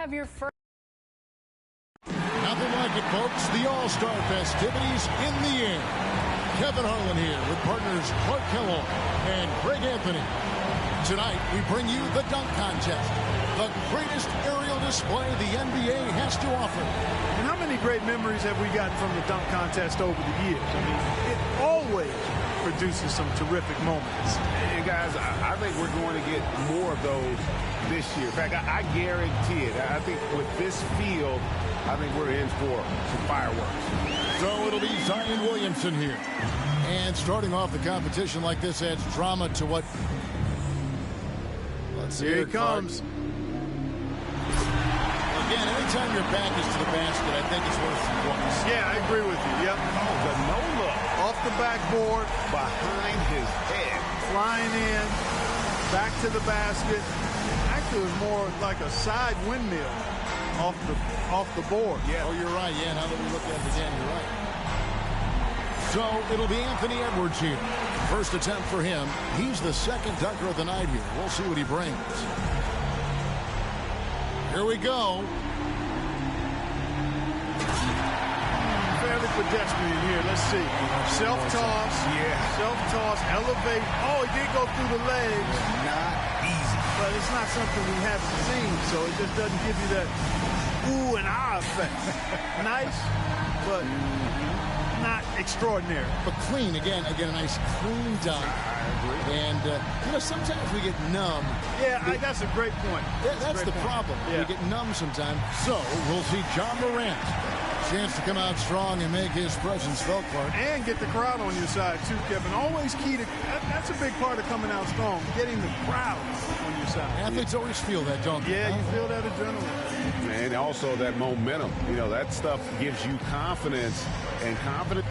Have your first. Nothing like it, folks. The All-Star festivities in the air. Kevin Harlan here with partners Clark Kellogg and Greg Anthony. Tonight, we bring you the dunk contest, the greatest aerial display the NBA has to offer. And how many great memories have we gotten from the dunk contest over the years? I mean, it always produces some terrific moments. And guys, I think we're going to get more of those this year. In fact, I guarantee it. I think with this field, I think we're in for some fireworks. So it'll be Zion Williamson here. And starting off the competition like this adds drama to what... Let's see. Here he comes. Again, anytime your back is to the basket, I think it's worth some points. Yeah, I agree with you. Yep. Oh, the no-look. Off the backboard. Behind his head. Flying in. Back to the basket. Actually, it was more like a side windmill off the board. Yeah. Oh, you're right. Yeah, now that we look at it again, you're right. So it'll be Anthony Edwards here. First attempt for him. He's the second dunker of the night here. We'll see what he brings. Here we go. Fairly pedestrian here. Let's see. Self-toss. Yeah. Self-toss. Elevate. Oh, he did go through the legs. Not easy. But it's not something we haven't seen, so it just doesn't give you that ooh and ah effect. Nice, but not extraordinary. But clean. Again, a nice clean dunk. I agree. And, sometimes we get numb. Yeah, that's a great point. That's the problem. Yeah. We get numb sometimes. So we'll see John Morant. Chance to come out strong and make his presence felt, Clark. And get the crowd on your side, too, Kevin. Always key to that's a big part of coming out strong, getting the crowd on your side. Athletes always feel that, don't they? Yeah, you feel that adrenaline. And also that momentum. You know, that stuff gives you confidence and confidence.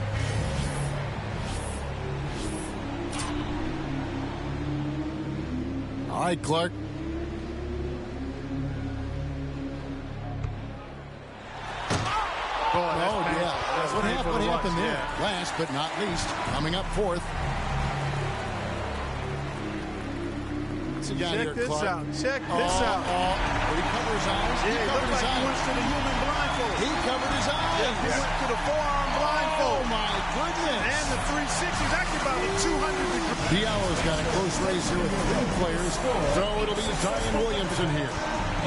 All right, Clark. Oh, yeah. What happened there? Yeah. Last but not least, coming up fourth. What's he got here, Check this Clark? out. Check this out. Did he cover his eyes? Yeah, He covered his he eyes. went to the human blindfold. He covered his eyes. Yeah, he went to the forearm blindfold. Oh, my goodness. And the 360 is actually about a 200-degree. Diallo's got a close race here with three players. So it'll be Zion Williamson here.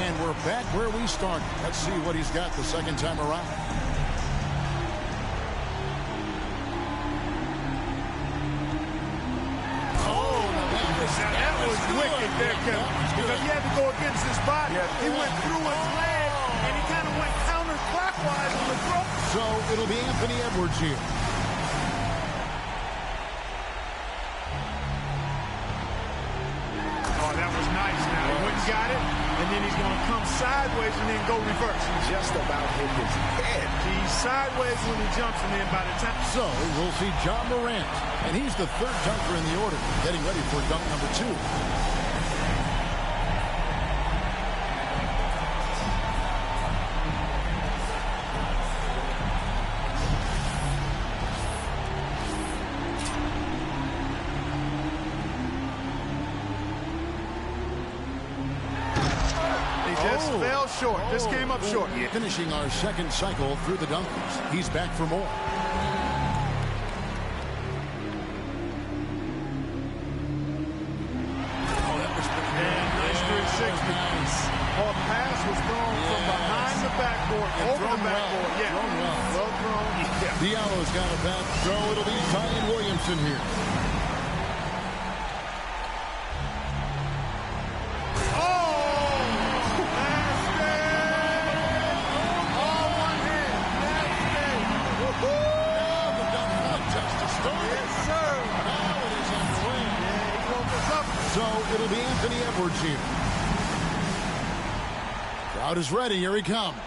And we're back where we started. Let's see what he's got the second time around. That was wicked there, Kevin. Because he had to go against his body. He went through his leg, and he kind of went counterclockwise on the throw. So it'll be Anthony Edwards here. Oh, that was nice now. He went and got it, and then he's going to come sideways and then go reverse. He just about hit his head. He's sideways when he jumps, and then by the time... So we'll see John Morant. And he's the third dunker in the order, getting ready for dunk number 2. Fell short. This came up short. Finishing our second cycle through the dunkers. He's back for more. Nice 360. Oh, a pass was thrown from behind the backboard, over the backboard. Well thrown. Diallo's got a back throw. It'll be Zion Williamson here. So it'll be Anthony Edwards here. Crowd is ready. Here he comes.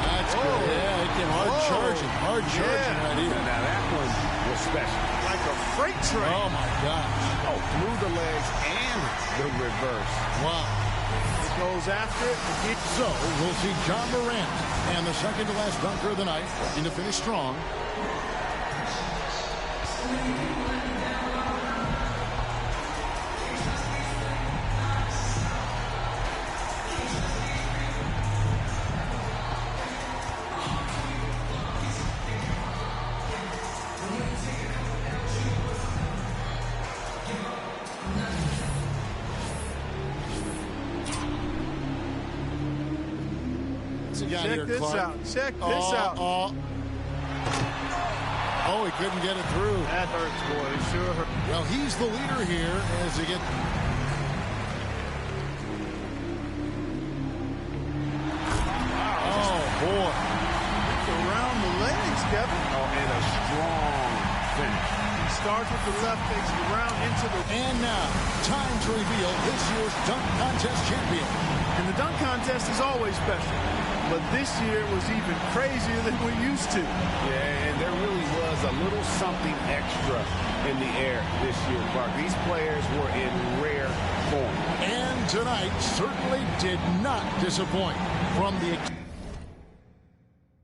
That's good. Yeah, he came hard charging right here. Now that one was special. Like a freight train. Oh, my gosh. Oh, through the legs and the reverse. Wow. He goes after it. So we'll see John Morant and the second to last dunker of the night looking to finish strong. has he got here, Check this Clark? out. Check this out. Oh, he couldn't get it through. That hurts, boy. It sure hurt. Well, he's the leader here as he gets... Oh, boy. It's around the legs, Kevin. Oh, and a strong finish. He starts with the left, takes the round into the... And now, time to reveal this year's dunk contest champion. And the dunk contest is always special. But this year was even crazier than we're used to. Yeah, and there really was a little something extra in the air this year, Clark. These players were in rare form. And tonight certainly did not disappoint from the...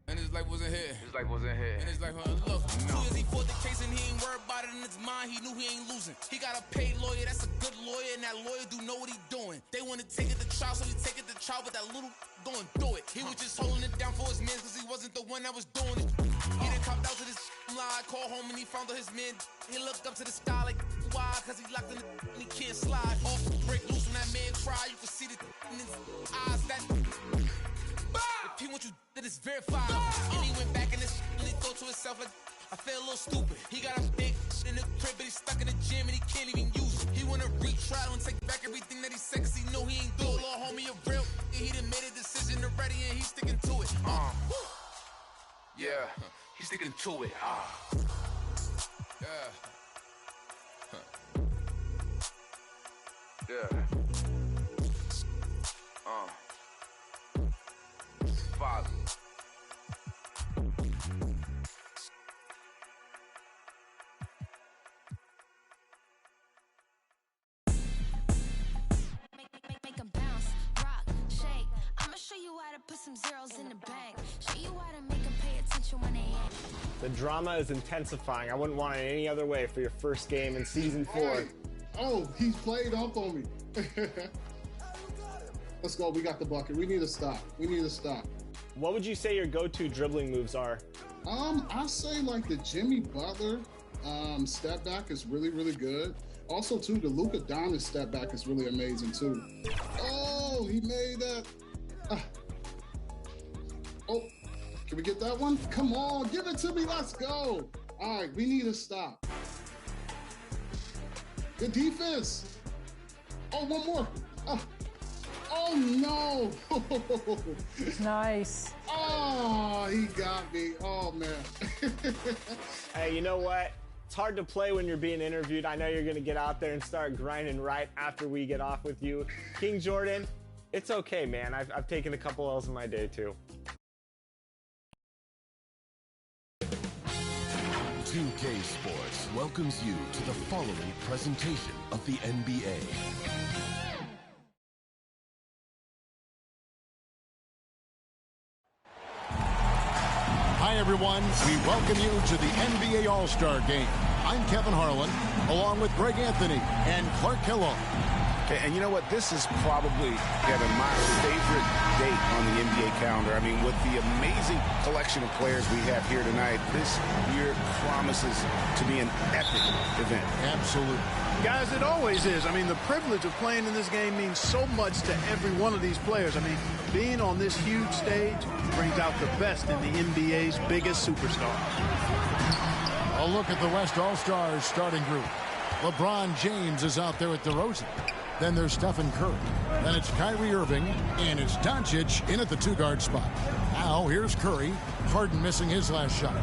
And his life wasn't here. His life wasn't here. And his life wasn't, look, 2 years he fought the case and he ain't worried about it in his mind. He knew he ain't losing. He got a paid lawyer, that's a good lawyer, and that lawyer do know what he doing. They want to take it to trial, so he take it to trial, but that little going through it. He was just holding it down for his men because he wasn't the one that was doing it. He done copped out to this lie, called home and he found out his men. He looked up to the sky like, why? Because he locked in the and he can't slide. Off the break loose when that man cry, you can see the in his eyes. That if he wants you, then it's verified. And he went back in this and he thought to himself like, I feel a little stupid. He got a big in the crib, but he's stuck in the gym and he can't even use it. He wanna retrial and take back everything that he said, cause he know he ain't do it. Little homie a real, he done made a decision already and he's sticking to it. Yeah, he's sticking to it. Yeah. Yeah. Father. Make 'em bounce, rock, shake. I'ma show you how to put some zeros in the bank. Show you how to make 'em pay attention when they ain't. The drama is intensifying. I wouldn't want it any other way for your first game in season 4. Hey. Oh, he's played up on me. Let's go. We got the bucket. We need to stop. We need to stop. What would you say your go-to dribbling moves are? I say like the Jimmy Butler step back is really, really good. Also, too, the Luka Doncic step back is really amazing too. Oh, he made that. Oh, can we get that one? Come on, give it to me. Let's go. All right, we need to stop. Good defense. Oh, one more. Oh no! Nice. Oh, he got me. Oh man. Hey, you know what? It's hard to play when you're being interviewed. I know you're going to get out there and start grinding right after we get off with you. King Jordan, it's okay, man. I've taken a couple L's in my day, too. 2K Sports welcomes you to the following presentation of the NBA. Hi, everyone. We welcome you to the NBA All-Star Game. I'm Kevin Harlan, along with Greg Anthony and Clark Kellogg. And you know what? This is probably, Kevin, my favorite date on the NBA calendar. I mean, with the amazing collection of players we have here tonight, this year promises to be an epic event. Absolutely. Guys, it always is. I mean, the privilege of playing in this game means so much to every one of these players. I mean, being on this huge stage brings out the best in the NBA's biggest superstars. A look at the West All-Stars starting group. LeBron James is out there at DeRozan. Then there's Stephen Curry. Then it's Kyrie Irving, and it's Doncic in at the two-guard spot. Now here's Curry. Harden missing his last shot.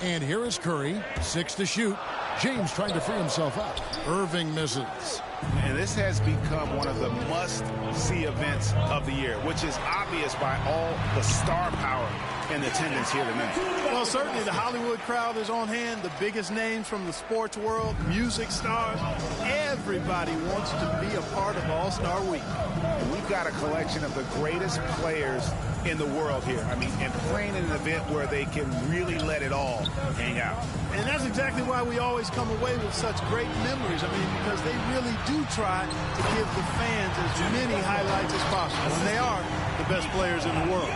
And here is Curry, 6 to shoot. James trying to free himself up. Irving misses. And this has become one of the must-see events of the year, which is obvious by all the star power in attendance here tonight. Well, certainly the Hollywood crowd is on hand, the biggest names from the sports world, music stars. Everybody wants to be a part of All-Star Week. And we've got a collection of the greatest players in the world here. I mean, and playing in an event where they can really let it all hang out. And that's exactly why we always come away with such great memories. I mean, because they really do try to give the fans as many highlights as possible. And they are the best players in the world.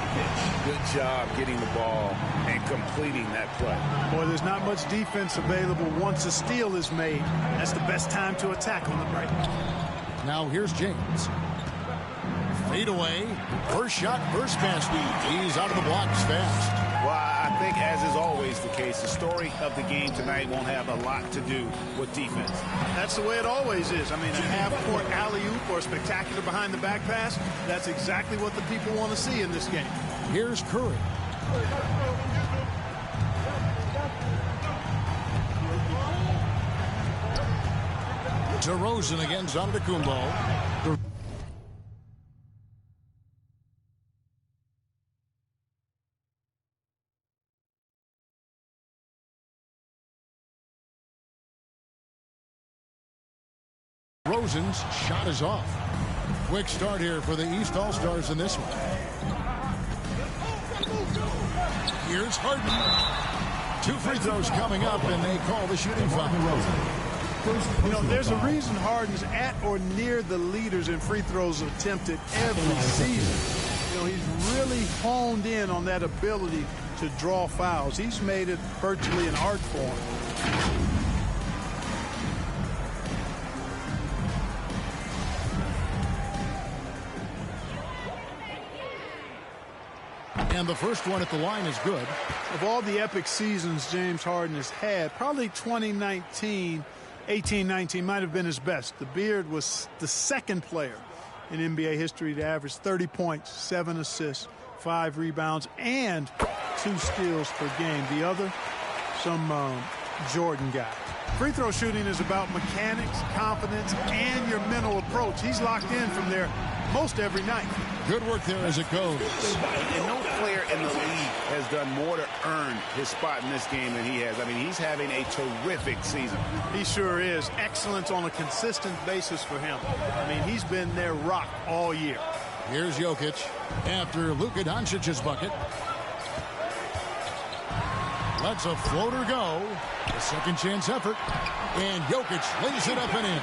Good job getting the ball and completing that play. Boy, there's not much defense available once a steal is made. That's the best time to attack on the break. Now here's James. Feet away. First shot, first basket. He's out of the blocks fast. Well, I think, as is always the case, the story of the game tonight won't have a lot to do with defense. That's the way it always is. I mean, a half-court alley-oop or a spectacular behind-the-back pass, that's exactly what the people want to see in this game. Here's Curry. DeRozan against Antetokounmpo. DeRozan's shot is off. Quick start here for the East All-Stars in this one. Here's Harden. 2 free throws coming up, and they call the shooting foul. You know, there's a reason Harden's at or near the leaders in free throws attempted every season. You know, he's really honed in on that ability to draw fouls. He's made it virtually an art form. And the first one at the line is good. Of all the epic seasons James Harden has had, probably 18-19 might have been his best. The Beard was the second player in NBA history to average 30 points, 7 assists, 5 rebounds, and 2 steals per game. The other, some Jordan guy. Free throw shooting is about mechanics, confidence, and your mental approach. He's locked in from there most every night. Good work there as it goes. And no player in the league has done more to earn his spot in this game than he has. I mean, he's having a terrific season. He sure is. Excellence on a consistent basis for him. I mean, he's been their rock all year. Here's Jokic after Luka Doncic's bucket. Lets a floater go. A second chance effort. And Jokic lays it up and in.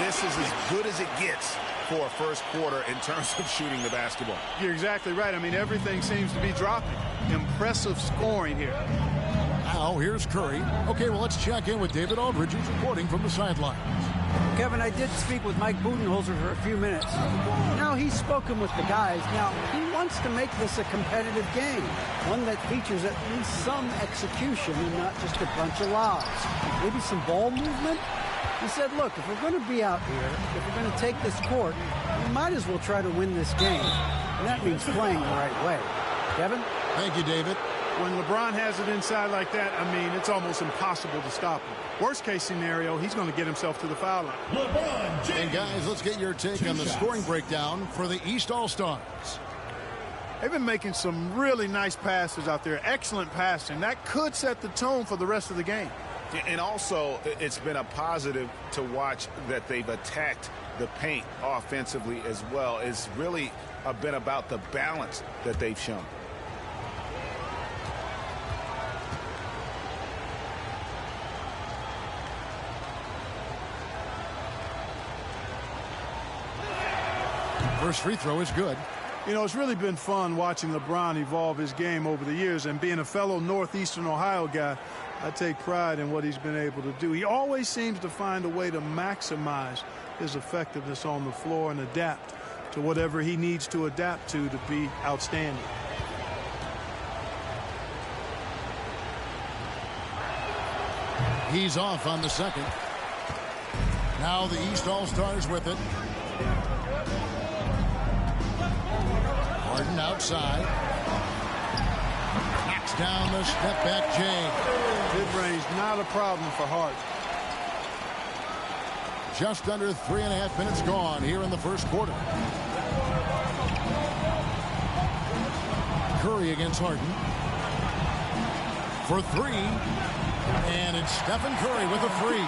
This is as good as it gets for a first quarter in terms of shooting the basketball. You're exactly right. I mean, everything seems to be dropping. Impressive scoring here. Now, here's Curry. Okay, well, let's check in with David Aldridge, who's reporting from the sidelines. Kevin, I did speak with Mike Budenholzer for a few minutes. Now he's spoken with the guys. Now, he wants to make this a competitive game, one that features at least some execution and not just a bunch of lobs. Maybe some ball movement. He said, look, if we're going to be out here, if we're going to take this court, we might as well try to win this game. And that means playing the right way. Kevin? Thank you, David. When LeBron has it inside like that, I mean, it's almost impossible to stop him. Worst case scenario, he's going to get himself to the foul line. And guys, let's get your take on the scoring breakdown for the East All-Stars. They've been making some really nice passes out there. Excellent passing. That could set the tone for the rest of the game. And also, it's been a positive to watch that they've attacked the paint offensively as well. It's really been about the balance that they've shown. First free throw is good. You know, it's really been fun watching LeBron evolve his game over the years, and being a fellow Northeastern Ohio guy, I take pride in what he's been able to do. He always seems to find a way to maximize his effectiveness on the floor and adapt to whatever he needs to adapt to be outstanding. He's off on the second. Now the East All-Stars with it. Harden outside. Knocks down the step-back J. Mid-range, not a problem for Harden. Just under 3.5 minutes gone here in the first quarter. Curry against Harden. For 3. And it's Stephen Curry with a free.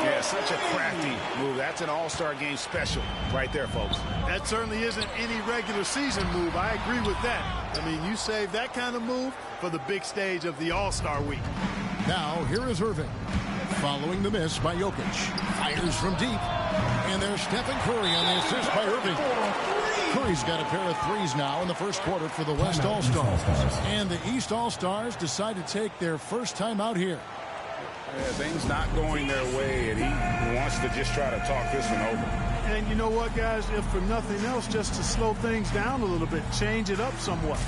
Yeah, such a crafty move. That's an all-star game special right there, folks. That certainly isn't any regular season move. I agree with that. I mean, you save that kind of move for the big stage of the All-Star week. Now, here is Irving. Following the miss by Jokic. Fires from deep. And there's Stephen Curry on the assist by Irving. Curry's got a pair of threes now in the first quarter for the West All-Stars. And the East All-Stars decide to take their first time out here. Yeah, things not going their way, and he wants to just try to talk this one over. And you know what, guys? If for nothing else, just to slow things down a little bit, change it up somewhat.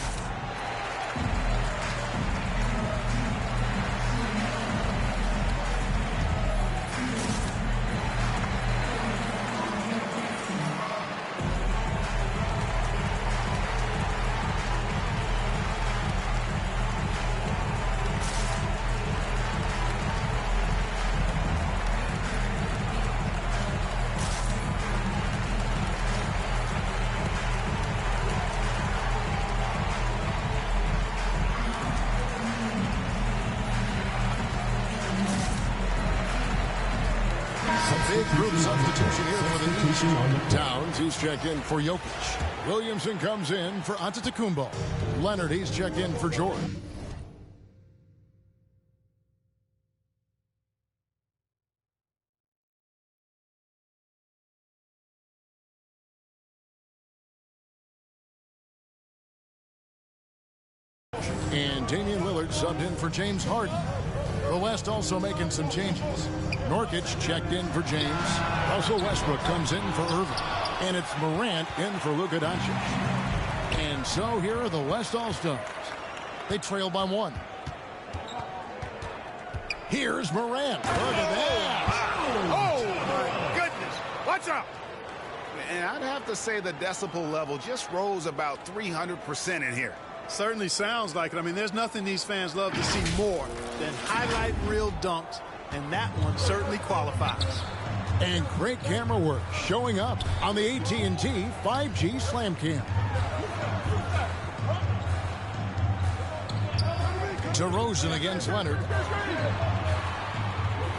Big group substitution here for the East. Towns, he's checked in for Jokic. Williamson comes in for Antetokounmpo. Leonard, he's checked in for Jordan. And Damian Lillard subbed in for James Harden. The West also making some changes. Nurkic checked in for James. Russell Westbrook comes in for Irving. And it's Morant in for Luka Doncic. And so here are the West All-Stars. They trail by 1. Here's Morant. Look at that. Oh, my goodness. What's up? And I'd have to say the decibel level just rose about 300% in here. Certainly sounds like it. I mean, there's nothing these fans love to see more than highlight reel dunks, and that one certainly qualifies. And great camera work showing up on the AT&T 5G Slam Cam. DeRozan against Leonard.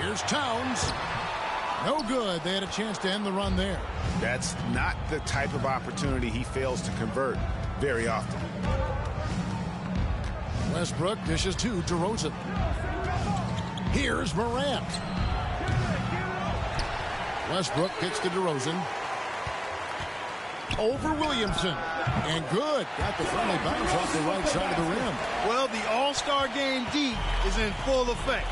Here's Towns. No good. They had a chance to end the run there. That's not the type of opportunity he fails to convert very often. Westbrook dishes to DeRozan. Here's Morant. Westbrook kicks to DeRozan. Over Williamson. And good. Got the friendly bounce off the right side of the rim. Well, the All-Star Game D is in full effect.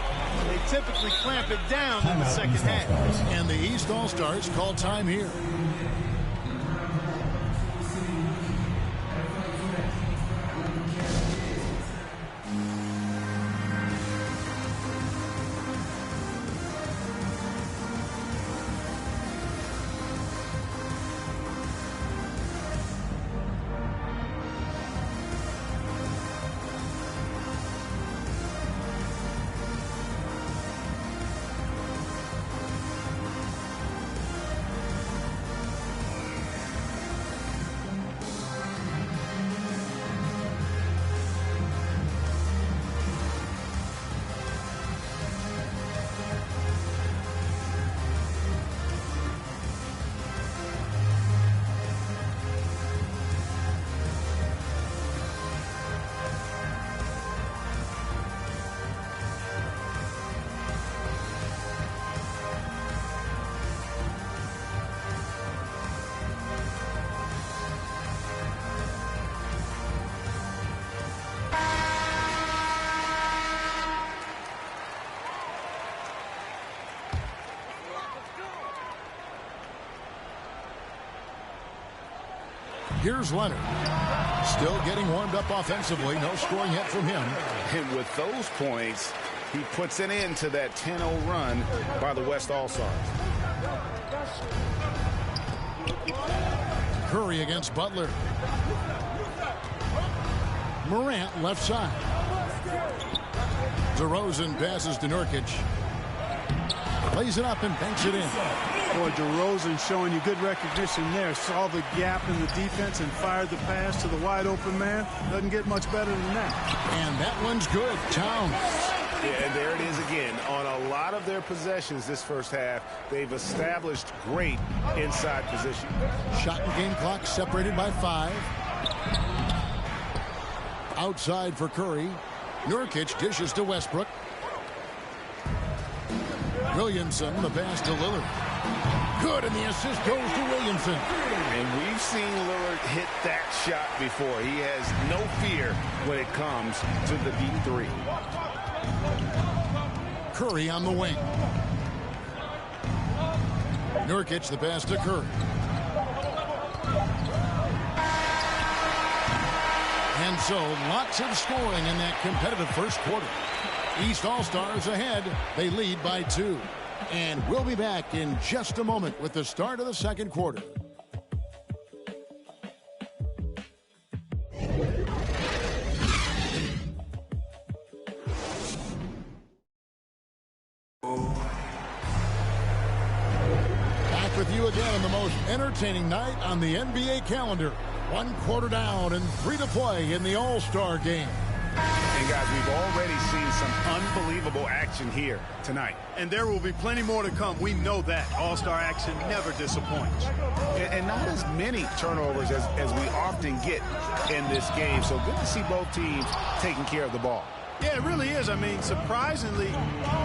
They typically clamp it down in the second half. And the East All-Stars call time here. Here's Leonard. Still getting warmed up offensively. No scoring yet from him. And with those points, he puts an end to that 10-0 run by the West All-Stars. Curry against Butler. Morant left side. DeRozan passes to Nurkic. Plays it up and banks it in. Boy, DeRozan showing you good recognition there. Saw the gap in the defense and fired the pass to the wide open man. Doesn't get much better than that. And that one's good. Towns. Yeah, and there it is again. On a lot of their possessions this first half, they've established great inside position. Shot and game clock separated by 5. Outside for Curry. Nurkic dishes to Westbrook. Williamson, the pass to Lillard. Good, and the assist goes to Williamson. And we've seen Lillard hit that shot before. He has no fear when it comes to the deep three. Curry on the wing. Nurkic, the pass to Curry. And so, lots of scoring in that competitive first quarter. East All-Stars ahead. They lead by 2. And we'll be back in just a moment with the start of the second quarter. Back with you again on the most entertaining night on the NBA calendar. 1 quarter down and 3 to play in the All-Star game. And guys, we've already seen some unbelievable action here tonight. And there will be plenty more to come. We know that. All-Star action never disappoints. And not as many turnovers as we often get in this game. So good to see both teams taking care of the ball. Yeah, it really is. I mean, surprisingly,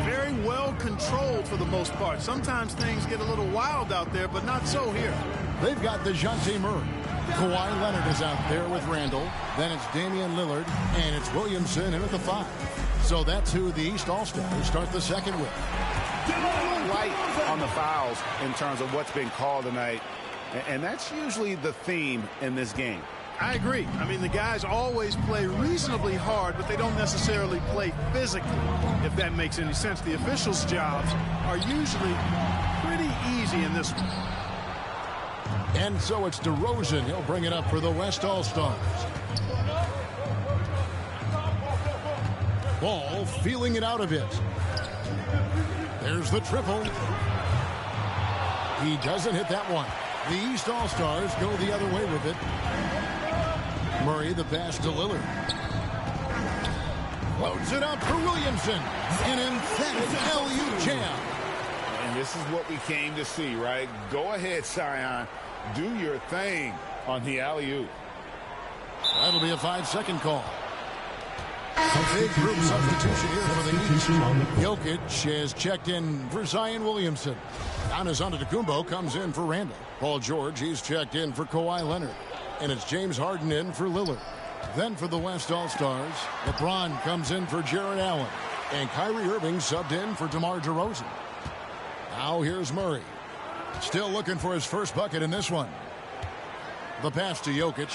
very well controlled for the most part. Sometimes things get a little wild out there, but not so here. They've got DeJounte Murray. Kawhi Leonard is out there with Randall. Then it's Damian Lillard, and it's Williamson in at the 5. So that's who the East All-Stars start the second with. Light on the fouls in terms of what's been called tonight, and that's usually the theme in this game. I agree. I mean, the guys always play reasonably hard, but they don't necessarily play physically, if that makes any sense. The officials' jobs are usually pretty easy in this one. And so it's DeRozan. He'll bring it up for the West All-Stars. Ball feeling it out a bit. There's the triple. He doesn't hit that one. The East All-Stars go the other way with it. Murray, the pass to Lillard. Loads it up for Williamson. An emphatic alley-oop jam. And this is what we came to see, right? Go ahead, Zion. Do your thing on the alley-oop. That'll be a 5-second call. A big group substitution here for the East. Jokic has checked in for Zion Williamson. Giannis Antetokounmpo comes in for Randall. Paul George, he's checked in for Kawhi Leonard. And it's James Harden in for Lillard. Then for the West All-Stars, LeBron comes in for Jarrett Allen. And Kyrie Irving subbed in for DeMar DeRozan. Now here's Murray. Still looking for his first bucket in this one. The pass to Jokic.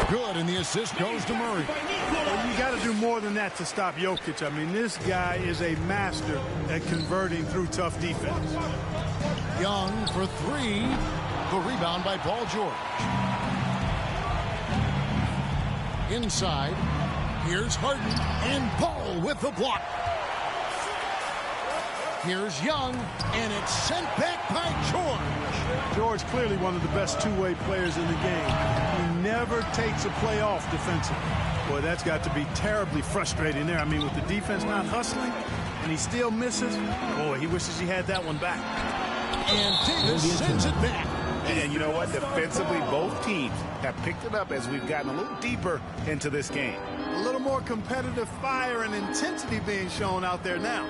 Good, and the assist goes to Murray. Well, you got to do more than that to stop Jokic. I mean, this guy is a master at converting through tough defense. Young for 3. The rebound by Paul George. Inside. Here's Harden, and Paul with the block. Here's Young, and it's sent back by George. George clearly one of the best two-way players in the game. He never takes a play off defensively. Boy, that's got to be terribly frustrating there. I mean, with the defense not hustling, and he still misses, boy, he wishes he had that one back. And Davis sends it back. And you know what? Defensively, both teams have picked it up as we've gotten a little deeper into this game. A little more competitive fire and intensity being shown out there now.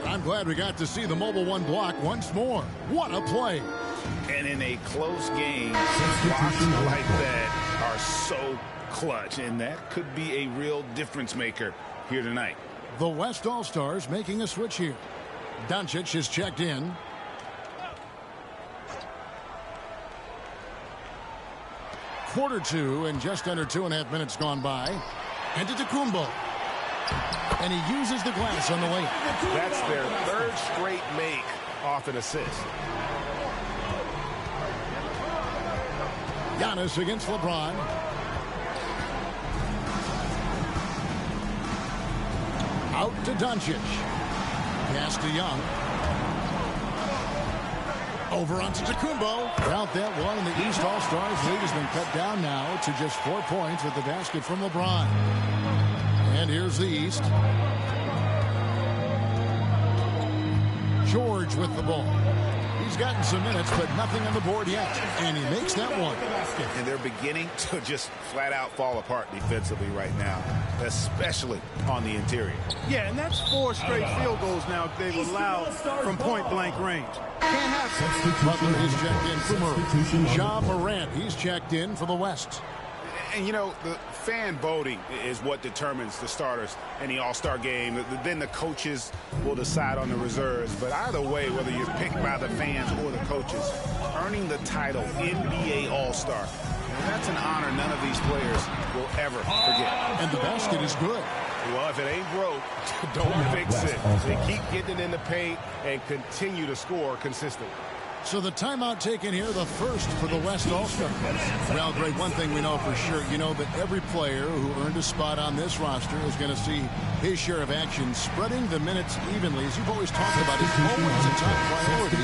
I'm glad we got to see the Mobile One block once more. What a play. And in a close game, blocks like that are so clutch, and that could be a real difference maker here tonight. The West All-Stars making a switch here. Doncic is checked in. Quarter 2 and just under 2.5 minutes gone by. And to Antetokounmpo. And he uses the glass on the way. That's their 3rd straight make off an assist. Giannis against LeBron. Out to Doncic. Pass to Young. Over onto Antetokounmpo. Out that one, and the East All-Stars lead has been cut down now to just 4 points with the basket from LeBron. And here's the East. George with the ball. He's gotten some minutes, but nothing on the board yet. And he makes that one. And they're beginning to just flat out fall apart defensively right now, especially on the interior. Yeah, and that's 4 straight field goals now they've allowed from point-blank range. Can't have Butler is checked in for Murray. Ja Morant, he's checked in for the West. And, you know, the fan voting is what determines the starters in the All-Star game. Then the coaches will decide on the reserves. But either way, whether you're picked by the fans or the coaches, earning the title NBA All-Star, that's an honor none of these players will ever forget. And the basket is good. Well, if it ain't broke, don't fix it. They keep getting it in the paint and continue to score consistently. So the timeout taken here, the first for the West All-Star. Well, Greg, one thing we know for sure, you know that every player who earned a spot on this roster is going to see his share of action, spreading the minutes evenly. As you've always talked about, it's always a top priority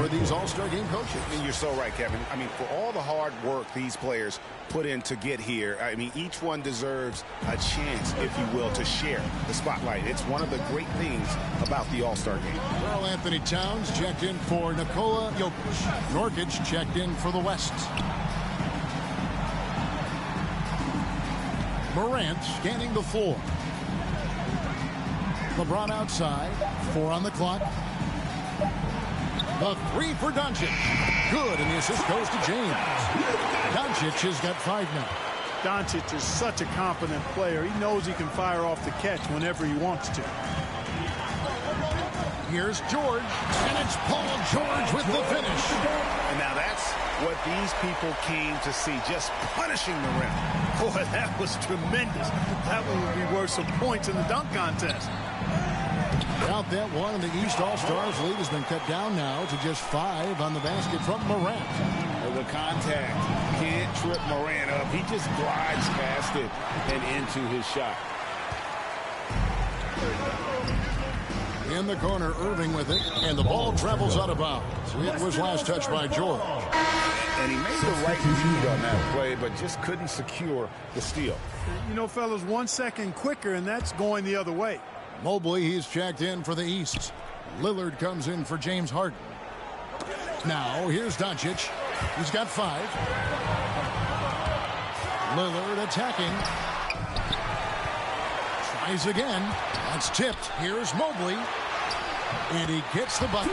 for these All-Star game coaches. And you're so right, Kevin. I mean, for all the hard work these players put in to get here, I mean, each one deserves a chance, if you will, to share the spotlight. It's one of the great things about the All-Star game. Karl Anthony Towns checked in for Nikola Jokic. Nurkic checked in for the West. Morant scanning the floor. LeBron outside. 4 on the clock. The 3 for Doncic. Good, and the assist goes to James. Doncic has got 5 now. Doncic is such a competent player. He knows he can fire off the catch whenever he wants to. Here's George, and it's Paul George with the finish. And now that's what these people came to see, just punishing the rim. Boy, that was tremendous. That one would be worth some points in the dunk contest. Count that one, and the East All-Stars lead has been cut down now to just 5 on the basket from Morant. The contact can't trip Morant up. He just glides past it and into his shot. In the corner, Irving with it, and the ball travels out of bounds. It was last touched by George. And he made the right read on that play, but just couldn't secure the steal. You know, fellas, 1 second quicker, and that's going the other way. Mobley, he's checked in for the East. Lillard comes in for James Harden. Now, here's Doncic. He's got 5. Lillard attacking. Tries again. That's tipped. Here's Mobley. And he gets the bucket.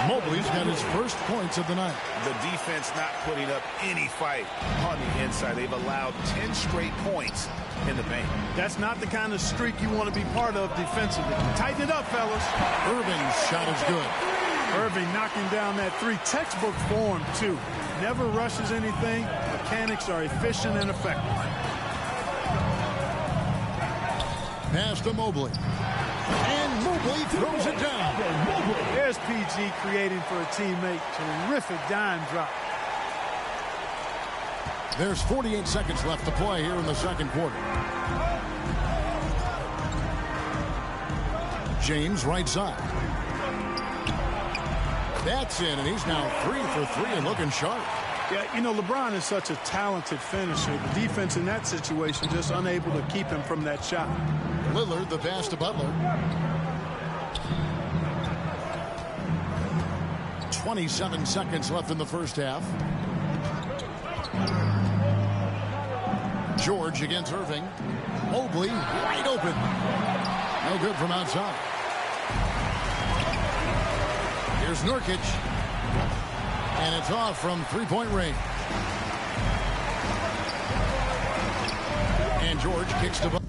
Mobley's got his first points of the night. The defense not putting up any fight on the inside. They've allowed 10 straight points in the paint. That's not the kind of streak you want to be part of defensively. Tighten it up, fellas. Irving's shot is good. Irving knocking down that 3. Textbook form, too. Never rushes anything. Mechanics are efficient and effective. Pass to Mobley. And Mobley throws it down. There's PG creating for a teammate. Terrific dime drop. There's 48 seconds left to play here in the second quarter. James right side. That's in, and he's now 3 for 3 and looking sharp. Yeah, you know, LeBron is such a talented finisher. The defense in that situation just unable to keep him from that shot. Lillard, the pass to Butler. 27 seconds left in the first half. George against Irving. Mobley wide open. No good from outside. Here's Nurkic. And it's off from 3-point range. And George kicks to Butler.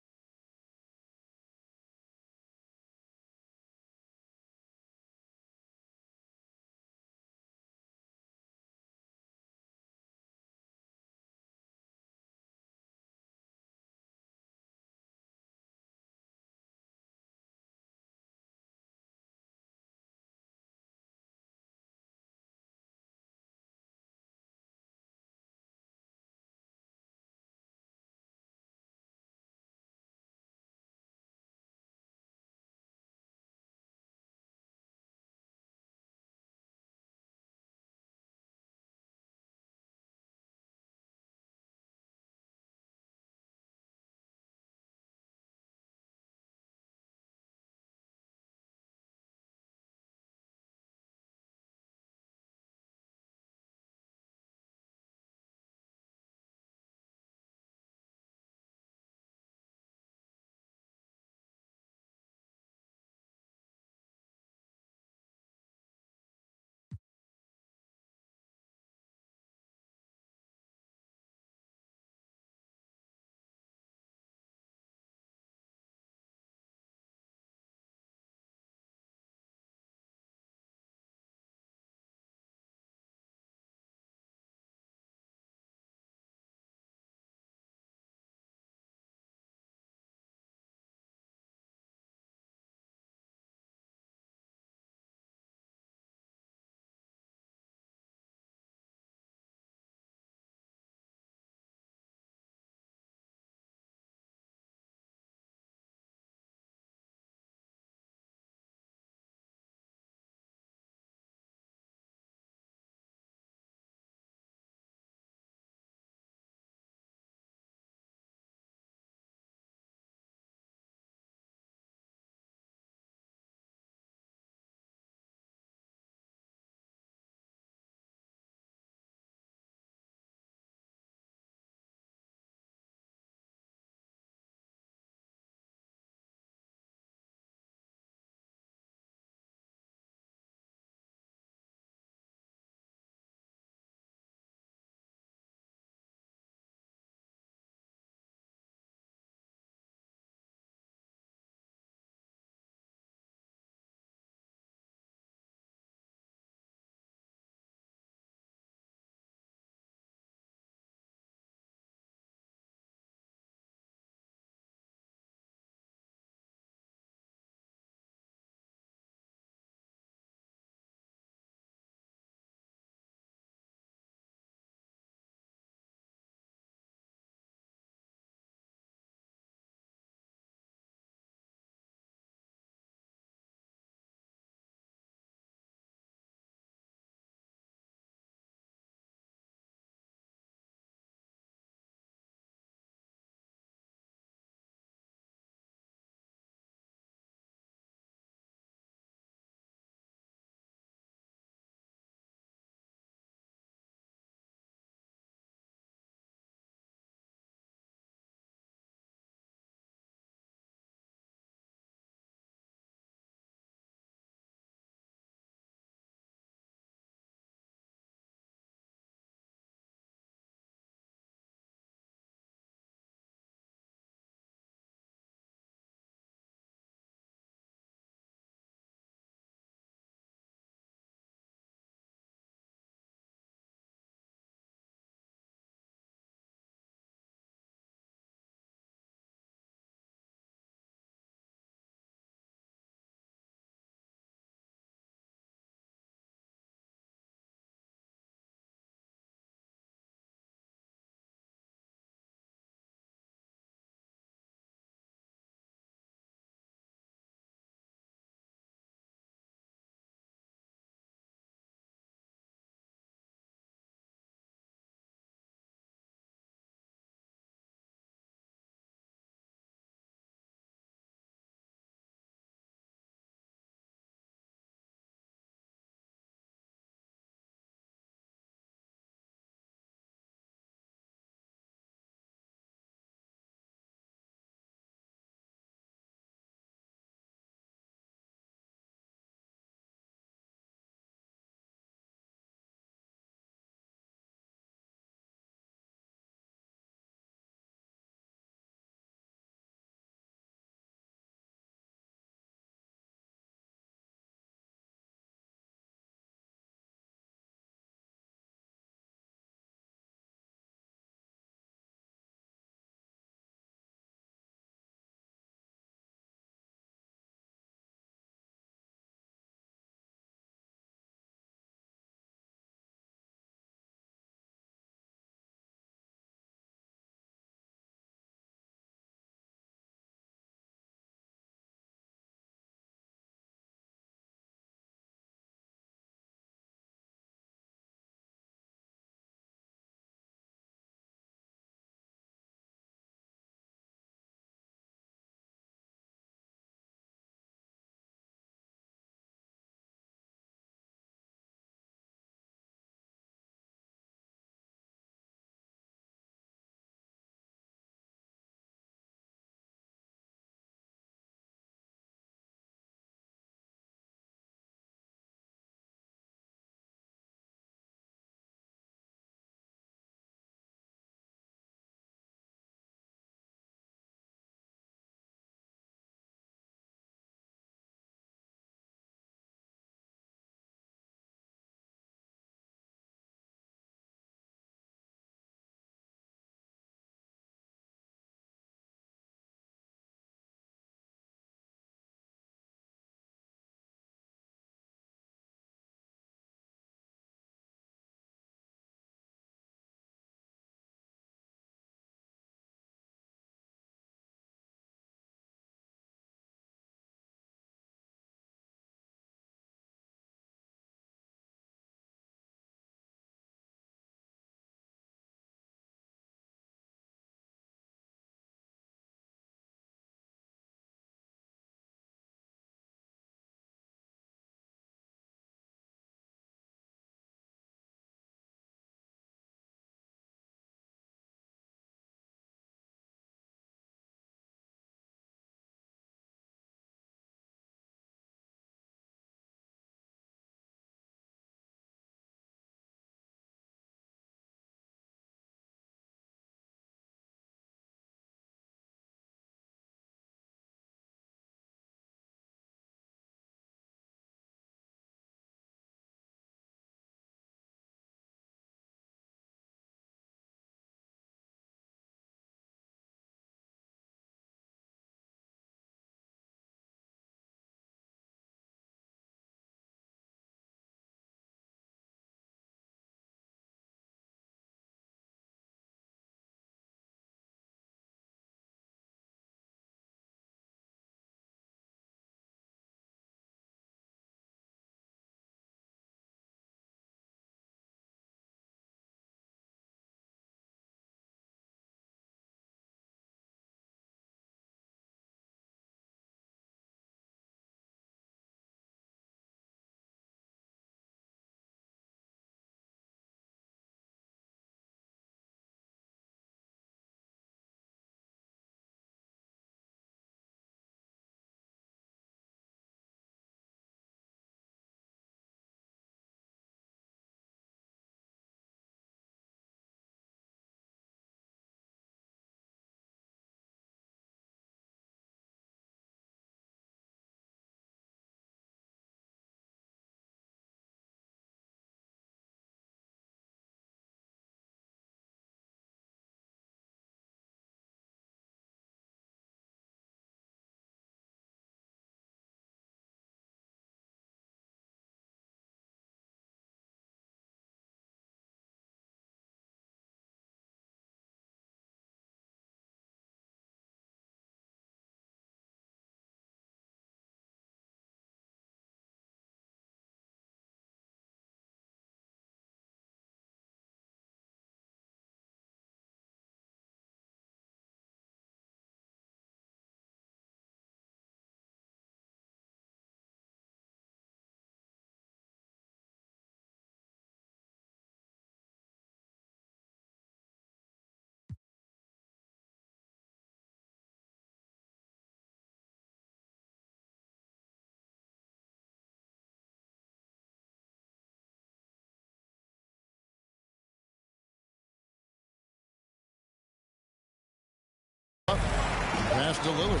Pass to Lillard.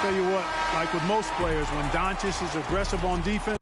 Tell you what, like with most players, when Doncic is aggressive on defense,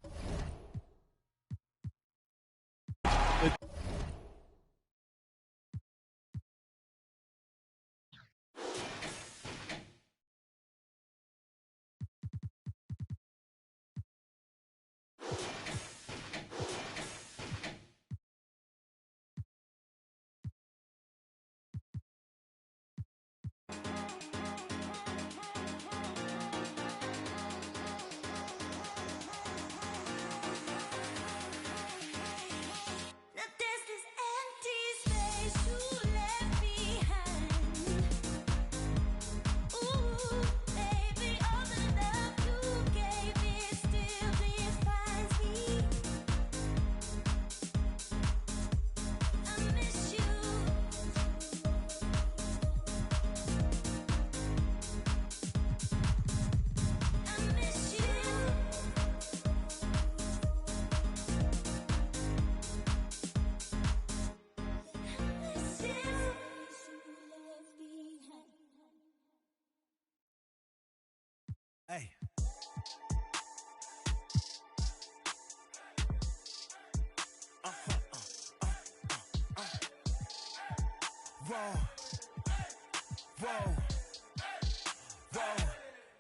Hey. Whoa.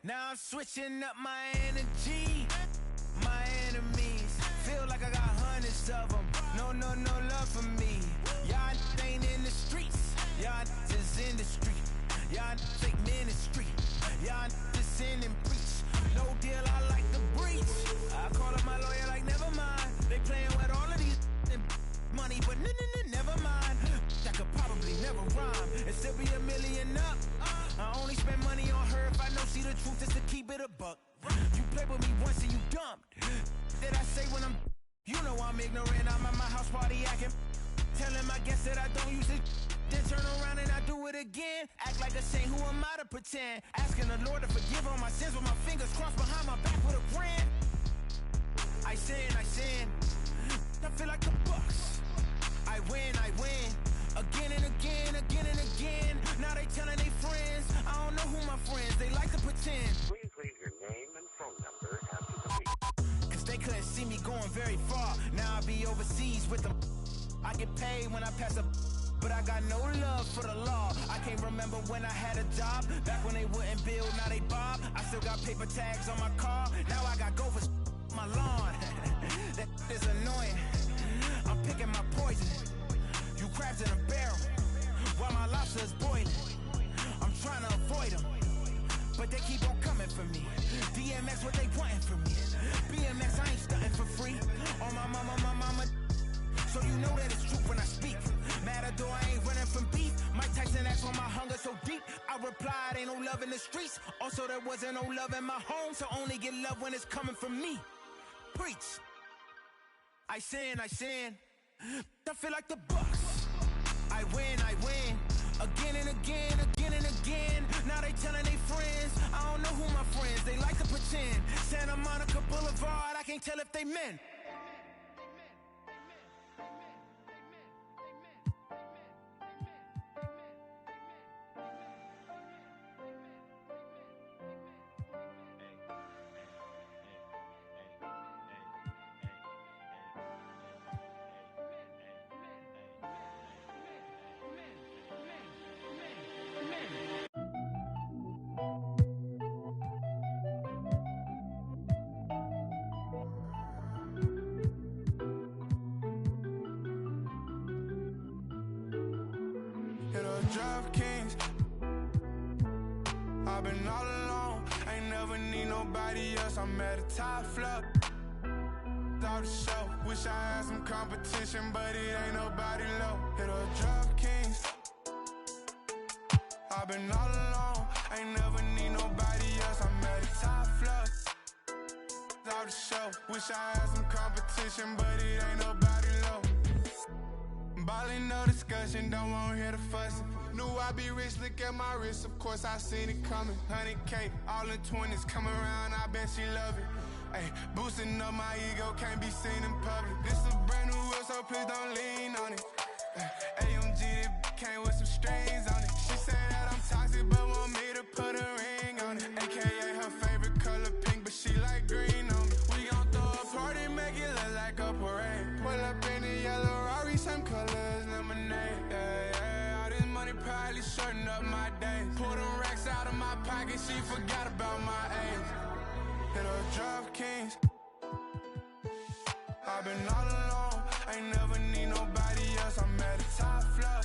Now I'm switching up my energy. My enemies feel like I got hundreds of them. No love for me. Y'all ain't in the streets. Y'all just in the street. Y'all take ministry. Y'all just sin and preach. No deal, I like the breach. I call up my lawyer like, never mind. They playing with all of these money, but never mind. I could probably never rhyme and still be $1 million up. I only spend money on her if I know she the truth is to keep it a buck. You play with me once and you dumped. Did I say when I'm, you know I'm ignorant, I'm at my house party acting. Telling my guests that I don't use it. Then turn around and I do it again. Act like a saint, who am I to pretend? Asking the Lord to forgive all my sins with my fingers crossed behind my back with a grand. I sin. I feel like the Bucks. I win. Again and again. Now they telling their friends. I don't know who my friends, they like to pretend. Please leave your name and phone number after the beep. Cause they couldn't see me going very far. Now I be overseas with them. I get paid when I pass a, but I got no love for the law. I can't remember when I had a job. Back when they wouldn't build, now they bob. I still got paper tags on my car. Now I got gophers my lawn. That is annoying. I'm picking my poison. You crabs in a barrel, while my lobster is boiling. I'm trying to avoid them, but they keep on coming for me. DMX, what they wanting from me. BMX, I ain't stunting for free. On my mama, so you know that it's truth when I speak. Matador, I ain't running from beef. Mike Tyson asked why my hunger so deep. I replied, ain't no love in the streets. Also, there wasn't no love in my home, so only get love when it's coming from me. Preach. I sin. I feel like the Bucks. I win. Again and again. Now they telling their friends. I don't know who my friends, they like to pretend. Santa Monica Boulevard, I can't tell if they men. DraftKings. I've been all alone, ain't never need nobody else. I'm at a top floor. Out the show, wish I had some competition, but it ain't nobody low. Hit up DraftKings. I've been all alone, ain't never need nobody else. I'm at a top floor. Out the show, wish I had some competition, but it ain't nobody low. Ballin', no discussion, don't wanna hear the fussing. Knew I'd be rich, look at my wrist, of course I seen it coming. 100K, all in 20s, come around, I bet she love it. Ay, boosting up my ego, can't be seen in public. This a brand new wheel, so please don't lean on it. AMG, that came with some strings on it. She say that I'm toxic, but want me to put a ring on it. AKA her favorite color pink, but she like green on me. We gon' throw a party, make it look like a parade. Pull up in the yellow Rari, same color as lemonade. Yeah, yeah. All this money probably shorten up my days. Pull them racks out of my pocket, she forgot about my age. Hit her drop kings. I've been all alone, ain't never need nobody else. I'm at the top floor.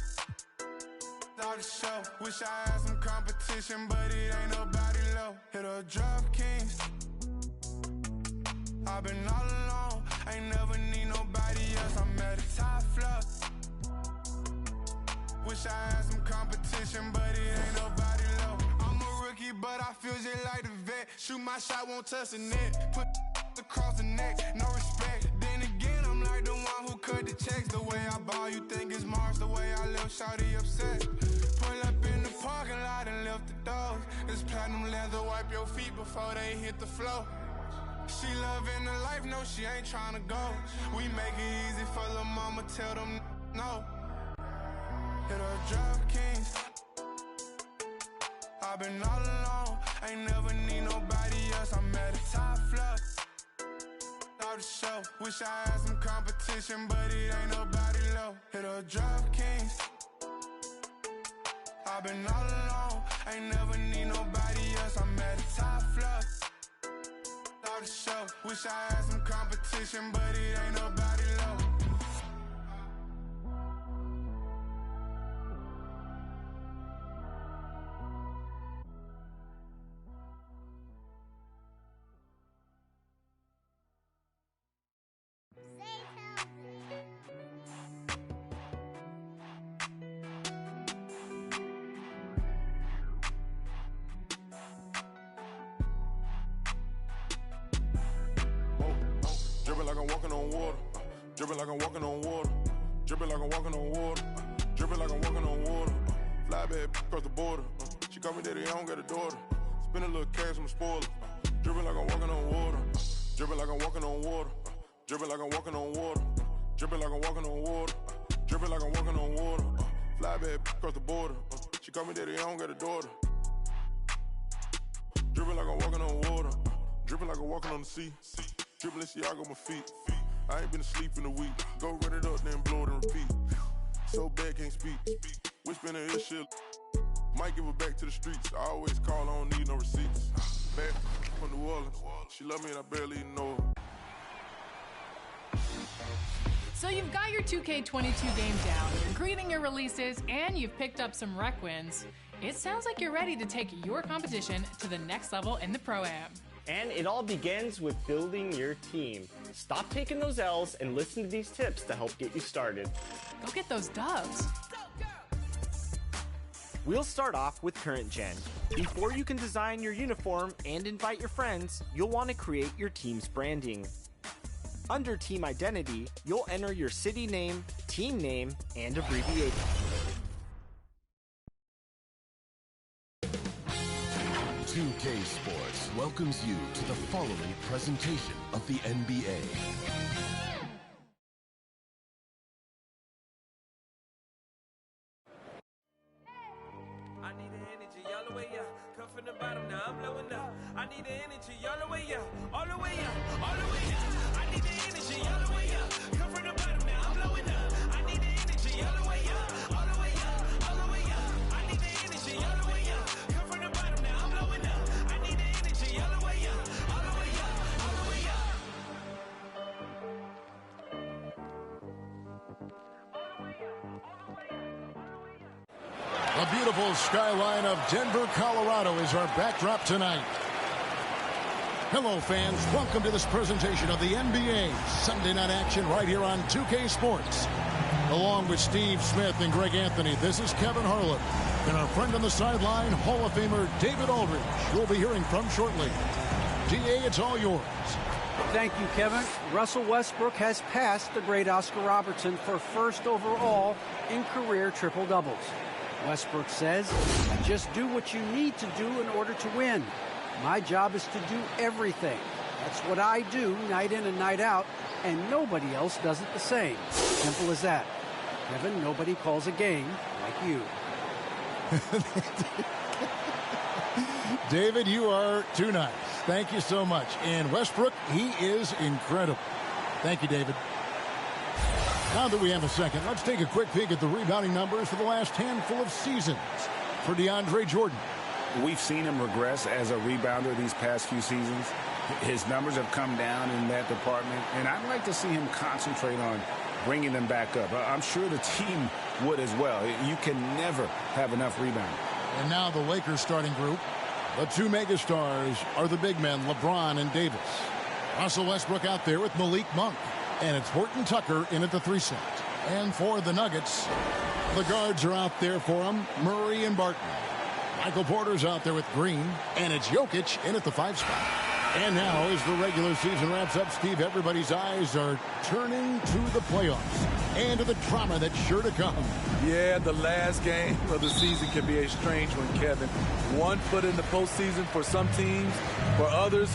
All the show, wish I had some competition, but it ain't nobody low. Hit her drop kings. I've been all alone, ain't never need nobody else. I'm at the top floor. Wish I had some competition, but it ain't nobody low. I'm a rookie, but I feel just like the vet. Shoot my shot, won't touch the net. Put across the neck, no respect. Then again, I'm like the one who cut the checks. The way I ball, you think it's Mars. The way I left shawty upset. Pull up in the parking lot and left the doors. This platinum leather, wipe your feet before they hit the floor. She loving the life, no, she ain't tryna go. We make it easy for the mama, tell them no. Hit her drop kings. I've been all alone, ain't never need nobody else. I'm at the top floor. All the show, wish I had some competition, but it ain't nobody low. Hit her drop kings. I've been all alone, ain't never need nobody else. I'm at the top floor. All the show, wish I had some competition, but it ain't nobody low. Dripping like I'm walking on water. Dripping like I'm walking on water. Dripping like I'm walking on water. Dripping like I'm walking on water. Fly bad across the border. She call me daddy, I don't got a daughter. Spend a little cash, I'm a spoiler. Dripping like I'm walking on water. Dripping like I'm walking on water. Dripping like I'm walking on water. Dripping like I'm walking on water. Dripping like I'm walking on water. Fly bad across the border. She call me daddy, I don't got a daughter. Dripping like I'm walking on water. Dripping like I'm walking on the sea. Dripping Balenciaga on my feet. I ain't been asleep in a week. Go run it up, then blow it and repeat. So bad, can't speak. Whispering this shit. Might give her back to the streets. I always call, I don't need no receipts. Back from New Orleans. She love me and I barely even know her. So you've got your 2K22 game down, you're greeting your releases, and you've picked up some rec wins. It sounds like you're ready to take your competition to the next level in the Pro-Am. And it all begins with building your team. Stop taking those L's and listen to these tips to help get you started. Go get those dubs. We'll start off with current gen. Before you can design your uniform and invite your friends, you'll want to create your team's branding. Under team identity, you'll enter your city name, team name, and abbreviation. "2K Sports" welcomes you to the following presentation of the NBA. I need the energy all the way up. Come from the bottom, now I'm blowing up. I need the energy all the way up. All the way up, all the way up. I need the energy all the way up. Come from the bottom, now I'm blowing up. I need the energy all the way up. All the way up, all the way up. I need the energy all the way up. Come from the bottom, now I'm blowing up. I need the energy all the way up. All the way up, all the way up. A beautiful skyline of Denver, Colorado is our backdrop tonight. Hello, fans. Welcome to this presentation of the NBA Sunday night action right here on 2K Sports. Along with Steve Smith and Greg Anthony, this is Kevin Harlan. And our friend on the sideline, Hall of Famer David Aldridge, you'll be hearing from shortly. DA, it's all yours. Thank you, Kevin. Russell Westbrook has passed the great Oscar Robertson for first overall in career triple-doubles. Westbrook says, just do what you need to do in order to win. My job is to do everything. That's what I do night in and night out, and nobody else does it the same. Simple as that. Kevin, nobody calls a game like you. David, you are too nice. Thank you so much. And Westbrook, he is incredible. Thank you, David. Now that we have a second, let's take a quick peek at the rebounding numbers for the last handful of seasons for DeAndre Jordan. We've seen him regress as a rebounder these past few seasons. His numbers have come down in that department, and I'd like to see him concentrate on bringing them back up. I'm sure the team would as well. You can never have enough rebounding. And now the Lakers starting group. The two megastars are the big men, LeBron and Davis. Russell Westbrook out there with Malik Monk. And it's Horton Tucker in at the 3 slot. And for the Nuggets, the guards are out there for them, Murray and Barton. Michael Porter's out there with Green. And it's Jokic in at the 5 spot. And now, as the regular season wraps up, Steve, everybody's eyes are turning to the playoffs and to the drama that's sure to come. Yeah, the last game of the season can be a strange one, Kevin. 1 foot in the postseason for some teams, for others.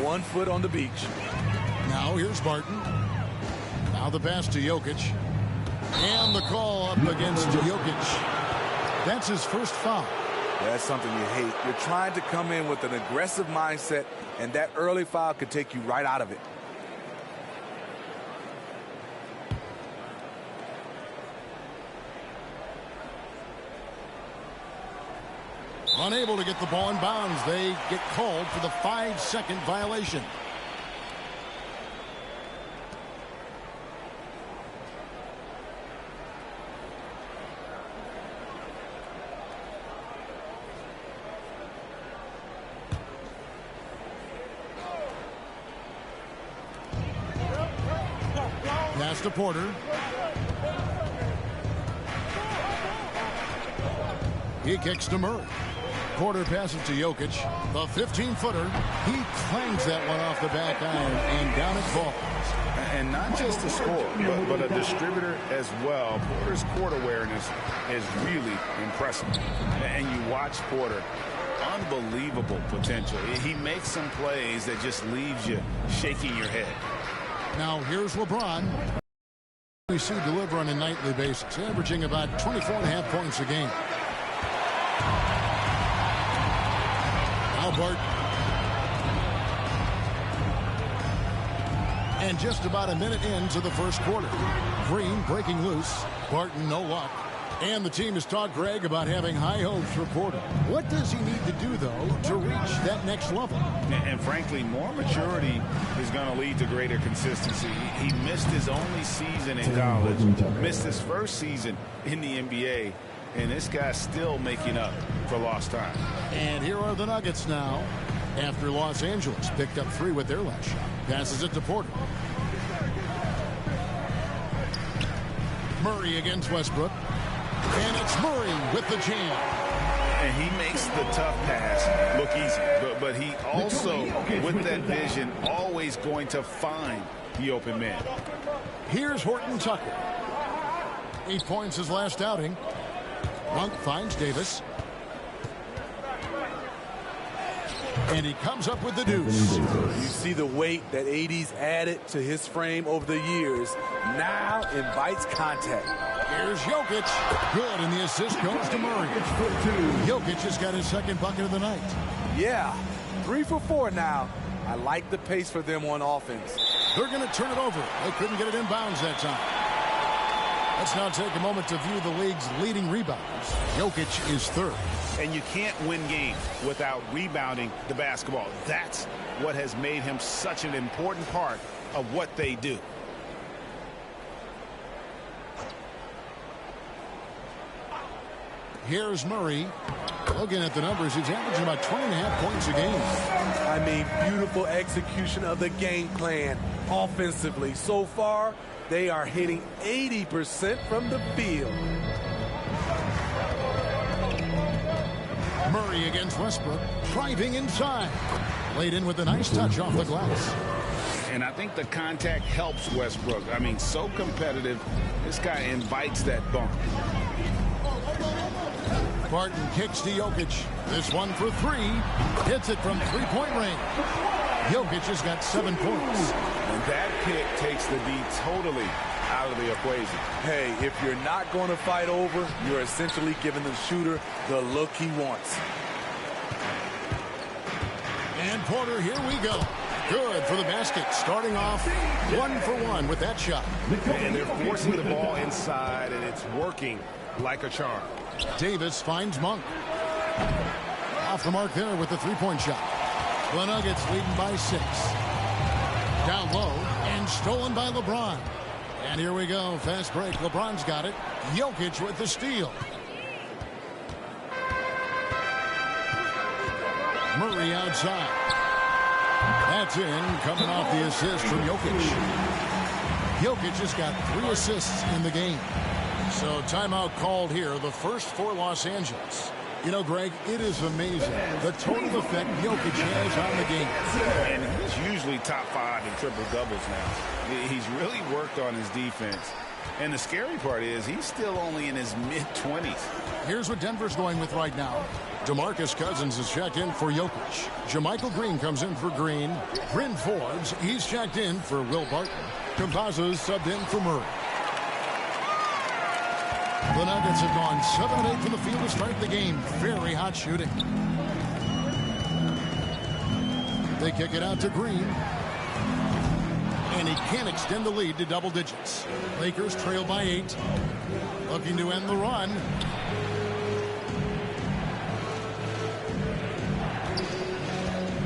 One foot on the beach. Now here's Barton. Now the pass to Jokic. And the call up against Jokic. That's his first foul. That's something you hate. You're trying to come in with an aggressive mindset, and that early foul could take you right out of it. Unable to get the ball in bounds. They get called for the 5-second violation. Pass to Porter. He kicks to Murray. Porter passes to Jokic. The 15-footer. He clangs that one off the back iron, and down it falls. And not just a scorer, but a distributor as well. Porter's court awareness is really impressive. And you watch Porter. Unbelievable potential. He makes some plays that just leaves you shaking your head. Now here's LeBron. We see deliver on a nightly basis, averaging about 24.5 points a game. Now Barton. And just about a minute into the first quarter. Green breaking loose. Barton no luck. And the team has talked, Greg, about having high hopes for Porter. What does he need to do, though, to reach that next level? And frankly, more maturity is going to lead to greater consistency. He missed his only season in college, missed his first season in the NBA, and this guy's still making up for lost time. And here are the Nuggets now, after Los Angeles picked up 3 with their last shot. Passes it to Porter. Murray against Westbrook. And it's Murray with the jam. And he makes the tough pass look easy. But he also, with that vision, always going to find the open man. Here's Horton Tucker. 8 points his last outing. Monk finds Davis. And he comes up with the deuce. You see the weight that AD's added to his frame over the years. Now invites contact. Here's Jokic. Good, and the assist goes to Murray. Jokic has got his second bucket of the night. Yeah, 3 for 4 now. I like the pace for them on offense. They're going to turn it over. They couldn't get it in bounds that time. Let's now take a moment to view the league's leading rebounders. Jokic is 3rd. And you can't win games without rebounding the basketball. That's what has made him such an important part of what they do. Here's Murray. Looking at the numbers, he's averaging about 20.5 points a game. I mean, beautiful execution of the game plan offensively. So far, they are hitting 80% from the field. Murray against Westbrook, driving inside. Laid in with a nice touch off the glass. And I think the contact helps Westbrook. I mean, so competitive. This guy invites that bump. Barton kicks to Jokic. This one for 3. Hits it from 3-point range. Jokic has got 7 points. And that pick takes the D totally out of the equation. Hey, if you're not going to fight over, you're essentially giving the shooter the look he wants. And Porter, here we go. Good for the basket. Starting off 1 for 1 with that shot. And they're forcing the ball inside, and it's working like a charm. Davis finds Monk. Off the mark there with the 3-point shot. The Nuggets leading by 6. Down low and stolen by LeBron. And here we go. Fast break. LeBron's got it. Jokic with the steal. Murray outside. That's in. Coming off the assist from Jokic. Jokic has got 3 assists in the game. So timeout called here, the first for Los Angeles. You know, Greg, it is amazing the total effect Jokic has on the game. And he's usually top 5 in triple-doubles now. He's really worked on his defense. And the scary part is he's still only in his mid-20s. Here's what Denver's going with right now. DeMarcus Cousins is checked in for Jokic. JaMychal Green comes in for Green. Bryn Forbes, he's checked in for Will Barton. Campazzo's subbed in for Murray. The Nuggets have gone 7 of 8 from the field to start the game. Very hot shooting. They kick it out to Green. And he can't extend the lead to double digits. Lakers trail by 8. Looking to end the run.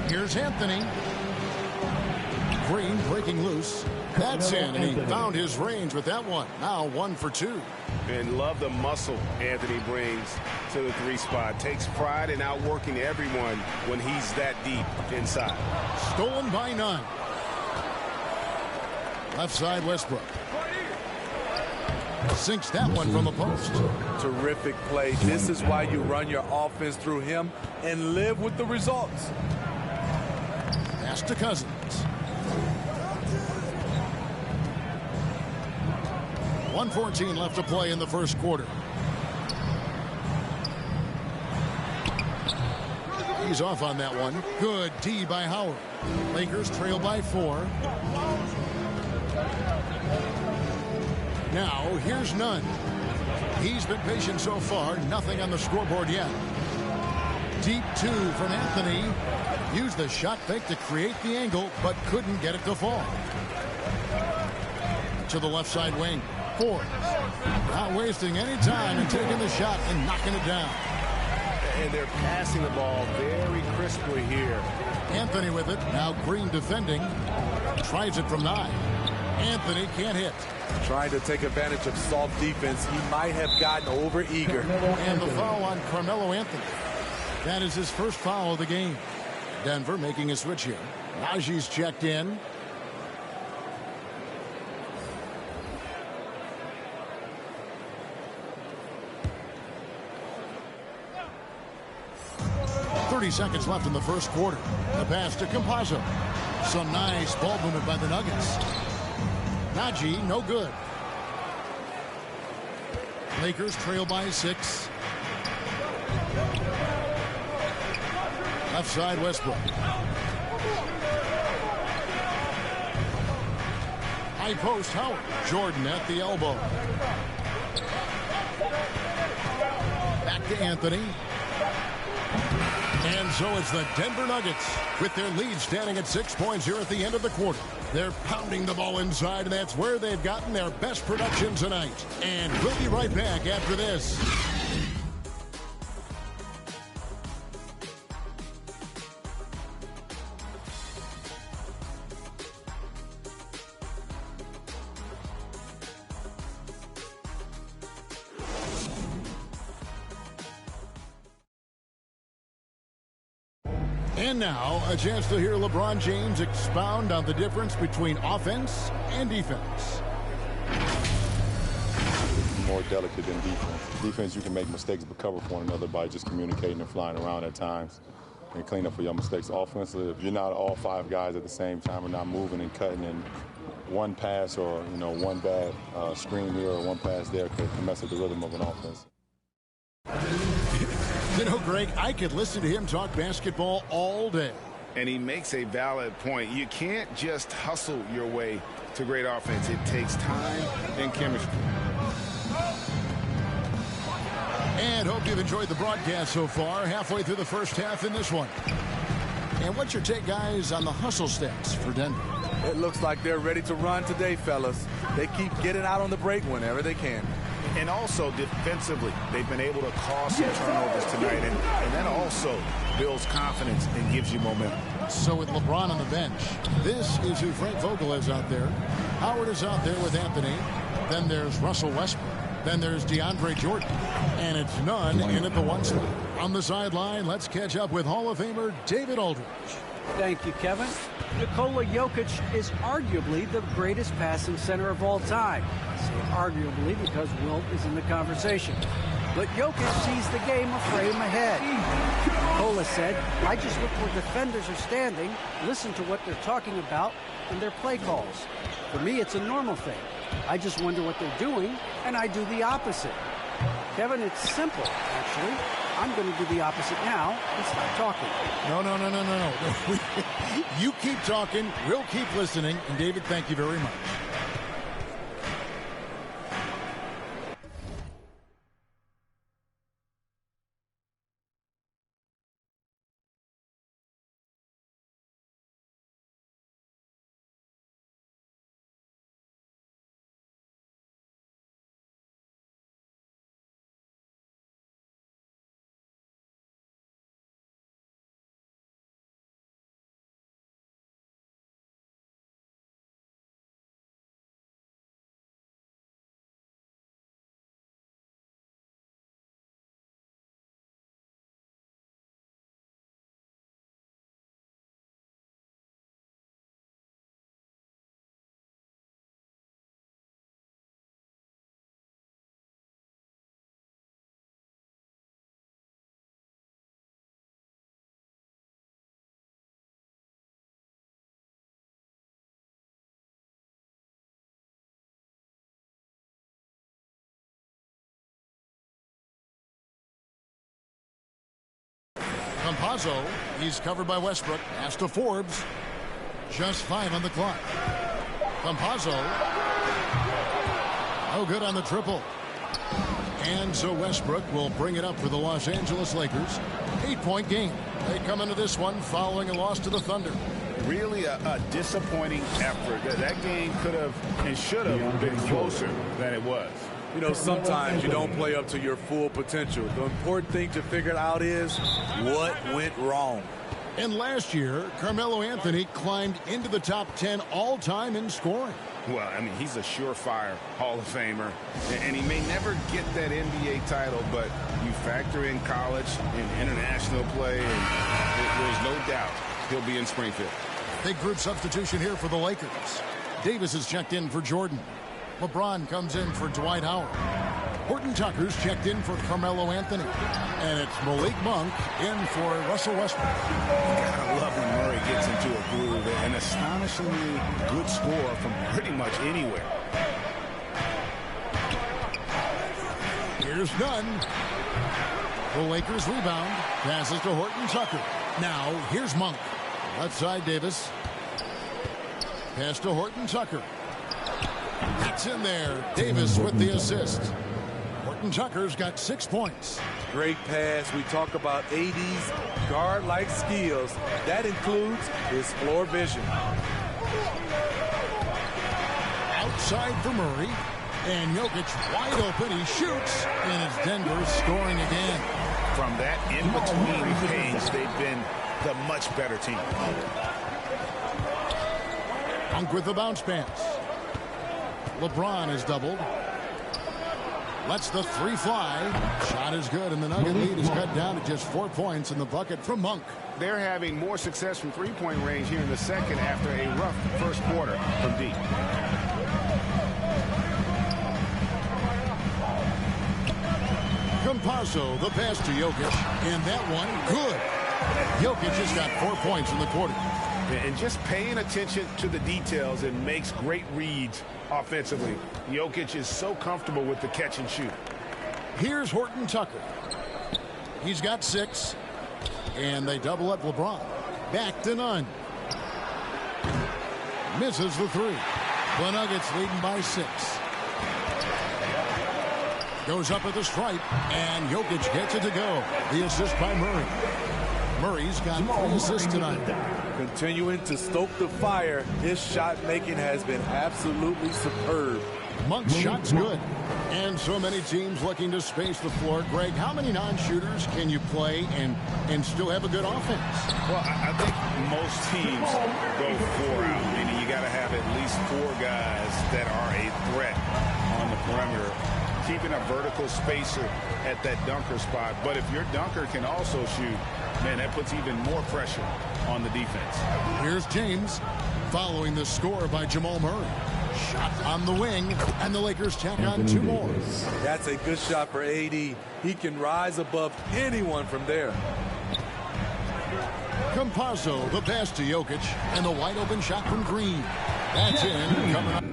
Here's Anthony. Green breaking loose. That's in, and he found his range with that one. Now 1 for 2. And love the muscle Anthony brings to the 3 spot. Takes pride in outworking everyone when he's that deep inside. Stolen by none. Left side Westbrook. Sinks that one from the post. Terrific play. This is why you run your offense through him and live with the results. Pass to Cousins. .114 left to play in the first quarter. He's off on that one. Good D by Howard. Lakers trail by 4. Now here's Nunn. He's been patient so far. Nothing on the scoreboard yet. Deep 2 from Anthony. Used the shot fake to create the angle, but couldn't get it to fall. to the left side wing. Forbes not wasting any time and taking the shot and knocking it down. And they're passing the ball very crisply here. Anthony with it. Now Green defending. Tries it from 9. Anthony can't hit. Trying to take advantage of soft defense. He might have gotten over eager. And the foul on Carmelo Anthony. That is his first foul of the game. Denver making a switch here. Najee's checked in. Seconds left in the first quarter. The pass to Campazzo. Some nice ball movement by the Nuggets. Najee, no good. Lakers trail by 6. Left side, Westbrook. High post, Howard. Jordan at the elbow. Back to Anthony. And so it's the Denver Nuggets with their lead standing at 6 points here at the end of the quarter. They're pounding the ball inside, and that's where they've gotten their best production tonight. And we'll be right back after this. And now, a chance to hear LeBron James expound on the difference between offense and defense. More delicate than defense. Defense, you can make mistakes but cover for one another by just communicating and flying around at times and clean up for your mistakes. Offensively, if you're not all 5 guys at the same time and not moving and cutting, and one pass or one bad screen here or one pass there could mess with the rhythm of an offense. Greg, I could listen to him talk basketball all day. And he makes a valid point. You can't just hustle your way to great offense. It takes time and chemistry. And hope you've enjoyed the broadcast so far. Halfway through the first half in this one. And what's your take, guys, on the hustle stats for Denver? It looks like they're ready to run today, fellas. They keep getting out on the break whenever they can. And also defensively, they've been able to cause some turnovers tonight, and that also builds confidence and gives you momentum. So with LeBron on the bench, this is who Frank Vogel is out there. Howard is out there with Anthony. Then there's Russell Westbrook. Then there's DeAndre Jordan. And it's none in at the 1 spot. On the sideline, let's catch up with Hall of Famer David Aldridge. Thank you, Kevin. Nikola Jokic is arguably the greatest passing center of all time. I say arguably because Wilt is in the conversation. But Jokic sees the game a frame ahead. Nikola said, I just look where defenders are standing, listen to what they're talking about, and their play calls. For me, it's a normal thing. I just wonder what they're doing, and I do the opposite. Kevin, it's simple, actually. I'm going to do the opposite now and stop talking. No. You keep talking. We'll keep listening. And, David, thank you very much. Campazzo, he's covered by Westbrook. Pass to Forbes. Just 5 on the clock. Campazzo. No good on the triple. And so Westbrook will bring it up for the Los Angeles Lakers. 8-point game. They come into this one following a loss to the Thunder. really a disappointing effort. That game could have and should have been closer than it was. You know, sometimes you don't play up to your full potential. The important thing to figure out is what went wrong. And last year, Carmelo Anthony climbed into the top 10 all-time in scoring. Well, I mean, he's a surefire Hall of Famer, and he may never get that NBA title, but you factor in college and international play, and there's no doubt he'll be in Springfield. Big group substitution here for the Lakers. Davis is checked in for Jordan. LeBron comes in for Dwight Howard. Horton Tucker's checked in for Carmelo Anthony. And it's Malik Monk in for Russell Westbrook. I love when Murray gets into a groove. An astonishingly good score from pretty much anywhere. Here's Nunn. The Lakers rebound. Passes to Horton Tucker. Now, here's Monk. Left side, Davis. Pass to Horton Tucker. It's in there. Davis with the assist. Horton Tucker's got 6 points. Great pass. We talk about AD's guard-like skills. That includes his floor vision. Outside for Murray. And Jokic wide open. He shoots. And it's Denver scoring again. From that in-between phase, they've been the much better team. Monk with the bounce pass. LeBron is doubled. Lets the three fly. Shot is good, and the Nugget lead is cut down to just 4 points in the bucket from Monk. They're having more success from three-point range here in the second after a rough first quarter from deep. Campazzo, the pass to Jokic, and that one, good. Jokic has got 4 points in the quarter. And just paying attention to the details and makes great reads offensively. Jokic is so comfortable with the catch and shoot. Here's Horton Tucker. He's got 6. And they double up LeBron. Back to Nunn. Misses the 3. The Nuggets leading by 6. Goes up at the stripe. And Jokic gets it to go. The assist by Murray. Murray's got 3 assists tonight. Continuing to stoke the fire, his shot making has been absolutely superb. Monk's shot's good. And so many teams looking to space the floor. Greg, how many non-shooters can you play and still have a good offense? Well, I think most teams go 4 out, meaning you got to have at least 4 guys that are a threat on the perimeter, keeping a vertical spacer at that dunker spot. But if your dunker can also shoot, man, that puts even more pressure on the defense. Here's James following the score by Jamal Murray. Shot on the wing, and the Lakers tack on 2 more. That's a good shot for AD. He can rise above anyone from there. Campazzo, the pass to Jokic, and the wide open shot from Green. That's in. Coming up.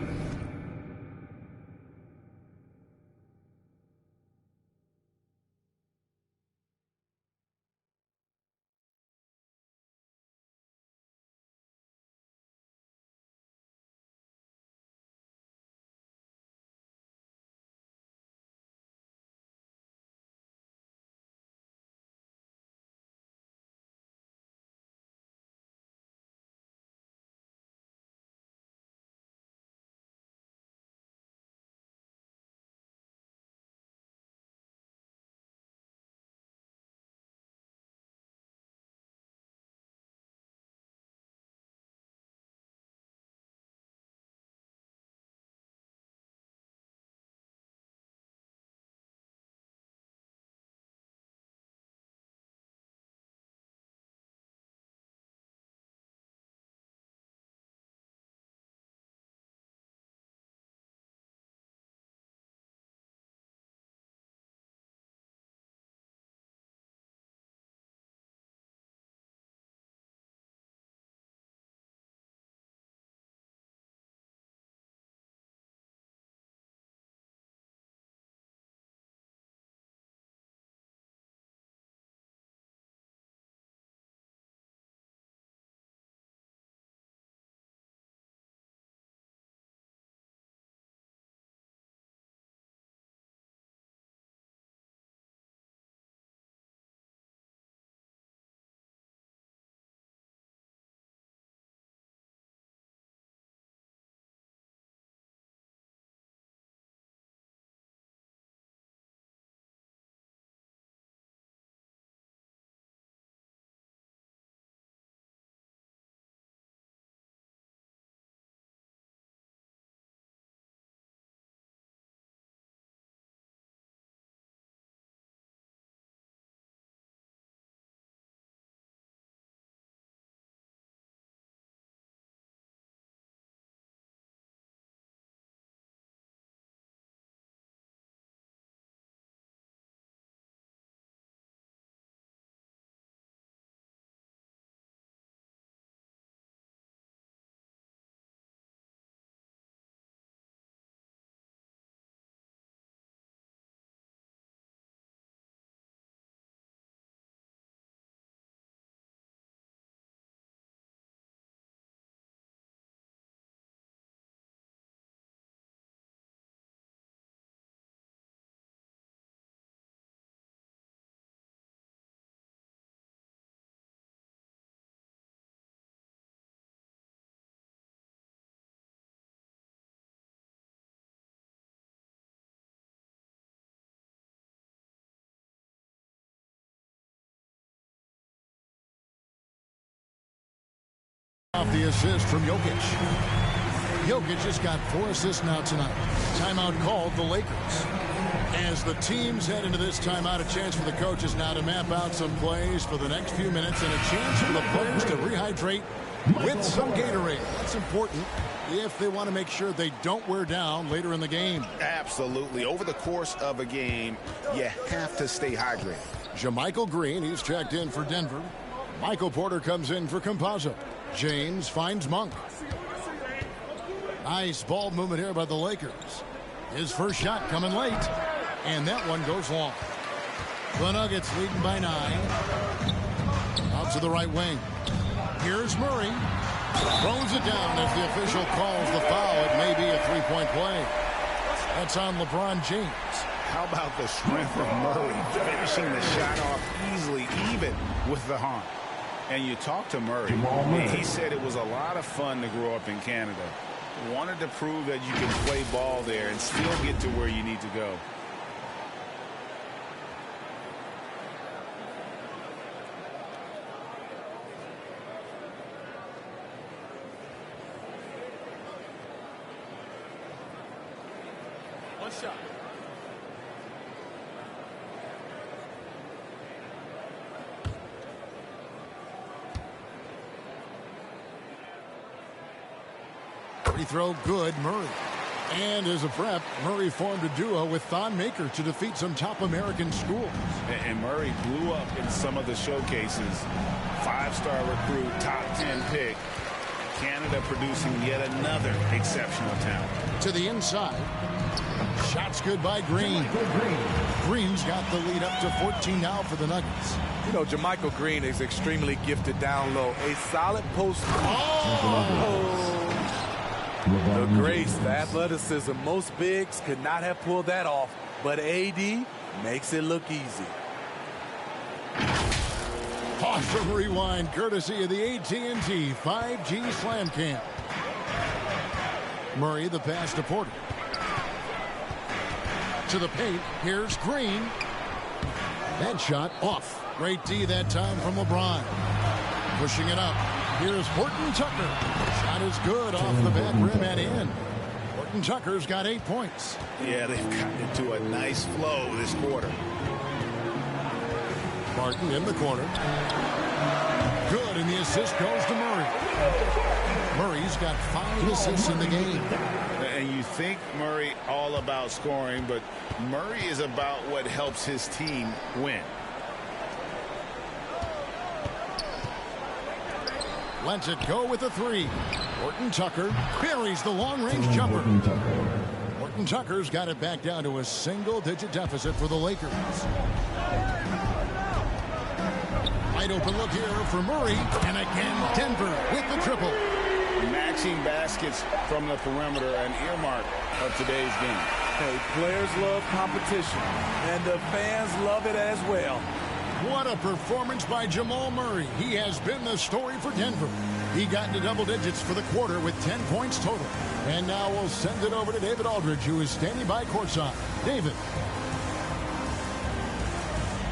Off the assist from Jokic. Jokic has got 4 assists now tonight. Timeout called the Lakers. As the teams head into this timeout, a chance for the coaches now to map out some plays for the next few minutes and a chance for the players to rehydrate with some Gatorade. That's important if they want to make sure they don't wear down later in the game. Absolutely. Over the course of a game, you have to stay hydrated. JaMychal Green, he's checked in for Denver. Michael Porter comes in for Campazzo. James finds Monk. Nice ball movement here by the Lakers. His first shot coming late, and that one goes long. The Nuggets leading by 9. Out to the right wing. Here's Murray. Throws it down as the official calls the foul. It may be a 3-point play. That's on LeBron James. How about the strength of Murray finishing the shot off easily, even with the harm? And you talk to Murray, and he said it was a lot of fun to grow up in Canada. Wanted to prove that you can play ball there and still get to where you need to go. One shot. Free throw good, Murray. And as a prep, Murray formed a duo with Thon Maker to defeat some top American schools. And Murray blew up in some of the showcases. 5-star recruit, top 10 pick. Canada producing yet another exceptional talent. To the inside. Shots good by Green. Green's got the lead up to 14 now for the Nuggets. You know, JaMychal Green is extremely gifted down low. A solid post. The grace, the athleticism. Most bigs could not have pulled that off, but AD makes it look easy. Awesome rewind, courtesy of the AT&T 5G Slam Cam. Murray, the pass to Porter. To the paint, here's Green. That shot off. Great D that time from LeBron. Pushing it up. Here's Horton Tucker. Shot is good off the back rim and in. Horton Tucker's got 8 points. Yeah, they've gotten into a nice flow this quarter. Martin in the corner. Good, and the assist goes to Murray. Murray's got 5 assists in the game. And you think Murray all about scoring, but Murray is about what helps his team win. Lets it go with a 3. Horton Tucker buries the long-range jumper. Horton Tucker's got it back down to a single-digit deficit for the Lakers. Wide open look here for Murray. And again, Denver with the triple. Matching baskets from the perimeter, an earmark of today's game. Hey, players love competition, and the fans love it as well. What a performance by Jamal Murray. He has been the story for Denver. He got into double digits for the quarter with 10 points total. And now we'll send it over to David Aldridge, who is standing by courtside. David.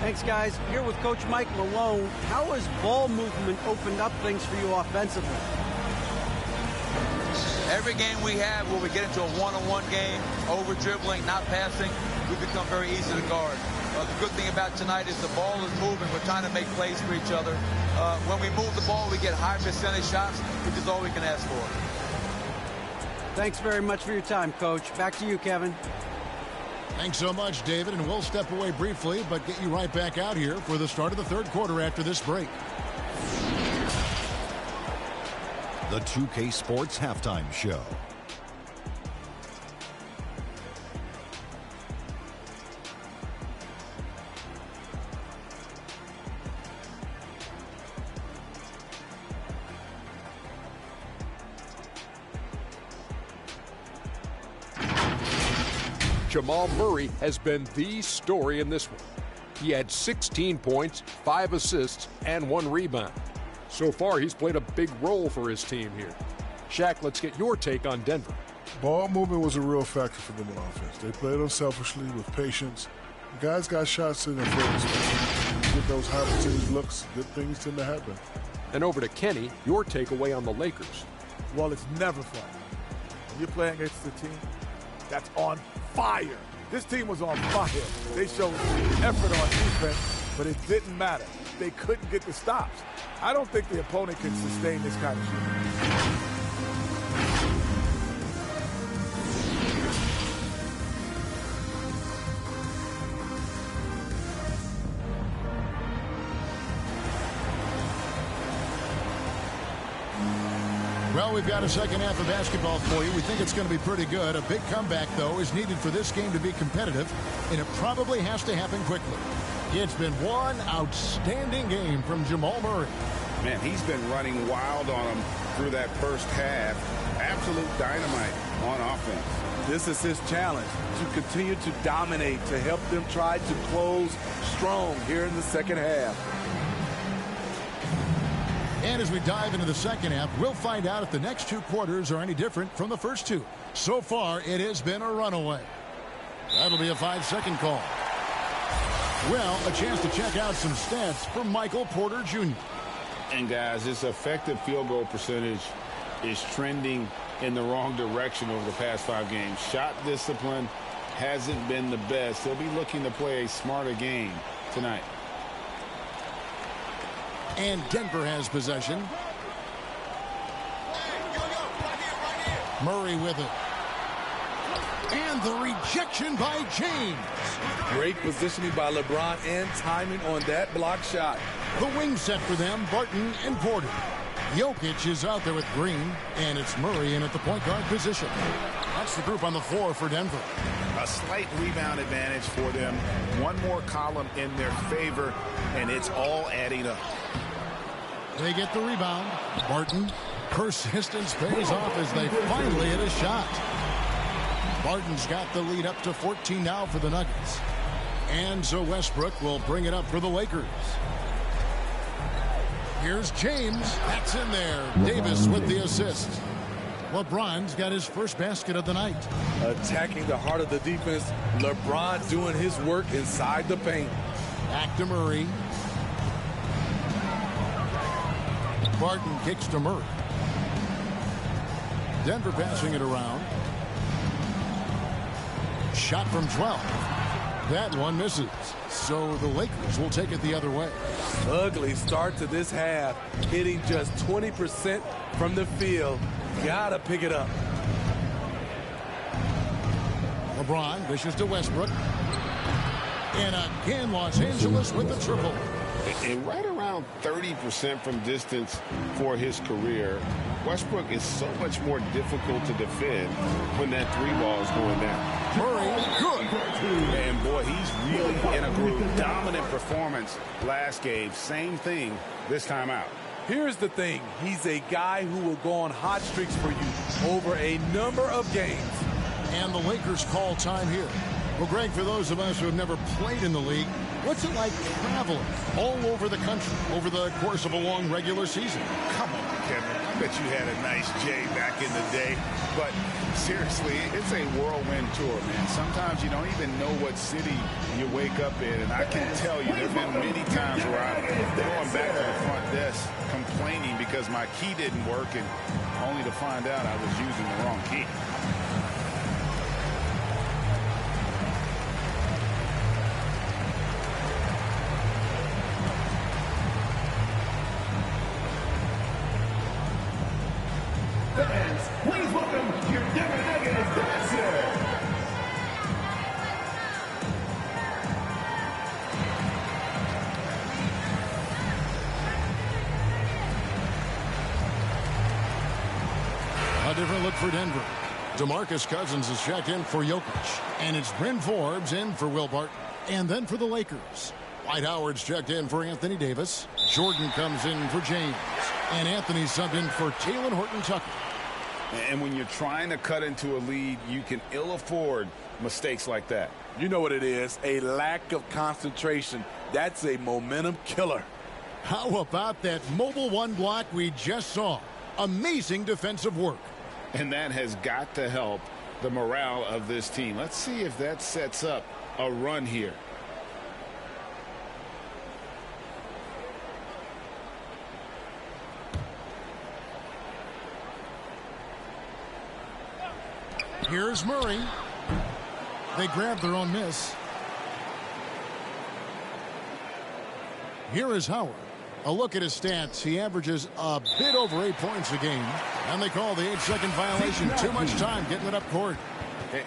Thanks, guys. Here with Coach Mike Malone. How has ball movement opened up things for you offensively? Every game we have where we get into a one-on-one game, over-dribbling, not passing, we become very easy to guard. The good thing about tonight is the ball is moving. We're trying to make plays for each other. When we move the ball, we get high percentage shots, which is all we can ask for. Thanks very much for your time, Coach. Back to you, Kevin. Thanks so much, David, and we'll step away briefly, but get you right back out here for the start of the third quarter after this break. The 2K Sports Halftime Show. Jamal Murray has been the story in this one. He had 16 points, 5 assists, and 1 rebound. So far, he's played a big role for his team here. Shaq, let's get your take on Denver. Ball movement was a real factor for them on offense. They played unselfishly with patience. The guys got shots in their face. Get those high percentage looks, good things tend to happen. And over to Kenny, your takeaway on the Lakers. Well, it's never fun. When you're playing against a team that's on fire. This team was on fire. They showed effort on defense, but it didn't matter. They couldn't get the stops. I don't think the opponent can sustain this kind of shooting. Well, we've got a second half of basketball for you. We think it's going to be pretty good. A big comeback, though, is needed for this game to be competitive, and it probably has to happen quickly. It's been one outstanding game from Jamal Murray. Man, he's been running wild on him through that first half. Absolute dynamite on offense. This is his challenge, to continue to dominate, to help them try to close strong here in the second half. And as we dive into the second half, we'll find out if the next two quarters are any different from the first two. So far, it has been a runaway. That'll be a 5-second call. Well, a chance to check out some stats for Michael Porter Jr. And guys, his effective field goal percentage is trending in the wrong direction over the past 5 games. Shot discipline hasn't been the best. He'll be looking to play a smarter game tonight. And Denver has possession. Murray with it. And the rejection by James. Great positioning by LeBron and timing on that block shot. The wing set for them, Barton and Porter. Jokic is out there with Green, and it's Murray in at the point guard position. That's the group on the floor for Denver. A slight rebound advantage for them. One more column in their favor, and it's all adding up. They get the rebound. Barton. Persistence pays off as they finally hit a shot. Barton's got the lead up to 14 now for the Nuggets. And so Westbrook will bring it up for the Lakers. Here's James. That's in there. Davis with the assist. LeBron's got his first basket of the night. Attacking the heart of the defense. LeBron doing his work inside the paint. Back to Murray. Barton kicks to Murray. Denver passing it around. Shot from 12. That one misses. So the Lakers will take it the other way. Ugly start to this half. Hitting just 20% from the field. Gotta pick it up. LeBron dishes to Westbrook. And again, Los Angeles with the triple. And right around 30% from distance for his career. Westbrook is so much more difficult to defend when that 3 ball is going down. Murray, good. And boy, he's really in a groove. Dominant performance last game. Same thing this time out. Here's the thing. He's a guy who will go on hot streaks for you over a number of games. And the Lakers call time here. Well, Greg, for those of us who have never played in the league, what's it like traveling all over the country over the course of a long regular season? Come on, Kevin. I bet you had a nice J back in the day. But seriously, it's a whirlwind tour, man. Sometimes you don't even know what city you wake up in. And I can tell you, there have been many times where I'm going back to the front desk complaining because my key didn't work, and only to find out I was using the wrong key. Please welcome your Denver Nuggets dancer. A different look for Denver. DeMarcus Cousins is checked in for Jokic. And it's Bryn Forbes in for Will Barton. And then for the Lakers, Dwight Howard's checked in for Anthony Davis. Jordan comes in for James. And Anthony subbed in for Talen Horton-Tucker. And when you're trying to cut into a lead, you can ill afford mistakes like that. You know what it is, a lack of concentration. That's a momentum killer. How about that mobile one block we just saw? Amazing defensive work. And that has got to help the morale of this team. Let's see if that sets up a run here. Here's Murray. They grab their own miss. Here is Howard. A look at his stats. He averages a bit over 8 points a game. And they call the 8-second violation. Too much time getting it up court.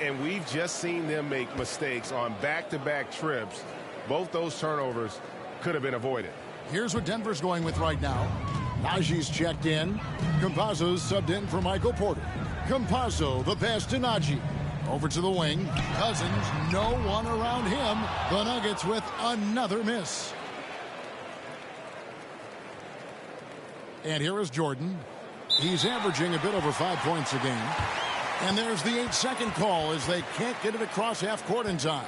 And we've just seen them make mistakes on back-to-back trips. Both those turnovers could have been avoided. Here's what Denver's going with right now. Najee's checked in. Campazzo's subbed in for Michael Porter. Campazzo, the pass to Najee. Over to the wing. Cousins, no one around him. The Nuggets with another miss. And here is Jordan. He's averaging a bit over 5 points a game. And there's the 8-second call as they can't get it across half court in time.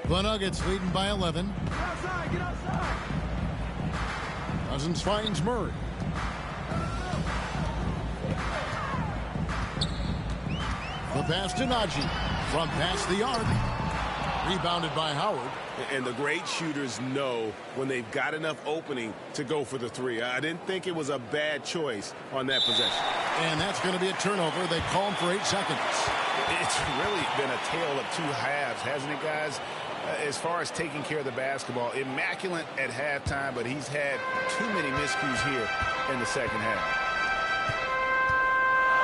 The Nuggets leading by 11. Get outside, get outside. Cousins finds Murray. The pass to Najee from past the arc. Rebounded by Howard. And the great shooters know when they've got enough opening to go for the three. I didn't think it was a bad choice on that possession. And that's going to be a turnover. They call him for 8 seconds. It's really been a tale of two halves, hasn't it, guys? As far as taking care of the basketball, immaculate at halftime, but he's had too many miscues here in the second half.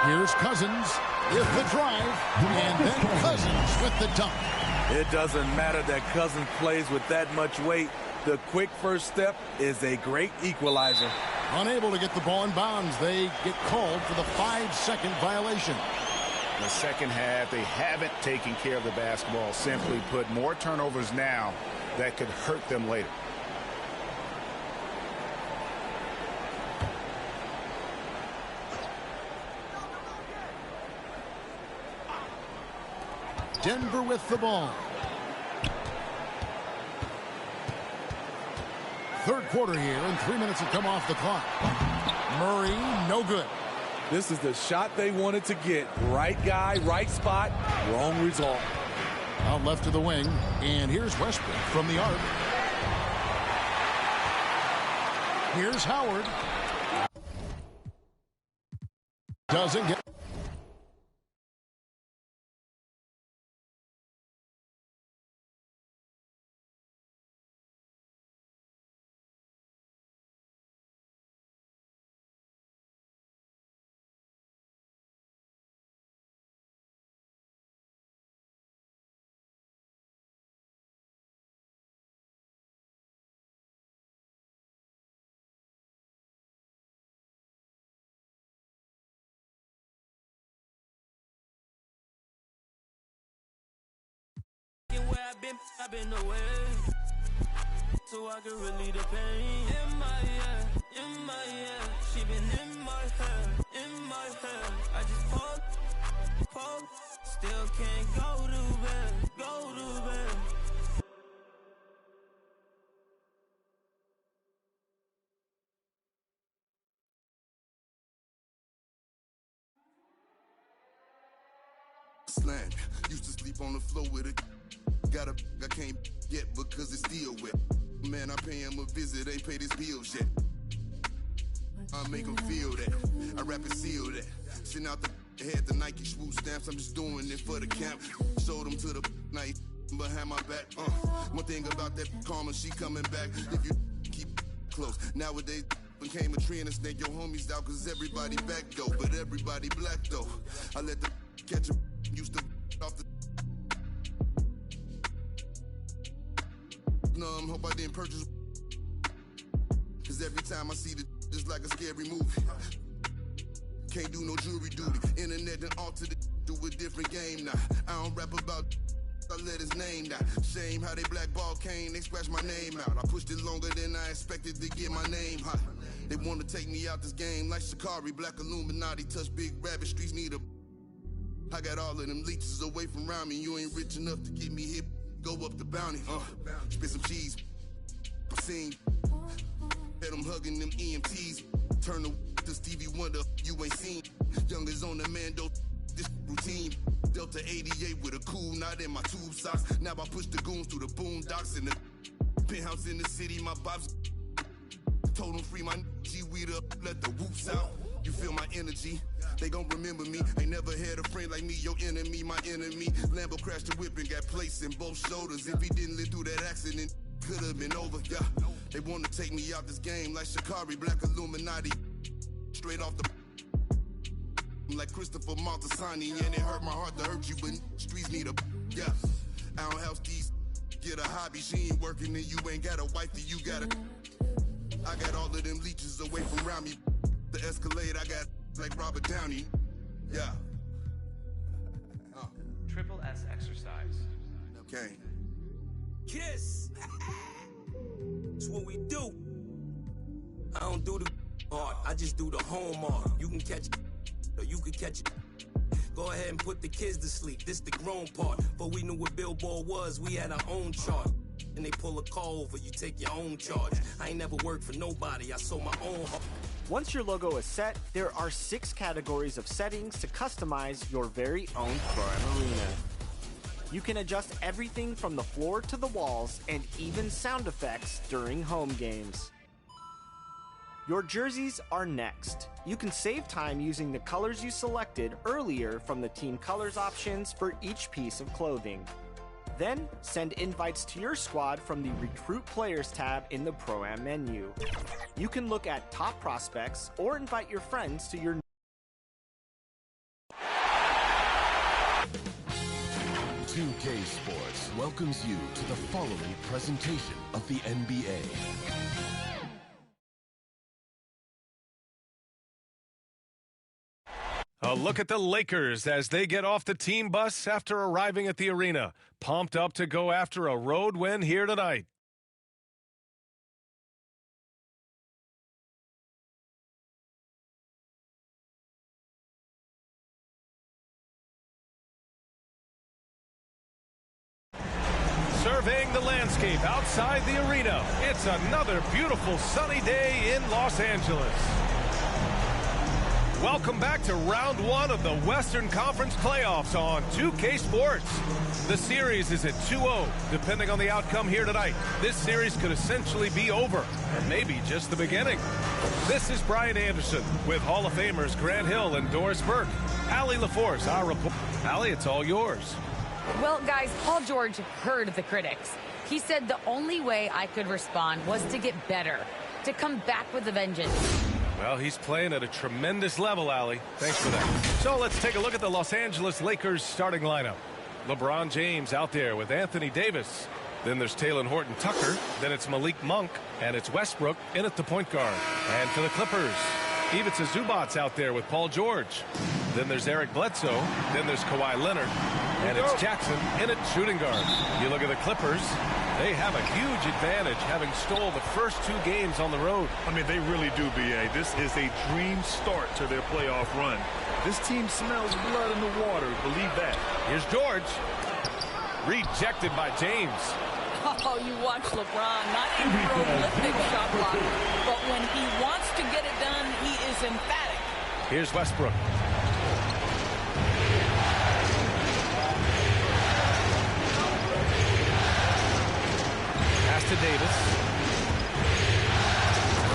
Here's Cousins with the drive, and then Cousins with the dunk. It doesn't matter that Cousins plays with that much weight. The quick first step is a great equalizer. Unable to get the ball in bounds, they get called for the 5-second violation. The second half, they haven't taken care of the basketball. Simply put, more turnovers now that could hurt them later. Denver with the ball. Third quarter here, and 3 minutes have come off the clock. Murray, no good. This is the shot they wanted to get. Right guy, right spot, wrong result. Out left to the wing, and here's Westbrook from the arc. Here's Howard. Doesn't get. Where I've been away, so I can relieve the pain. In my head, she been in my head. I just pop, still can't go to bed. Slam, used to sleep on the floor with it. Got a I can't get because it's still wet. Man, I pay him a visit, ain't paid his bills yet. I make him feel that. I rap and seal that. Send out the head, the Nike swoop stamps. I'm just doing it for the camp. Showed them to the night behind my back. One thing about that karma, she coming back. If you keep close. Nowadays became a trend and snake your homies out cause everybody back though. But everybody black though. I let the catch a used to off the hope I didn't purchase. Cause every time I see the just like a scary movie. Can't do no jury duty. Internet and alter the do a different game now. I don't rap about I let his name down. Shame how they blackball Kane, they scratch my name out. I pushed it longer than I expected to get my name hot. They wanna take me out this game like Shikari, Black Illuminati, touch big rabbit, streets need a. I got all of them leeches away from around me. You ain't rich enough to get me hit. Go up the bounty, spit some cheese. I seen, had them hugging them EMTs. Turn to Stevie Wonder, you ain't seen. Youngers on the Mando, this routine. Delta 88 with a cool knot in my tube socks. Now I push the goons through the boondocks in the penthouse in the city. My bops told them free my G-weed up, let the whoops out. You feel my energy? They gon' remember me. Ain't never had a friend like me, your enemy, my enemy. Lambo crashed the whip and got placed in both shoulders. If he didn't live through that accident, could've been over, yeah. They wanna take me out this game like Shikari, Black Illuminati. Straight off the like Christopher Maltasani, and it hurt my heart to hurt you, but streets need a yeah. I don't help these get a hobby. She ain't working and you ain't got a wifey, you got a. I got all of them leeches away from around me. The Escalade, I got like Robert Downey, yeah. Triple S exercise. Okay. Kiss. That's what we do. I don't do the art, I just do the home art. You can catch it, or you can catch it. Go ahead and put the kids to sleep, this the grown part. But we knew what Billboard was, we had our own chart. And they pull a call over, you take your own charge. I ain't never worked for nobody, I sold my own heart. Once your logo is set, there are 6 categories of settings to customize your very own Pro-Am arena. You can adjust everything from the floor to the walls and even sound effects during home games. Your jerseys are next. You can save time using the colors you selected earlier from the team colors options for each piece of clothing. Then, send invites to your squad from the Recruit Players tab in the Pro-Am menu. You can look at top prospects or invite your friends to your 2K Sports welcomes you to the following presentation of the NBA. A look at the Lakers as they get off the team bus after arriving at the arena. Pumped up to go after a road win here tonight. Surveying the landscape outside the arena, it's another beautiful sunny day in Los Angeles. Welcome back to round 1 of the Western Conference playoffs on 2K Sports. The series is at 2-0, depending on the outcome here tonight. This series could essentially be over, or maybe just the beginning. This is Brian Anderson with Hall of Famers Grant Hill and Doris Burke. Allie LaForce, our report. Allie, it's all yours. Well, guys, Paul George heard the critics. He said the only way I could respond was to get better, to come back with a vengeance. Well, he's playing at a tremendous level, Allie. Thanks for that. So let's take a look at the Los Angeles Lakers starting lineup. LeBron James out there with Anthony Davis. Then there's Talen Horton-Tucker. Then it's Malik Monk. And it's Westbrook in at the point guard. And for the Clippers, Ivica Zubac's out there with Paul George. Then there's Eric Bledsoe. Then there's Kawhi Leonard. And it's Jackson in at shooting guard. You look at the Clippers, they have a huge advantage having stole the first 2 games on the road. I mean, they really do, B.A. This is a dream start to their playoff run. This team smells blood in the water, believe that. Here's George. Rejected by James. Oh, you watch LeBron, not a prolific shot blocker, but when he wants to get it done, he is emphatic. Here's Westbrook. Pass to Davis.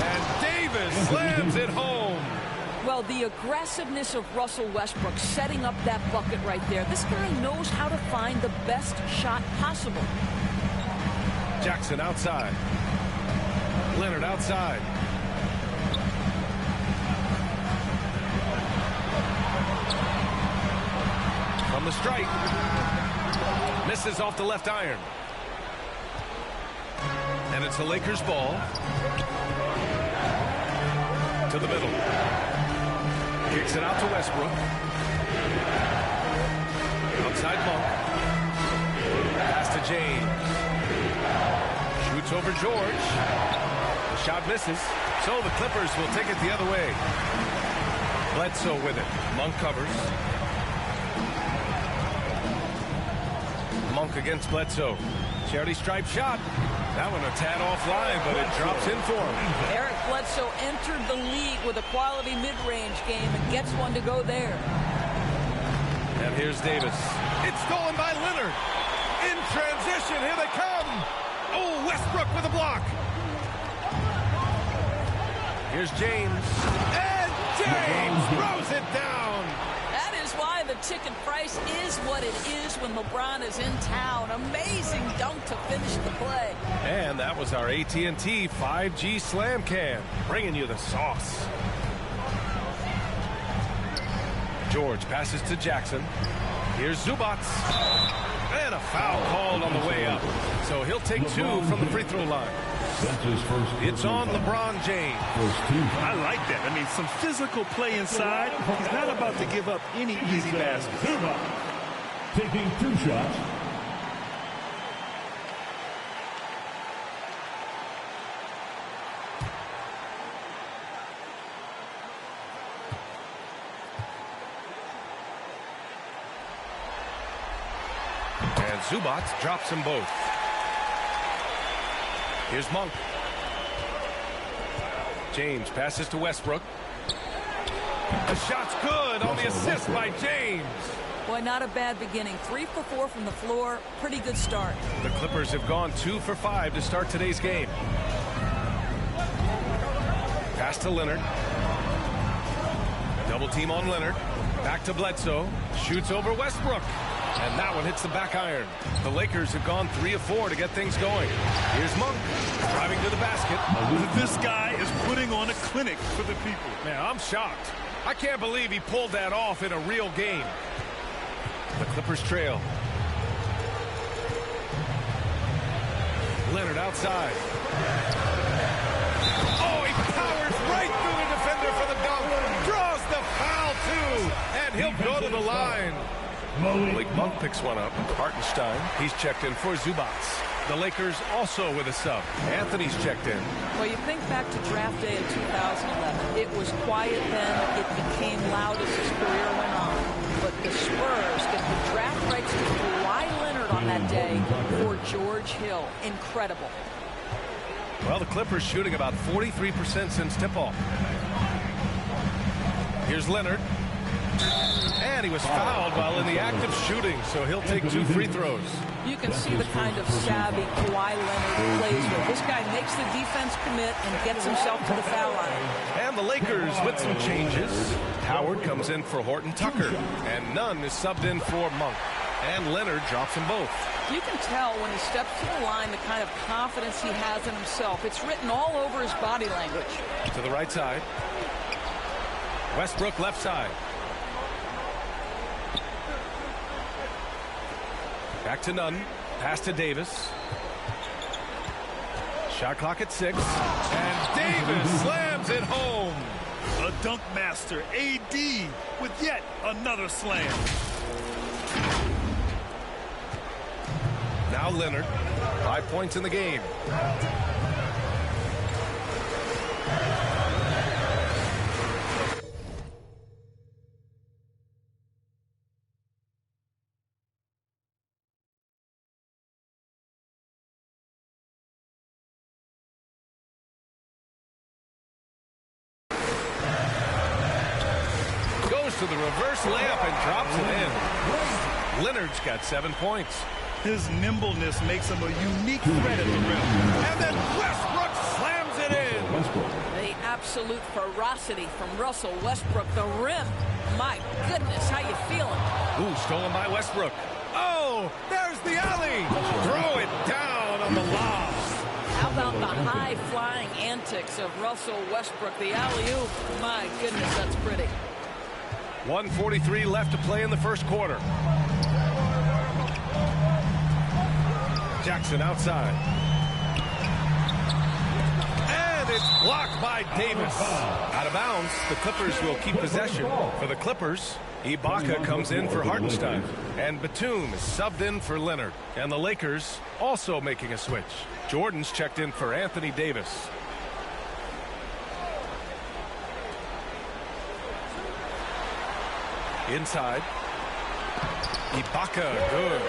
And Davis slams it home. Well, the aggressiveness of Russell Westbrook setting up that bucket right there. This guy knows how to find the best shot possible. Jackson outside. Leonard outside. From the strike. Misses off the left iron. And it's the Lakers ball. To the middle. Kicks it out to Westbrook. Outside Monk. Pass to James. Shoots over George. The shot misses. So the Clippers will take it the other way. Bledsoe with it. Monk covers. Monk against Bledsoe. Charity stripe shot. That one a tad offline, but it drops in for him. Eric Bledsoe entered the league with a quality mid-range game and gets one to go there. And here's Davis. It's stolen by Leonard. In transition, here they come. Oh, Westbrook with a block. Here's James. And James throws it down. That is why the ticket price is what it is when LeBron is in town. Amazing dunk to finish the play. And that was our AT&T 5G Slam Can, bringing you the sauce. George passes to Jackson. Here's Zubac. And a foul called on the way up. So he'll take 2 from the free throw line. It's on LeBron James. I like that. I mean, some physical play inside. He's not about to give up any easy baskets. Taking 2 shots. And Zubac drops them both. Here's Monk. James passes to Westbrook. The shot's good on the assist by James. Boy, not a bad beginning. 3 for 4 from the floor. Pretty good start. The Clippers have gone 2 for 5 to start today's game. Pass to Leonard. Double team on Leonard. Back to Bledsoe. Shoots over Westbrook. And that one hits the back iron. The Lakers have gone 3 of 4 to get things going. Here's Monk driving to the basket. This guy is putting on a clinic for the people. Man, I'm shocked. I can't believe he pulled that off in a real game. The Clippers trail. Leonard outside. Oh, he powers right through the defender for the dunk. Draws the foul, too. And he'll go to the line. Malik Monk picks one up. Hartenstein, he's checked in for Zubac. The Lakers also with a sub. Anthony's checked in. Well, you think back to draft day of 2011. It was quiet then. It became loud as his career went on. But the Spurs get the draft rights to Kawhi Leonard on that day for George Hill. Incredible. Well, the Clippers shooting about 43% since tip-off. Here's Leonard. And he was fouled while in the act of shooting, so he'll take 2 free throws. You can see the kind of savvy Kawhi Leonard plays with. This guy makes the defense commit and gets himself to the foul line. And the Lakers with some changes. Howard comes in for Horton Tucker, and Nunn is subbed in for Monk. And Leonard drops them both. You can tell when he steps to the line the kind of confidence he has in himself. It's written all over his body language. To the right side. Westbrook left side. Back to Nunn. Pass to Davis. Shot clock at 6. And Davis slams it home. A dunk master, AD, with yet another slam. Now Leonard. 5 points in the game. To the reverse layup and drops it in. Leonard's got 7 points. His nimbleness makes him a unique threat at the rim. And then Westbrook slams it in. The absolute ferocity from Russell Westbrook. The rim. My goodness, how you feeling? Ooh, stolen by Westbrook. Oh, there's the alley. Throw it down on the lob. How about the high-flying antics of Russell Westbrook? The alley-oop. My goodness, that's pretty. 1:43 left to play in the first quarter. Jackson outside. And it's blocked by Davis. Out of bounds, the Clippers will keep possession. For the Clippers, Ibaka comes in for Hartenstein. And Batum is subbed in for Leonard. And the Lakers also making a switch. Jordan's checked in for Anthony Davis. Inside. Ibaka, good.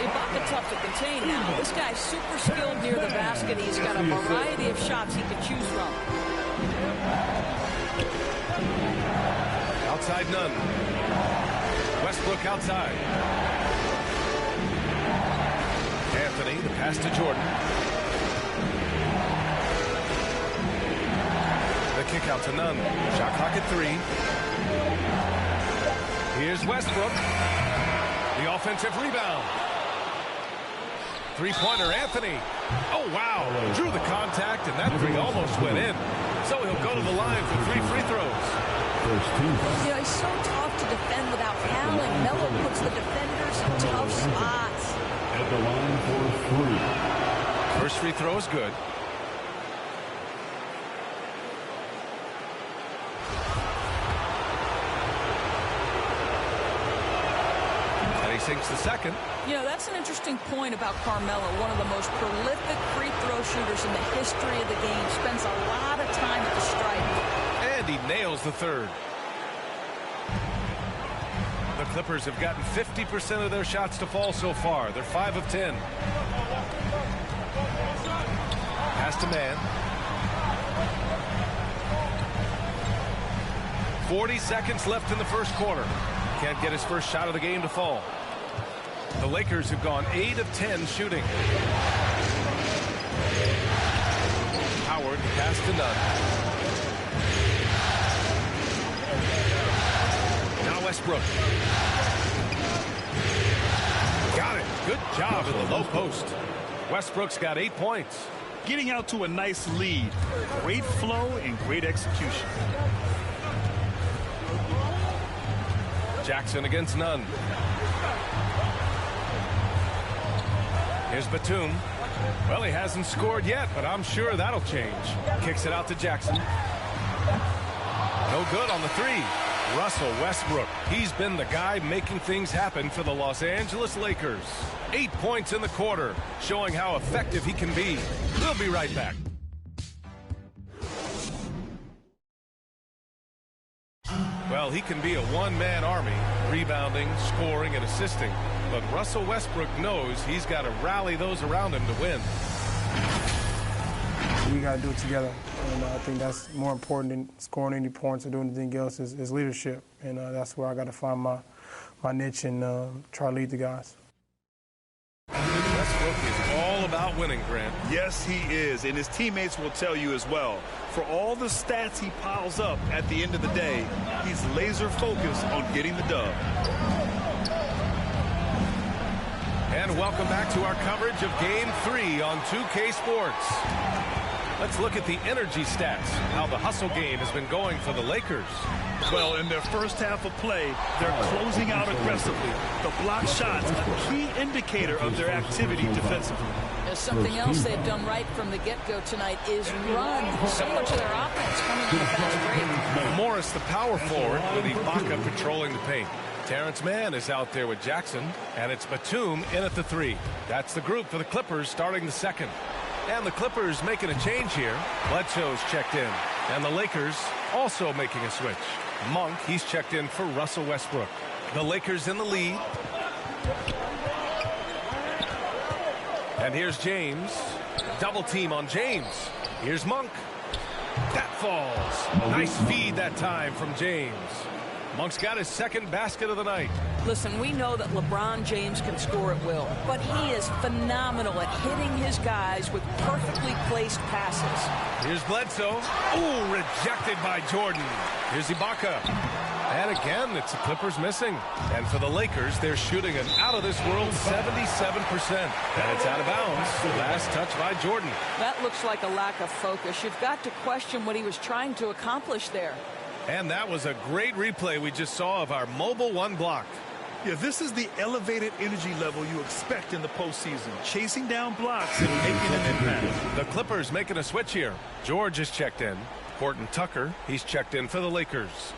Ibaka tough to contain now. This guy's super skilled near the basket. He's got a variety of shots he can choose from. Outside Nunn. Westbrook outside. Anthony, the pass to Jordan. The Kick out to Nunn. Shot clock at 3. Here's Westbrook. The offensive rebound. Three-pointer, Anthony. Oh, wow. Drew the contact, and that three almost went in. So he'll go to the line for 3 free throws. You know, he's so tough to defend without fouling. Melo puts the defenders in tough spots. At the line for 3. First free throw is good. Sinks the second. You know, that's an interesting point about Carmelo, one of the most prolific free throw shooters in the history of the game. Spends a lot of time at the stripe. And he nails the third. The Clippers have gotten 50% of their shots to fall so far. They're 5 of 10. Pass to man. 40 seconds left in the first quarter. Can't get his first shot of the game to fall. The Lakers have gone 8 of 10 shooting. Howard pass to Nunn. Now Westbrook. Got it. Good job in the low post. Westbrook's got 8 points. Getting out to a nice lead. Great flow and great execution. Jackson against Nunn. Here's Batum. Well, he hasn't scored yet, but I'm sure that'll change. Kicks it out to Jackson. No good on the 3. Russell Westbrook. He's been the guy making things happen for the Los Angeles Lakers. 8 points in the quarter, showing how effective he can be. We'll be right back. Well, he can be a one-man army, rebounding, scoring, and assisting. But Russell Westbrook knows he's got to rally those around him to win. We got to do it together. And I think that's more important than scoring any points or doing anything else is leadership. And that's where I got to find my niche and try to lead the guys. Westbrook is all about winning, Grant. Yes, he is, and his teammates will tell you as well. For all the stats he piles up at the end of the day, he's laser focused on getting the dub. And welcome back to our coverage of Game 3 on 2K Sports. Let's look at the energy stats, how the hustle game has been going for the Lakers. Well, in their first half of play, they're closing out aggressively. The block shots, a key indicator of their activity defensively. There's something else they've done right from the get-go tonight is run. So much of their offense coming in the fast break. Morris, the power forward, with Ibaka patrolling the paint. Terrence Mann is out there with Jackson, and it's Batum in at the 3. That's the group for the Clippers starting the second. And the Clippers making a change here. Bledsoe's checked in. And the Lakers also making a switch. Monk, he's checked in for Russell Westbrook. The Lakers in the lead. And here's James. Double team on James. Here's Monk. That falls. Nice feed that time from James. Monk's got his second basket of the night. Listen, we know that LeBron James can score at will, but he is phenomenal at hitting his guys with perfectly placed passes. Here's Bledsoe. Ooh, rejected by Jordan. Here's Ibaka. And again, it's the Clippers missing. And for the Lakers, they're shooting an out-of-this-world 77%. And it's out of bounds. Last touch by Jordan. That looks like a lack of focus. You've got to question what he was trying to accomplish there. And that was a great replay we just saw of our mobile one block. Yeah, this is the elevated energy level you expect in the postseason. Chasing down blocks and making an impact. The Clippers making a switch here. George is checked in. Horton Tucker, he's checked in for the Lakers.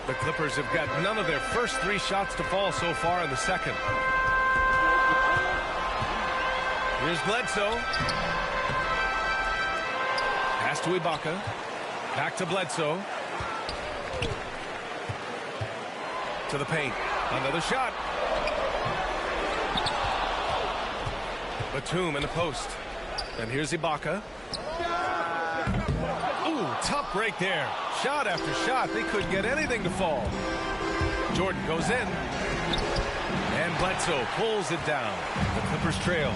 The Clippers have got none of their first 3 shots to fall so far in the second. Here's Bledsoe. Pass to Ibaka. Back to Bledsoe. To the paint. Another shot. Batum in the post. And here's Ibaka. Ooh, tough break there. Shot after shot. They couldn't get anything to fall. Jordan goes in. And Bledsoe pulls it down. The Clippers trail.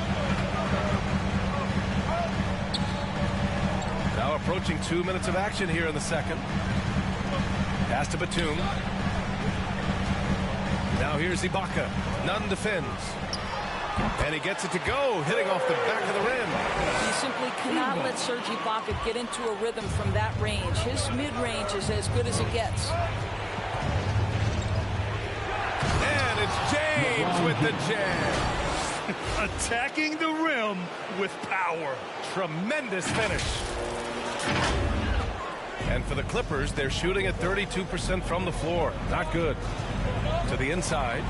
Now approaching 2 minutes of action here in the second. Pass to Batum. Now here's Ibaka. Nunn defends. And he gets it to go, hitting off the back of the rim. You simply cannot let Serge Ibaka get into a rhythm from that range. His mid-range is as good as it gets. And it's James with the jam. Attacking the rim with power. Tremendous finish. And for the Clippers, they're shooting at 32% from the floor. Not good. To the inside.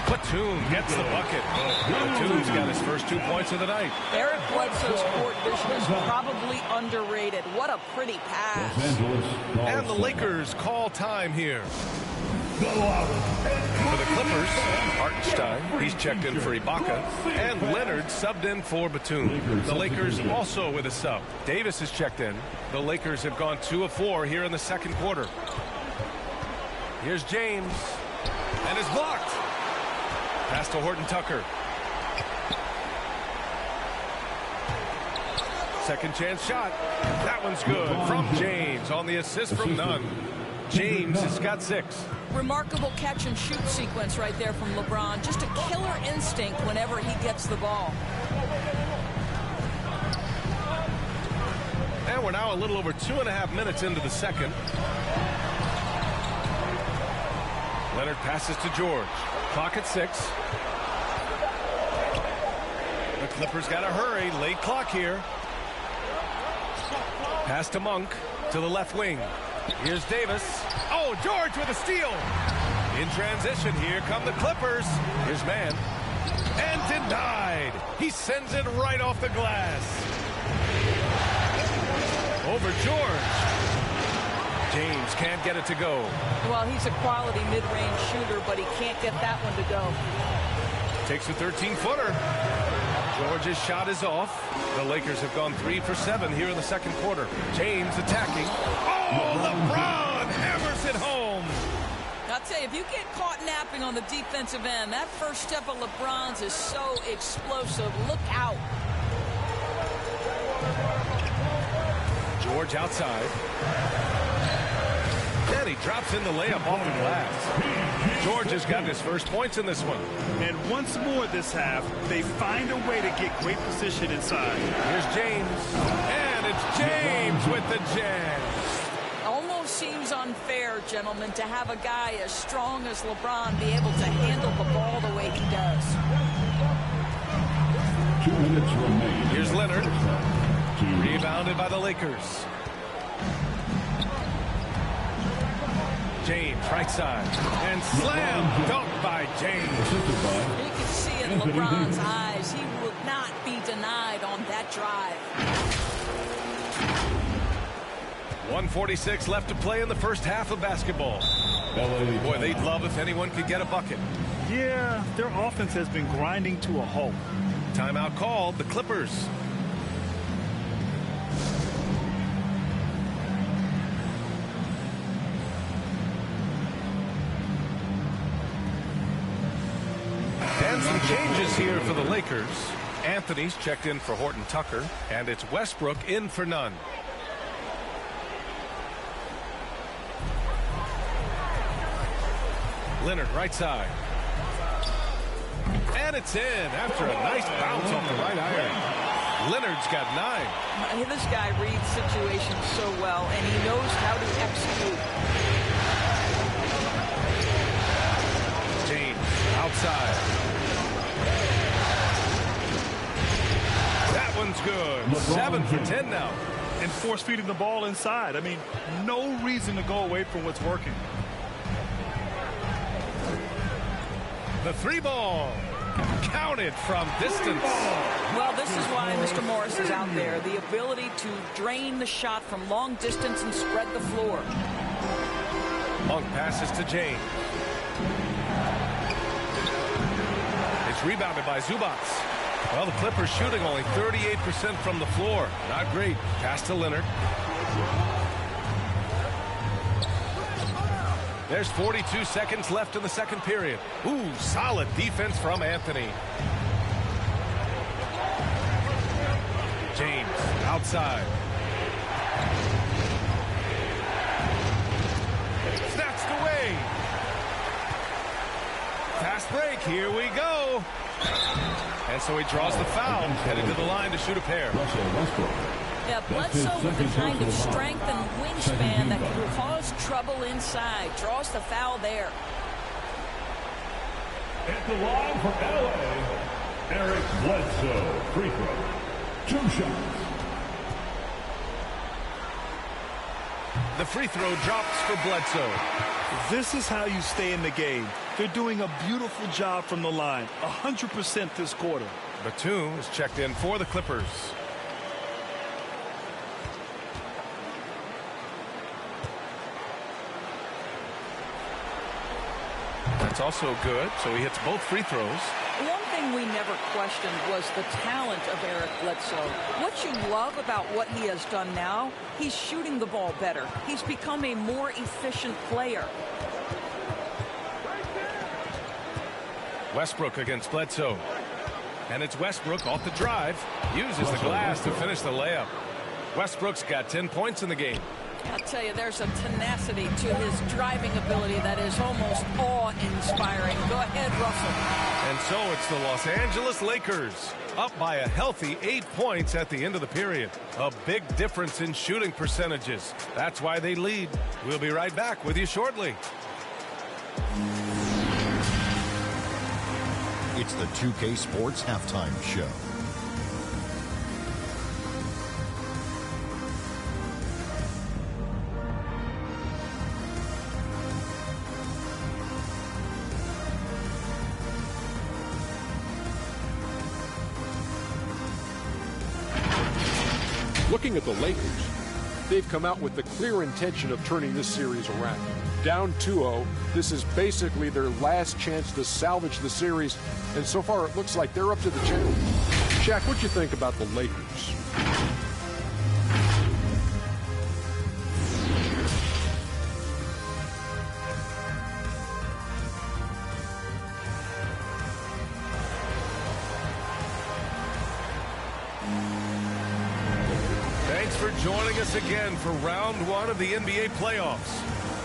Batum gets the bucket. Batum's got his first 2 points of the night. Eric Bledsoe's court vision is probably underrated. What a pretty pass. And the Lakers call time here. For the Clippers, Hartenstein, he's checked in for Ibaka, and Leonard subbed in for Batum. The Lakers also with a sub. Davis is checked in. The Lakers have gone 2 of 4 here in the second quarter. Here's James, and is blocked. Pass to Horton Tucker. Second chance shot. That one's good from James on the assist from Nunn. James has got 6. Remarkable catch and shoot sequence right there from LeBron. Just a killer instinct whenever he gets the ball. And we're now a little over 2.5 minutes into the second. Leonard passes to George. Clock at 6. The Clippers got to hurry. Late clock here. Pass to Monk to the left wing. Here's Davis. Oh, George with a steal. In transition, here come the Clippers. Here's Mann. And denied. He sends it right off the glass. Over George. James can't get it to go. Well, he's a quality mid-range shooter, but he can't get that one to go. Takes a 13-footer. George's shot is off. The Lakers have gone 3 for 7 here in the second quarter. James attacking. Oh, LeBron hammers it home. I'll tell you, if you get caught napping on the defensive end, that first step of LeBron's is so explosive. Look out. George outside. And he drops in the layup off the glass. George has gotten his first points in this one. And once more this half, they find a way to get great position inside. Here's James. And it's James with the jam. Almost seems unfair, gentlemen, to have a guy as strong as LeBron be able to handle the ball the way he does. 2 minutes remaining. Here's Leonard. Rebounded by the Lakers. James, right side. And slam dunk by James. You can see in LeBron's eyes, he would not be denied on that drive. 1:46 left to play in the first half of basketball. Boy, they'd love if anyone could get a bucket. Yeah, their offense has been grinding to a halt. Timeout called, the Clippers. And some changes here for the Lakers. Anthony's checked in for Horton Tucker, and it's Westbrook in for Nunn. Leonard, right side. And it's in after a nice bounce off the right iron. Leonard's got 9. This guy reads situations so well, and he knows how to execute. James, outside. That one's good. 7 for 10 now. And force feeding the ball inside. I mean, no reason to go away from what's working. The 3-ball. Counted from distance. Well, this is why Mr. Morris is out there. The ability to drain the shot from long distance and spread the floor. Monk passes to James. It's rebounded by Zubats. Well, the Clippers shooting only 38% from the floor. Not great. Pass to Leonard. There's 42 seconds left in the second period. Ooh, solid defense from Anthony. James outside. Snatched away. Fast break. Here we go. And so he draws the foul, headed to the line to shoot a pair. Yeah, Bledsoe with the kind of strength and wingspan that can cause trouble inside. Draws the foul there. At the line for LA, Eric Bledsoe. Free throw. 2 shots. The free throw drops for Bledsoe. This is how you stay in the game. They're doing a beautiful job from the line. 100% this quarter. Batum is checked in for the Clippers. That's also good, so he hits both free throws. One thing we never questioned was the talent of Eric Bledsoe. What you love about what he has done now, he's shooting the ball better. He's become a more efficient player. Westbrook against Bledsoe. And it's Westbrook off the drive. Uses the glass to finish the layup. Westbrook's got 10 points in the game. I'll tell you, there's a tenacity to his driving ability that is almost awe-inspiring. Go ahead, Russell. And so it's the Los Angeles Lakers up by a healthy 8 points at the end of the period. A big difference in shooting percentages. That's why they lead. We'll be right back with you shortly. It's the 2K Sports Halftime Show. Looking at the Lakers, they've come out with the clear intention of turning this series around. Down 2-0, this is basically their last chance to salvage the series, and so far it looks like they're up to the challenge. Shaq, what do you think about the Lakers? Thanks for joining us again for round 1 of the NBA playoffs.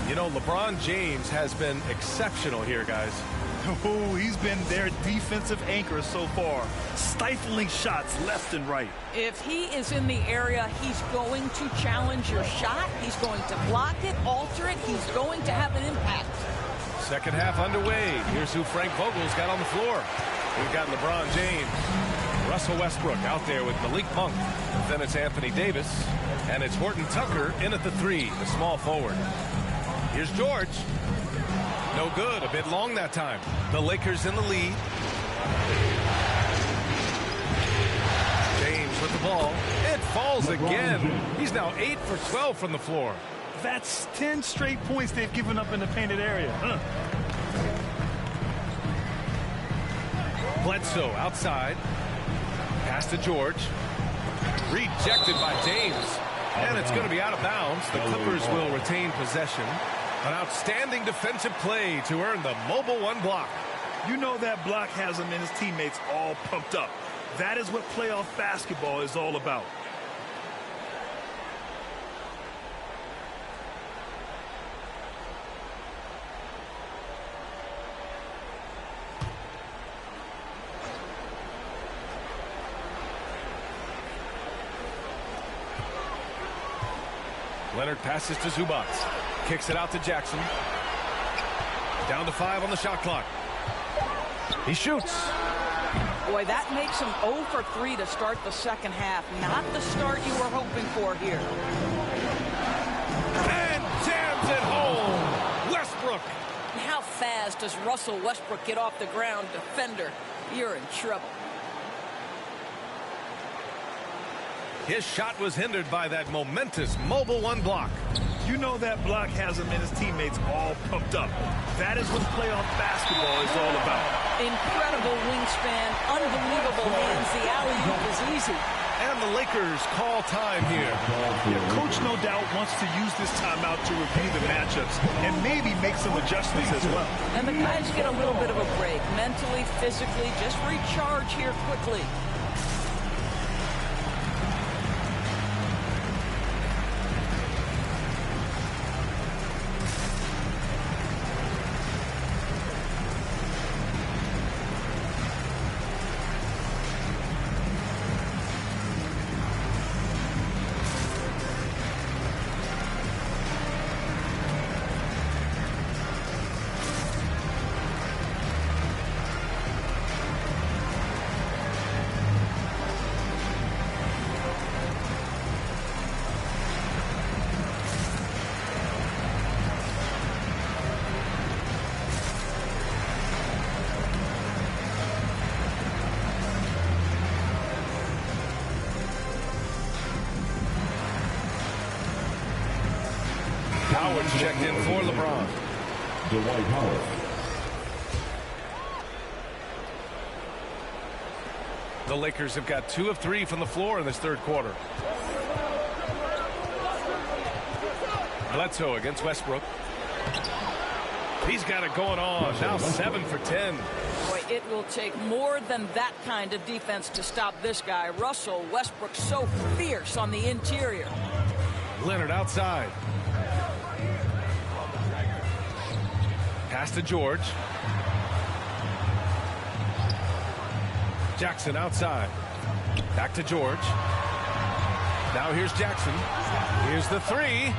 You know, LeBron James has been exceptional here, guys. Oh, he's been their defensive anchor so far. Stifling shots left and right. If he is in the area, he's going to challenge your shot. He's going to block it, alter it. He's going to have an impact. Second half underway. Here's who Frank Vogel's got on the floor. We've got LeBron James, Russell Westbrook out there with Malik Monk. Then it's Anthony Davis. And it's Horton Tucker in at the 3, the small forward. Here's George. No good. A bit long that time. The Lakers in the lead. James with the ball. It falls again. He's now 8 for 12 from the floor. That's 10 straight points they've given up in the painted area. Bledsoe outside. Pass to George. Rejected by James. And it's going to be out of bounds. The Clippers will retain possession. An outstanding defensive play to earn the Mobile One block. You know that block has him and his teammates all pumped up. That is what playoff basketball is all about. Leonard passes to Zubac. Kicks it out to Jackson. Down to 5 on the shot clock. He shoots. Boy, that makes him 0 for 3 to start the second half. Not the start you were hoping for here. And jams it home. Westbrook. How fast does Russell Westbrook get off the ground? Defender, you're in trouble. His shot was hindered by that momentous Mobile One block. You know that block has him and his teammates all pumped up. That is what playoff basketball is all about. Incredible wingspan, unbelievable hands. The alley-oop is easy. And And the Lakers call time here. Yeah, Coach no doubt wants to use this timeout to review the matchups and maybe make some adjustments as well. And the guys get a little bit of a break, mentally, physically, just recharge here quickly. Howard's checked in for LeBron. Dwight Howard. The Lakers have got 2 of 3 from the floor in this third quarter. Bledsoe against Westbrook. He's got it going on. Now 7 for 10. Boy, it will take more than that kind of defense to stop this guy. Russell Westbrook so fierce on the interior. Leonard outside. Pass to George. Jackson outside. Back to George. Now here's Jackson. Here's the 3.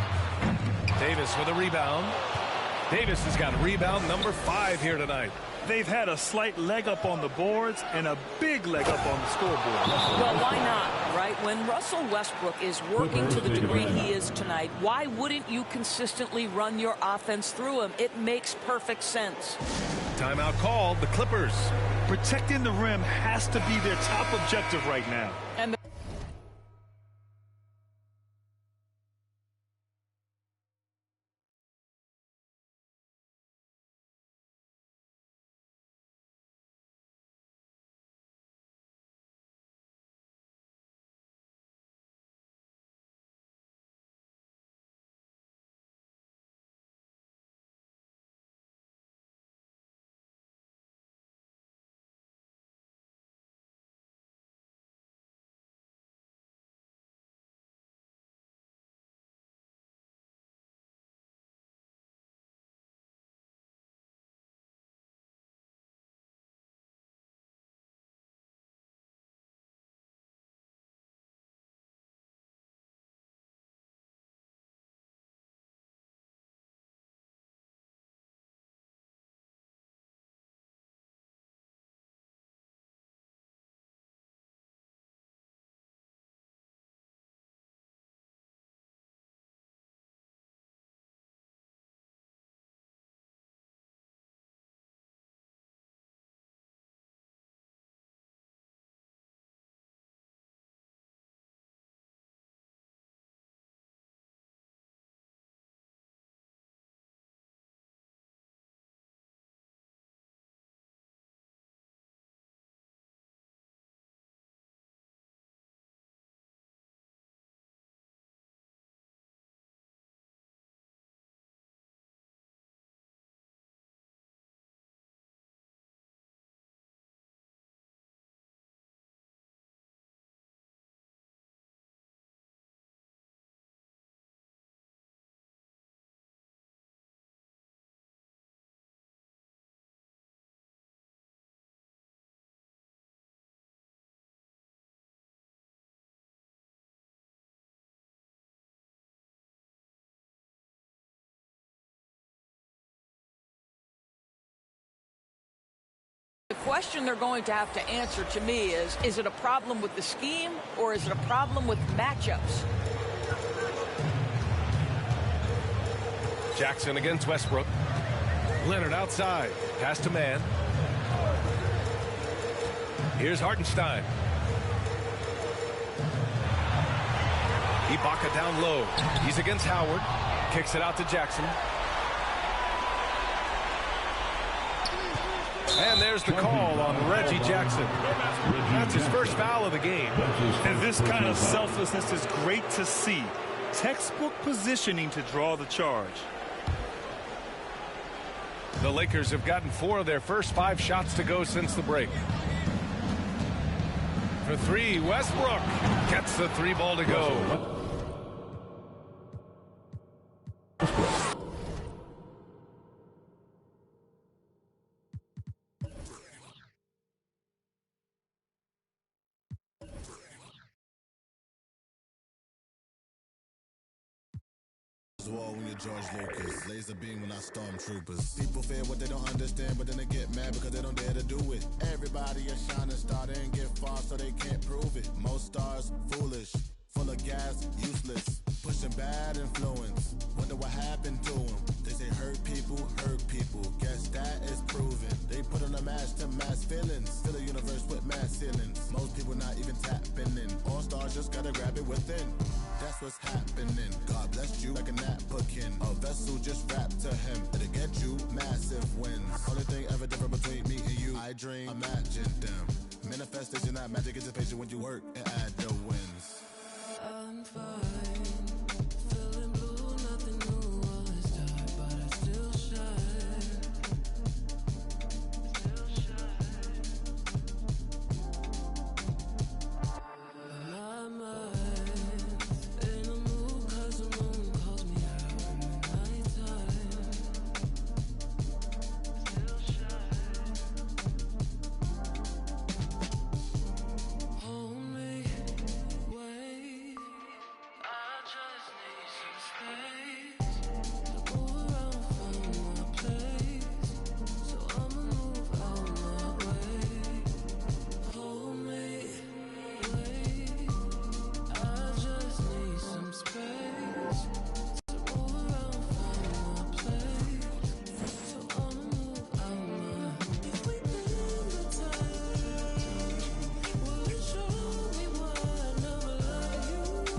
Davis with a rebound. Davis has got rebound number 5 here tonight. They've had a slight leg up on the boards and a big leg up on the scoreboard. Well, why not, right? When Russell Westbrook is working to the degree he is tonight, why wouldn't you consistently run your offense through him? It makes perfect sense. Timeout called. The Clippers. Protecting the rim has to be their top objective right now. And the question they're going to have to answer to me is it a problem with the scheme or is it a problem with matchups? Jackson against Westbrook. Leonard outside. Pass to man. Here's Hartenstein. Ibaka down low. He's against Howard. Kicks it out to Jackson. And there's the call on Reggie Jackson. That's his first foul of the game. And this kind of selflessness is great to see. Textbook positioning to draw the charge. The Lakers have gotten 4 of their first 5 shots to go since the break. For 3, Westbrook gets the 3 ball to go. Wall when you're George Lucas, laser beam when I stormtroopers. People fear what they don't understand, but then they get mad because they don't dare to do it. Everybody a shining star, they ain't get far, so they can't prove it. Most stars foolish, full of gas, useless, pushing bad influence. Wonder what happened to them. They say hurt people, guess that is proven. They put on a mask to mask feelings, still a universe with mass ceilings. Most people not even tapping in. All stars just gotta grab it within. That's what's happening. God bless you like a napkin. A vessel just wrapped to him. It'll get you massive wins. Only thing ever different between me and you, I dream, imagine them. Manifestation, not magic, anticipation when you work and add the wins. I'm fine. Feeling blue, nothing new. All is dark, but I still shine. My mind in a mood 'cause the moon calls me out in the nighttime. Still shine. Hold me, wait. I just need some space to move around, find my place. So I'ma move out my way. Hold me, wait. I just need some space to move around, find my place. So I'ma move out my. If we bend the time, will it show me why I never let you in?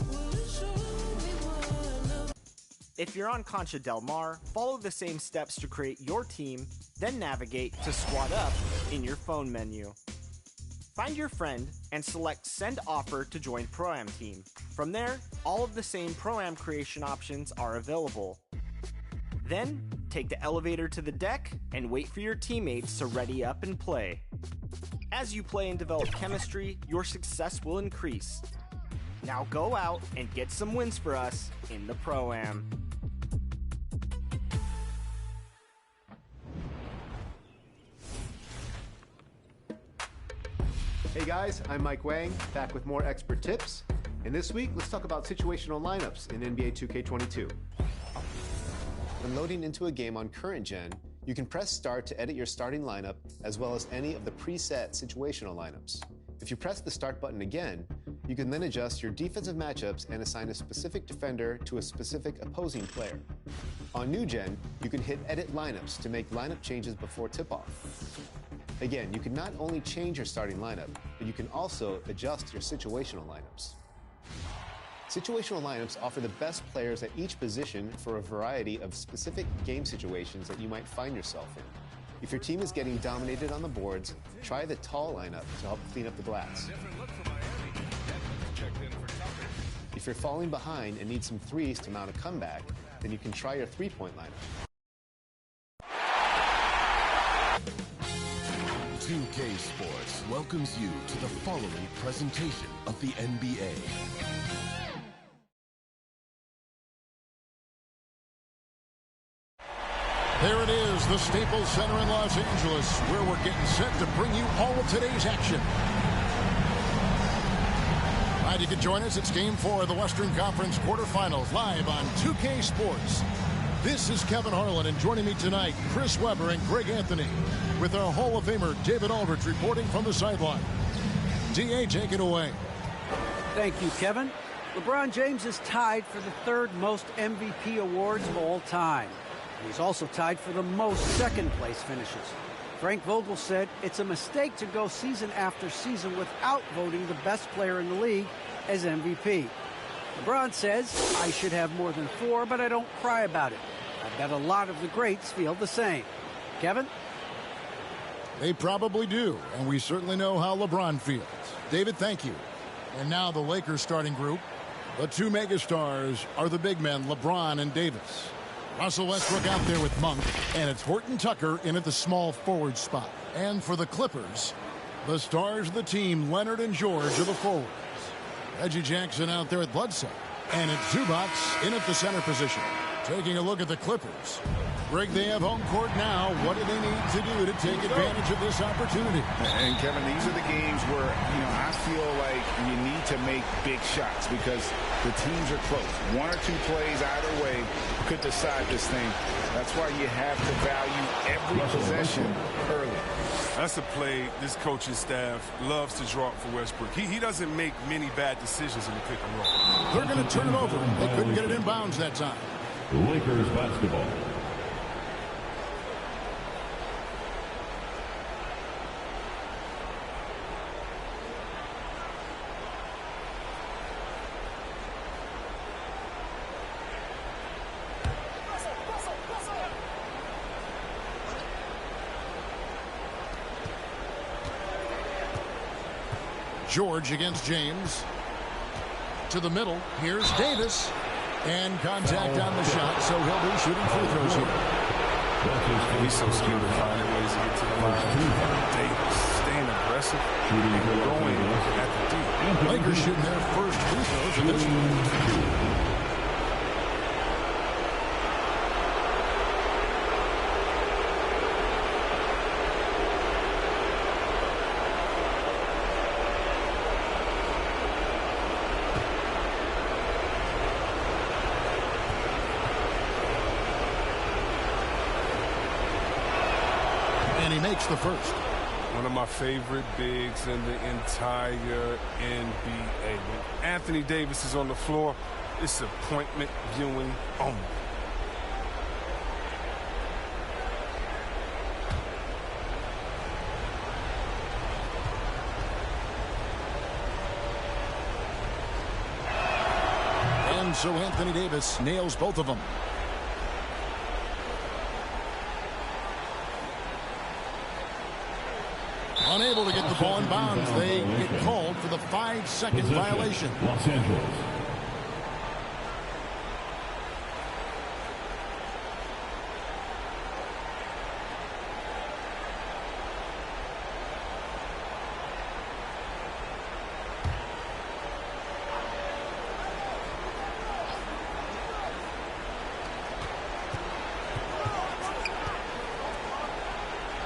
Will it show me why I never. If you're on Concha Del Mar, follow the same steps to create your team, then navigate to Squad Up in your phone menu. Find your friend and select Send Offer to join Pro-Am team. From there, all of the same Pro-Am creation options are available. Then, take the elevator to the deck and wait for your teammates to ready up and play. As you play and develop chemistry, your success will increase. Now go out and get some wins for us in the Pro-Am. Hey guys, I'm Mike Wang, back with more expert tips. And this week, let's talk about situational lineups in NBA 2K22. When loading into a game on current gen, you can press start to edit your starting lineup as well as any of the preset situational lineups. If you press the start button again, you can then adjust your defensive matchups and assign a specific defender to a specific opposing player. On new gen, you can hit edit lineups to make lineup changes before tip-off. Again, you can not only change your starting lineup, but you can also adjust your situational lineups. Situational lineups offer the best players at each position for a variety of specific game situations that you might find yourself in. If your team is getting dominated on the boards, try the tall lineup to help clean up the glass. If you're falling behind and need some threes to mount a comeback, then you can try your three-point lineup. 2K Sports welcomes you to the following presentation of the NBA. There it is, the Staples Center in Los Angeles, where we're getting set to bring you all of today's action. Glad you could join us. It's Game 4 of the Western Conference quarterfinals, live on 2K Sports. This is Kevin Harlan, and joining me tonight, Chris Webber and Greg Anthony, with our Hall of Famer David Aldridge reporting from the sideline. D.A., take it away. Thank you, Kevin. LeBron James is tied for the third most MVP awards of all time. He's also tied for the most second-place finishes. Frank Vogel said it's a mistake to go season after season without voting the best player in the league as MVP. LeBron says, I should have more than 4, but I don't cry about it. I bet a lot of the greats feel the same. Kevin? They probably do, and we certainly know how LeBron feels. David, thank you. And now the Lakers starting group. The two megastars are the big men, LeBron and Davis. Russell Westbrook out there with Monk, and it's Horton Tucker in at the small forward spot. And for the Clippers, the stars of the team, Leonard and George, are the forwards. Reggie Jackson out there at Bledsoe, and it's Zubac in at the center position. Taking a look at the Clippers. Greg, they have home court now. What do they need to do to take advantage of this opportunity? And Kevin, these are the games where, I feel like you need to make big shots because the teams are close. One or two plays either way could decide this thing. That's why you have to value every possession early. That's a play this coaching staff loves to draw up for Westbrook. He doesn't make many bad decisions in the pick and roll. They're going to turn it over. They couldn't get it in bounds that time. Lakers basketball. George against James. To the middle. Here's Davis. And contact on the shot, so he'll be shooting free throws here. He's so skilled at finding ways to get to the line. Davis staying aggressive and going at the deep. Lakers shooting their first free throws of this one. Makes the first. One of my favorite bigs in the entire NBA. When Anthony Davis is on the floor, it's appointment viewing only. And so Anthony Davis nails both of them. Unable to get the ball in bounds. They get called for the 5-second violation. Los Angeles.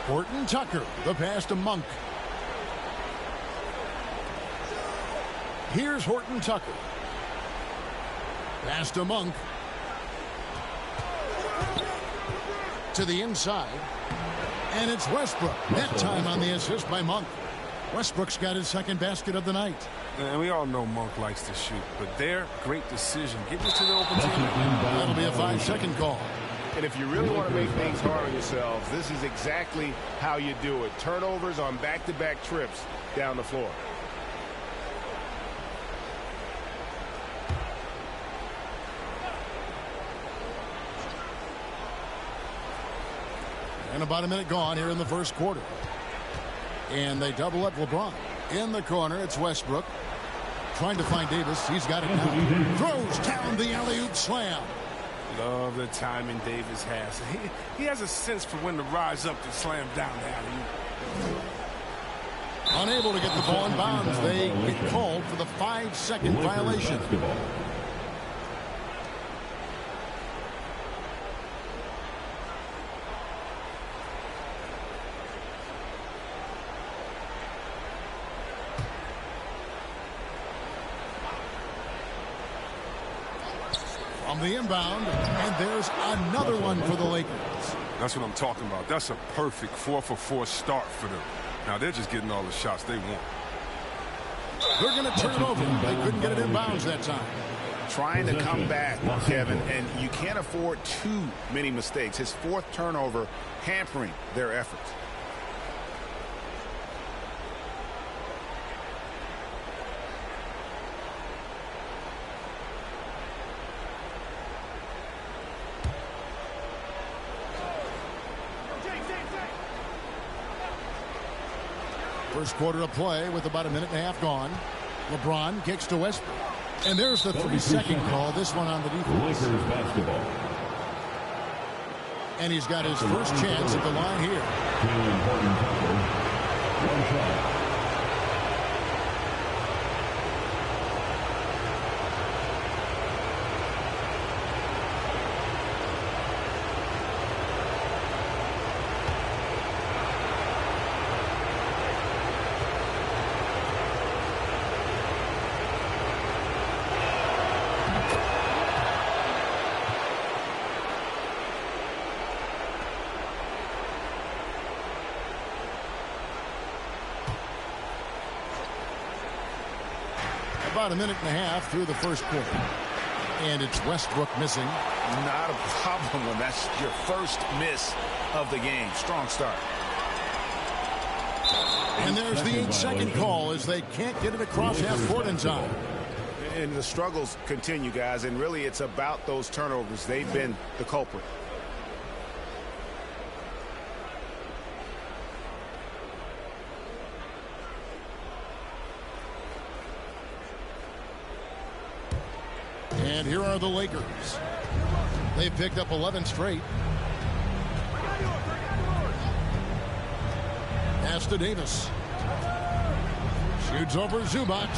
Horton Tucker, the pass to Monk. Here's Horton Tucker. Pass to Monk. To the inside. And it's Westbrook. That time on the assist by Monk. Westbrook's got his second basket of the night. And we all know Monk likes to shoot, but their great decision, getting to the open team. That'll be a 5-second call. And if you really want to make things hard on yourselves, this is exactly how you do it. Turnovers on back-to-back trips down the floor. And about a minute gone here in the first quarter. And they double up LeBron. In the corner, it's Westbrook. Trying to find Davis. He's got it now. Throws down the alley-oop slam. Love the timing Davis has. He has a sense for when to rise up to slam down the alley-oop. Unable to get the ball in bounds. They get called for the 5-second violation. From the inbound, and there's another one for the Lakers. That's what I'm talking about. That's a perfect 4-for-4 start for them. Now they're just getting all the shots they want. They're going to turn it over. They couldn't get it in bounds that time. Trying to come back, Kevin, and you can't afford too many mistakes. His fourth turnover hampering their efforts. First quarter of play with about a minute and a half gone. LeBron kicks to Westbrook. And there's the 3-second call. This one on the defense. Lakers basketball. And he's got his first chance at the line here. Taylor Horton Tucker. One shot. About a minute and a half through the first quarter. And it's Westbrook missing. Not a problem when that's your first miss of the game. Strong start. And there's the 8-second call as they can't get it across half court in time. And the struggles continue, guys, and really it's about those turnovers. They've been the culprit. And here are the Lakers. They've picked up 11 straight. Pass to Davis. Shoots over Zubac.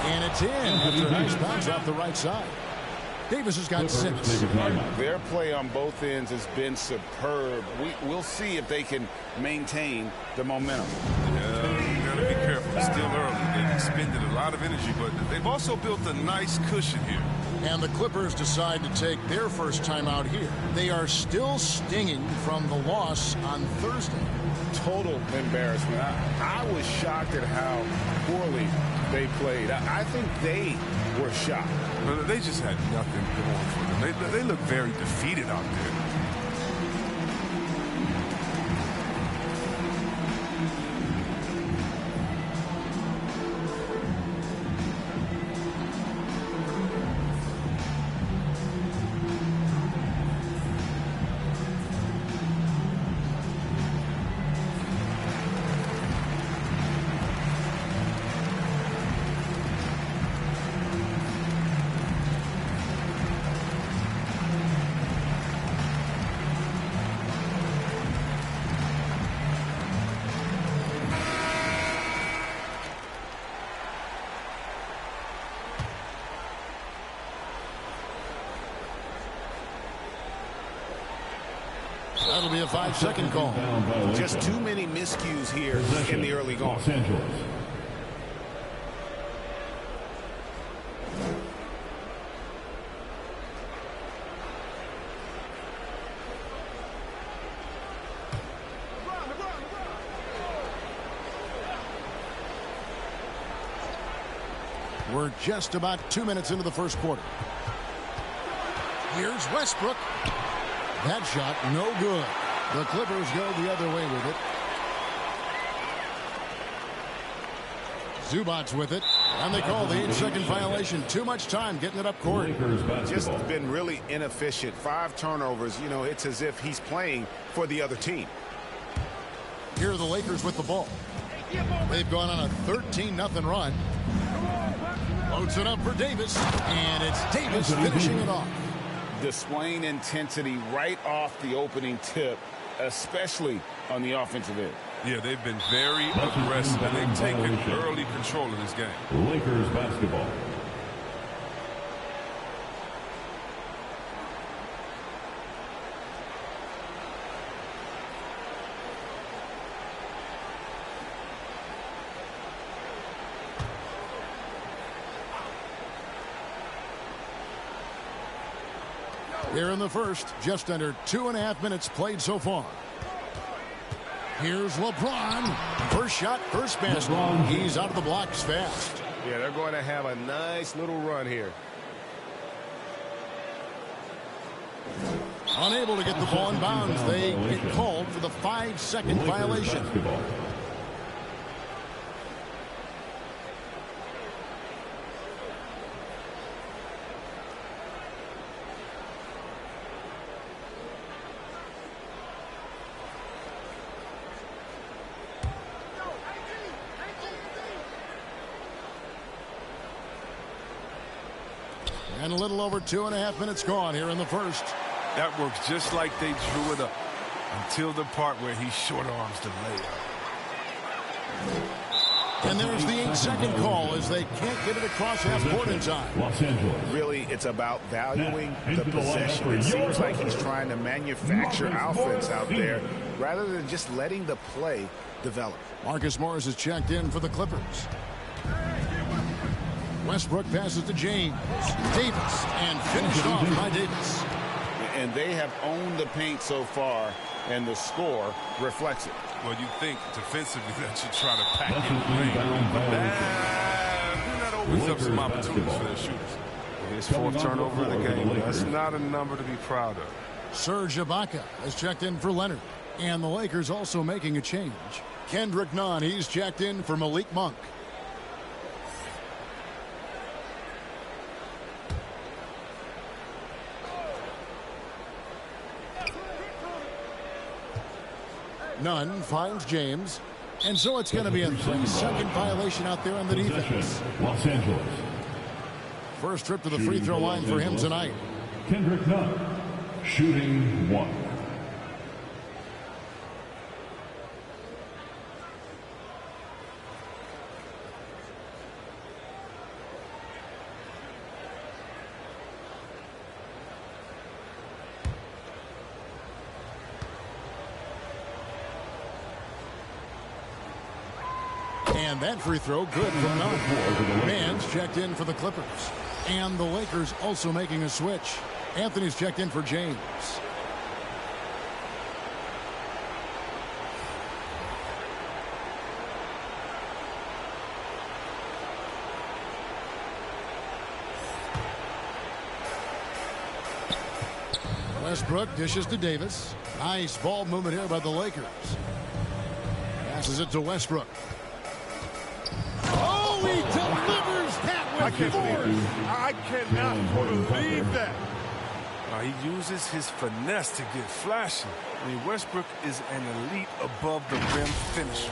And it's in after a nice bounce off the right side. Davis has got 6. Their play on both ends has been superb. We'll see if they can maintain the momentum. Yeah, you gotta be careful. It's still early. They've expended a lot of energy, but they've also built a nice cushion here. And the Clippers decide to take their first time out here. They are still stinging from the loss on Thursday. Total embarrassment. I was shocked at how poorly they played. I think they were shocked. They just had nothing going for them. They look very defeated out there. That'll be a 5-second call. Just too many miscues here in the early going. Los Angeles. We're just about 2 minutes into the first quarter. Here's Westbrook. That shot, no good. The Clippers go the other way with it. Zubac with it. And they call the 8-second violation. Too much time getting it up court. Just been really inefficient. 5 turnovers. You know, it's as if he's playing for the other team. Here are the Lakers with the ball. They've gone on a 13-0 run. Loads it up for Davis. And it's Davis finishing it off. Displaying intensity right off the opening tip, especially on the offensive end. Yeah, they've been very aggressive, and they've taken early control of this game. Lakers basketball. Here in the first, just under 2.5 minutes played so far. Here's LeBron. First shot, first basket. He's out of the blocks fast. Yeah, they're going to have a nice little run here. Unable to get the ball in bounds. They get called for the 5-second violation. And a little over 2.5 minutes gone here in the first. That works just like they drew it up until the part where he short arms the layup. And there's the 8-second call as they can't get it across half court in time. Los Angeles. Really, it's about valuing the possession. It seems like he's trying to manufacture offense out there rather than just letting the play develop. Marcus Morris is checked in for the Clippers. Westbrook passes to James. Davis, and finished off by Davis. And they have owned the paint so far, and the score reflects it. Well, you think defensively that you try to pack in the paint, but they're not always up some opportunities for their shooters. His 4th turnover of the game. That's not a number to be proud of. Serge Ibaka has checked in for Leonard. And the Lakers also making a change. Kendrick Nunn, he's checked in for Malik Monk. Nunn finds James. And so it's going to be a 3-second violation out there on the defense. Los Angeles. First trip to the free throw line for him tonight. Kendrick Nunn, shooting 1. And that free throw good from Nunn. Mann's checked in for the Clippers. And the Lakers also making a switch. Anthony's checked in for James. Westbrook dishes to Davis. Nice ball movement here by the Lakers. Passes it to Westbrook. Oh, he delivers that with force. I cannot believe that. He uses his finesse to get flashy. I mean, Westbrook is an elite above the rim finisher.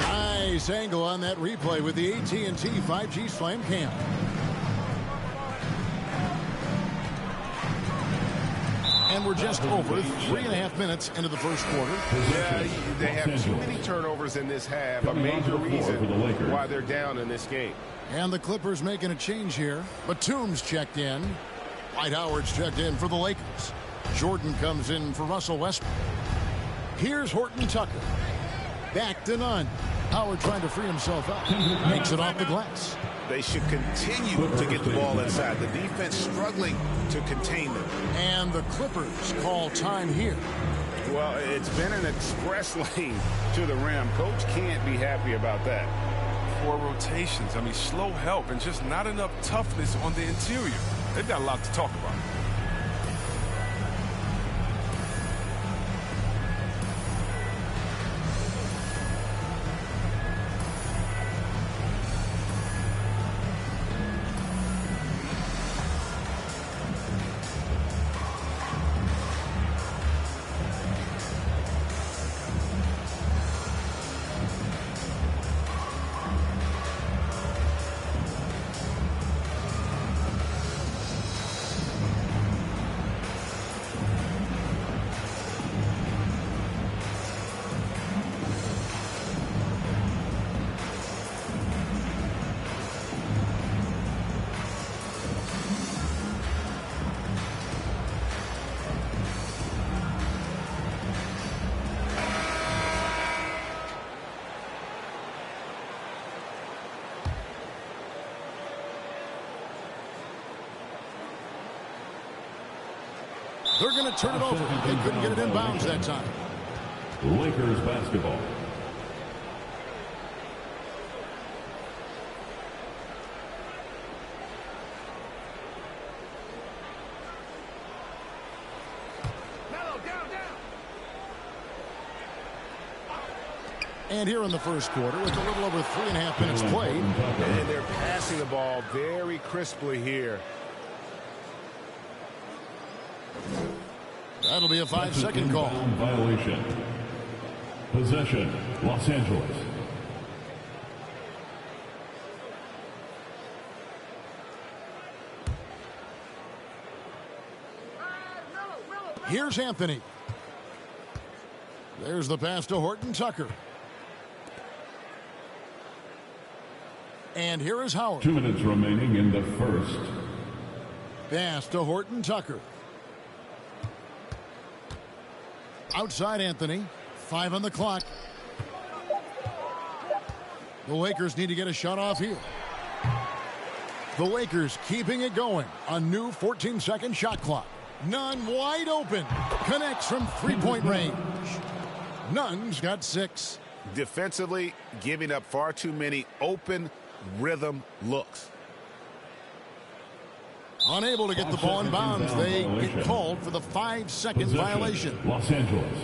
Nice angle on that replay with the AT&T 5G Slam Cam. And we're just over 3.5 minutes into the first quarter. Yeah, they have too many turnovers in this half. A major reason why they're down in this game. And the Clippers making a change here. Batum's checked in. Dwight Howard's checked in for the Lakers. Jordan comes in for Russell Westbrook. Here's Horton Tucker. Back to Nunn. Howard trying to free himself up. Makes it off the glass. They should continue to get the ball inside. The defense struggling to contain them. And the Clippers call time here. Well, it's been an express lane to the rim. Coach can't be happy about that. 4 rotations. I mean, slow help and just not enough toughness on the interior. They've got a lot to talk about. They're going to turn it over. They couldn't get it in bounds that time. Lakers basketball. And here in the first quarter, with a little over 3.5 minutes played. And they're passing the ball very crisply here. That'll be a 5-second call. Violation. Possession, Los Angeles. Here's Anthony. There's the pass to Horton Tucker. And here is Howard. 2 minutes remaining in the first. Pass to Horton Tucker. Outside Anthony. 5 on the clock. The Lakers need to get a shot off here. The Lakers keeping it going. A new 14-second shot clock. Nunn wide open. Connects from three-point range. Nunn's got 6. Defensively, giving up far too many open rhythm looks. Unable to get the ball in bounds. They get called for the 5-second violation. Los Angeles.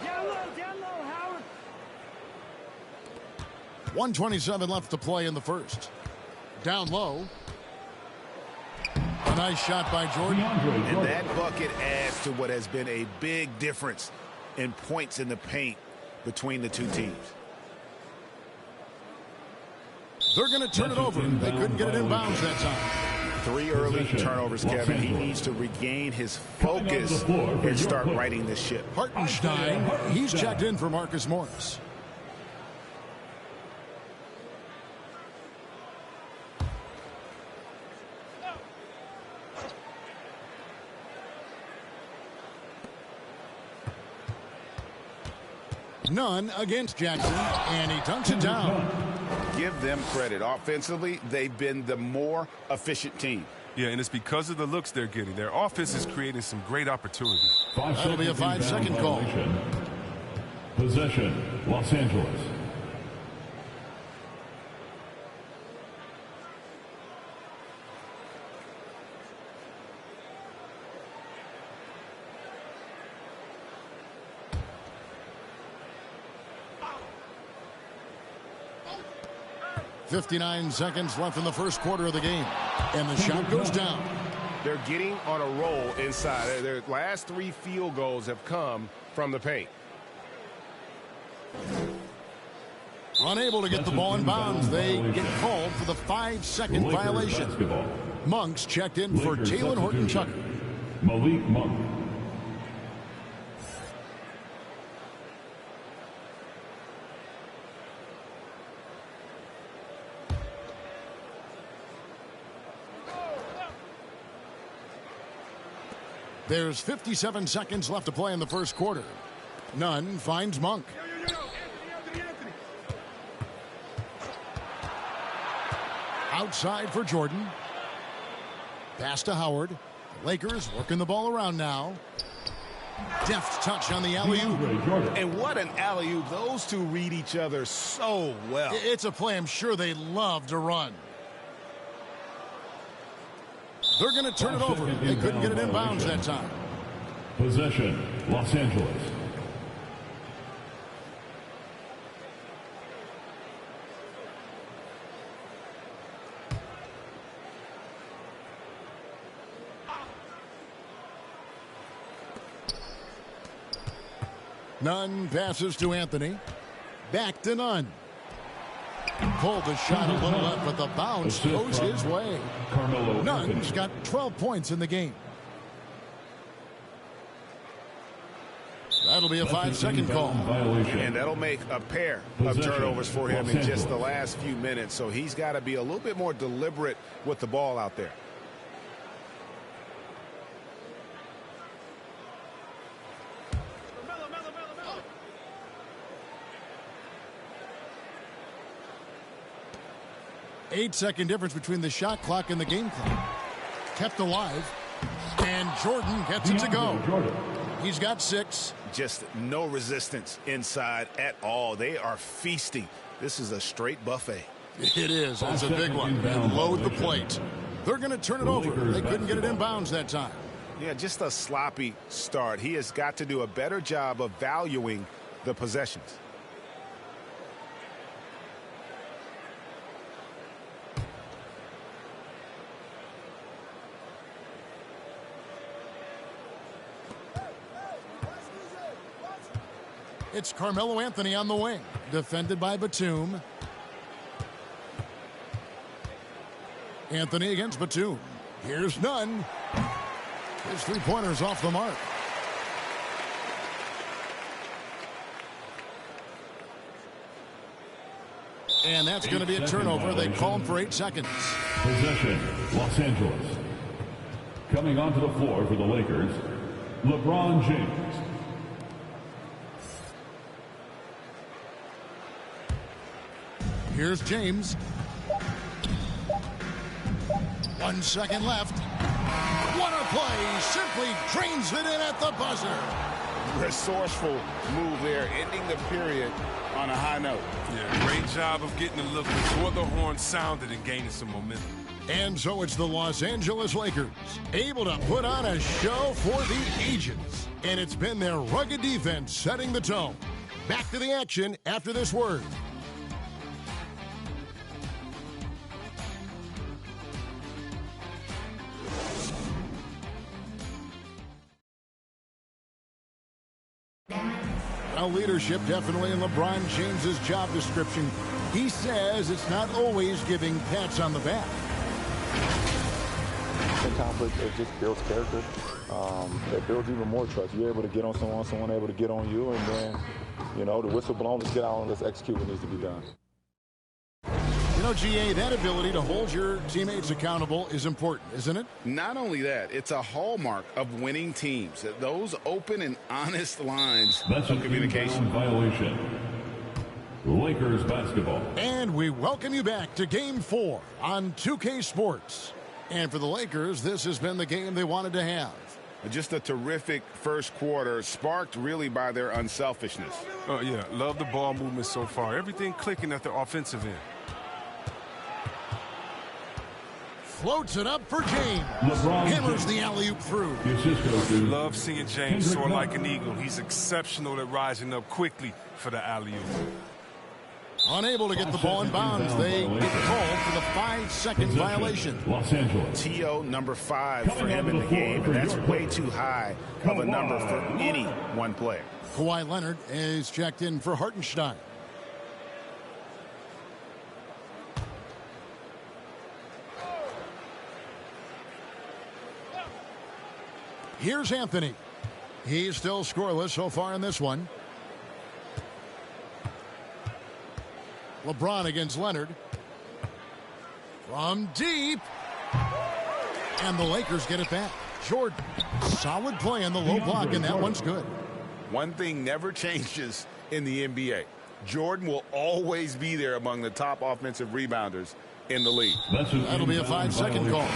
Down low, Howard. 1:27 left to play in the first. Down low. A nice shot by Jordan. And that bucket adds to what has been a big difference in points in the paint between the two teams. They're going to turn it over. They couldn't get it in bounds that time. 3 early turnovers, Kevin. He needs to regain his focus and start righting this ship. Hartenstein, he's checked in for Marcus Morris. Nunn against Jackson, and he dunks it down. Give them credit. Offensively, they've been the more efficient team. Yeah, and it's because of the looks they're getting. Their offense is creating some great opportunities. That'll be a 5-second call. Possession, Los Angeles. .59 seconds left in the first quarter of the game. And the shot goes down. They're getting on a roll inside. Their last 3 field goals have come from the paint. Unable to get the ball in bounds. They get called for the 5-second violation. Monk's checked in for Taylor Horton Tucker. Malik Monk. There's 57 seconds left to play in the first quarter. Nunn finds Monk. Outside for Jordan. Pass to Howard. The Lakers working the ball around now. Deft touch on the alley-oop. And what an alley-oop. Those two read each other so well. It's a play I'm sure they love to run. They're going to turn it over. They couldn't get it in bounds that time. Possession, Los Angeles. Nunn passes to Anthony. Back to Nunn. Pulled the shot a little up, but the bounce goes his way. Nunn's got 12 points in the game. That'll be a 5-second call. And that'll make a pair of turnovers for him in just the last few minutes. So he's got to be a little bit more deliberate with the ball out there. Eight-second difference between the shot clock and the game clock. Kept alive. And Jordan gets it to go. He's got 6. Just no resistance inside at all. They are feasting. This is a straight buffet. It is. That's a big one. And load the plate. They're going to turn it over. They couldn't get it in bounds that time. Yeah, just a sloppy start. He has got to do a better job of valuing the possessions. It's Carmelo Anthony on the wing, defended by Batum. Anthony against Batum. Here's Nunn. His three-pointer's off the mark. And that's going to be a turnover. They called for 8 seconds. Possession, Los Angeles. Coming onto the floor for the Lakers, LeBron James. Here's James. 1 second left. What a play. Simply drains it in at the buzzer. Resourceful move there, ending the period on a high note. Yeah, great job of getting a look before the horn sounded and gaining some momentum. And so it's the Los Angeles Lakers, able to put on a show for the ages. And it's been their rugged defense setting the tone. Back to the action after this word. Well, leadership definitely in LeBron James's job description. He says it's not always giving pats on the back. Sometimes it just builds character. It builds even more trust. You're able to get on someone able to get on you, and then, you know, the whistle blown, let's get out and let's execute what needs to be done. You know, GA, that ability to hold your teammates accountable is important, isn't it? Not only that, it's a hallmark of winning teams. Those open and honest lines That's of communication. Violation. Lakers basketball. And we welcome you back to Game 4 on 2K Sports. And for the Lakers, this has been the game they wanted to have. Just a terrific first quarter, sparked really by their unselfishness. Oh, yeah, love the ball movement so far. Everything clicking at the offensive end. Floats it up for James. Hammers the alley-oop through. Love seeing James soar like an eagle. He's exceptional at rising up quickly for the alley-oop. Unable to get the ball in bounds. They get called for the 5-second violation. Los Angeles. TO number 5 for him in the game. And that's way too high of a number for any one player. Kawhi Leonard is checked in for Hartenstein. Here's Anthony. He's still scoreless so far in this one. LeBron against Leonard. From deep. And the Lakers get it back. Jordan. Solid play on the low block, and that one's good. One thing never changes in the NBA. Jordan will always be there among the top offensive rebounders in the league. That'll be a 5-second call.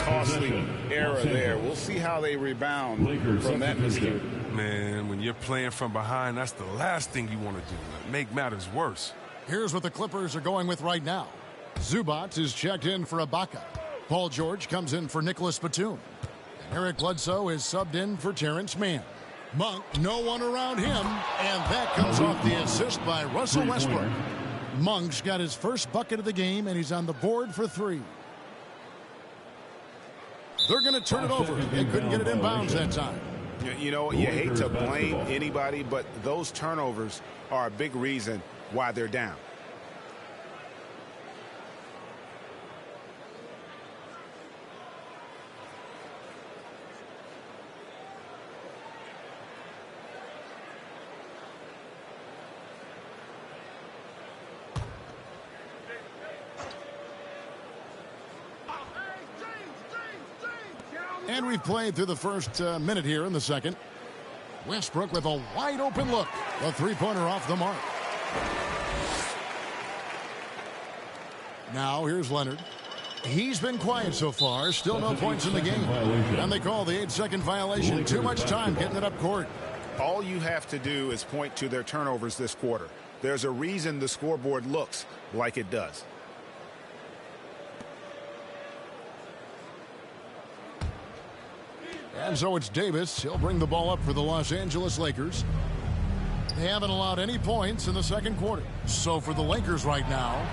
Costly error there. We'll see how they rebound from that mistake. Man, when you're playing from behind, that's the last thing you want to do. Make matters worse. Here's what the Clippers are going with right now. Zubac is checked in for Ibaka. Paul George comes in for Nicholas Batum. And Eric Bledsoe is subbed in for Terrence Mann. Monk, no one around him, and that comes off the assist by Russell Westbrook. Monk's got his first bucket of the game, and he's on the board for 3. They're going to turn it over. They couldn't get it in bounds that time. You know, you hate to blame anybody, but those turnovers are a big reason why they're down. And we've played through the first minute here in the second. Westbrook with a wide open look. The three-pointer off the mark. Now here's Leonard. He's been quiet so far. Still no points in the game. And they call the 8-second violation. Too much time getting it up court. All you have to do is point to their turnovers this quarter. There's a reason the scoreboard looks like it does. And so it's Davis. He'll bring the ball up for the Los Angeles Lakers. They haven't allowed any points in the second quarter. So for the Lakers right now,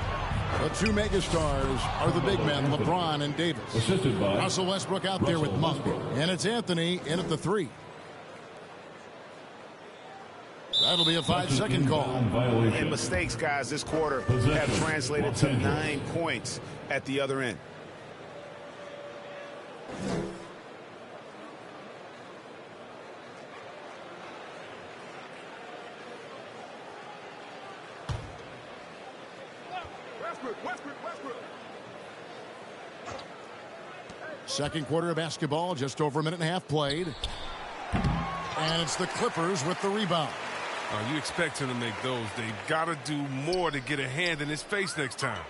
the two megastars are the big men, LeBron and Davis. Assisted by Russell Westbrook out there with Monk. And it's Anthony in at the 3. That'll be a 5-second call. And mistakes, guys, this quarter have translated to 9 points at the other end. Second quarter of basketball, just over a minute and a half played. And it's the Clippers with the rebound. You expect him to make those. They've got to do more to get a hand in his face next time.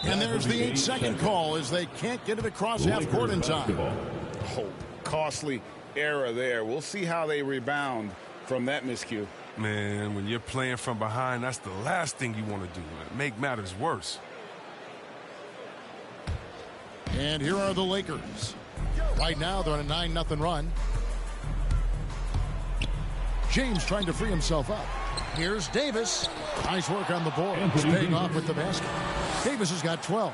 And there's the 8-second call as they can't get it across half court in time. Oh, costly error there. We'll see how they rebound from that miscue. Man, when you're playing from behind, that's the last thing you want to do. Make matters worse. And here are the Lakers. Right now, they're on a 9-0 run. James trying to free himself up. Here's Davis. Nice work on the board. He's paying off with the basket. Davis has got 12.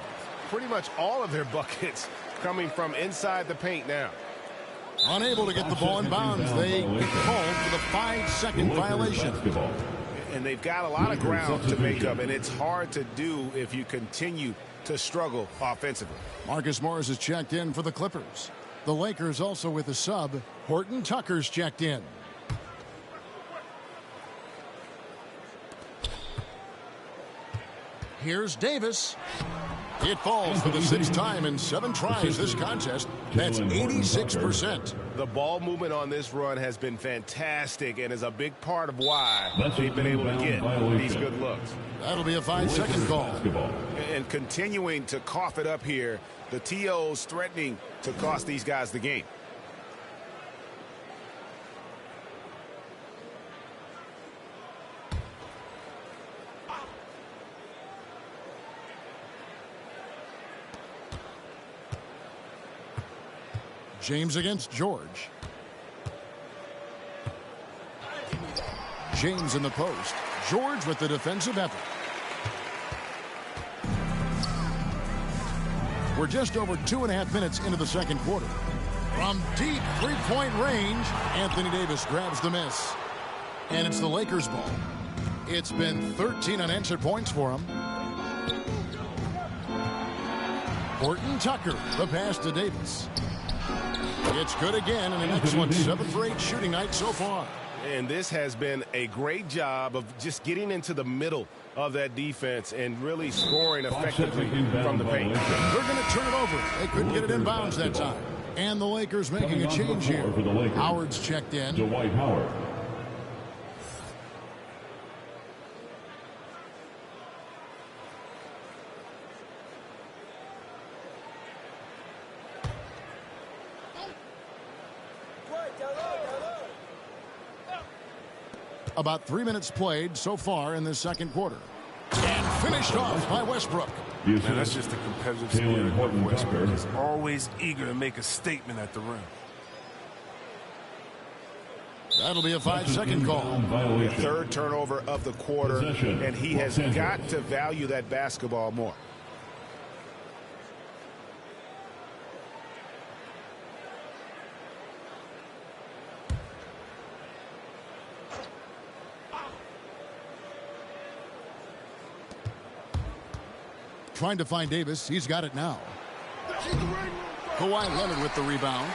Pretty much all of their buckets coming from inside the paint now. Unable to get the ball in bounds. They get called for the 5-second violation. And they've got a lot of ground to make up, and it's hard to do if you continue to struggle offensively. Marcus Morris is checked in for the Clippers. The Lakers also with a sub. Horton Tucker's checked in. Here's Davis. It falls for the 6th time in 7 tries this contest. That's 86%. The ball movement on this run has been fantastic and is a big part of why they've been able to get these good looks. That'll be a 5-second call. And continuing to cough it up here, the TOs threatening to cost these guys the game. James against George. James in the post. George with the defensive effort. We're just over 2.5 minutes into the second quarter. From deep three-point range, Anthony Davis grabs the miss. And it's the Lakers' ball. It's been 13 unanswered points for him. Horton Tucker, the pass to Davis. It's good again, and an excellent 7 for 8 shooting night so far. And this has been a great job of just getting into the middle of that defense and really scoring effectively from the paint. They're going to turn it over. They couldn't get it in bounds that time. And the Lakers making a change here. Howard's checked in. Dwight Howard. About 3 minutes played so far in this second quarter. And finished off by Westbrook. Man, that's just the competitive spirit of Westbrook. He's always eager to make a statement at the rim. That'll be a 5-second call. Third turnover of the quarter, and he has got to value that basketball more. Trying to find Davis. He's got it now. Kawhi Leonard with the rebound.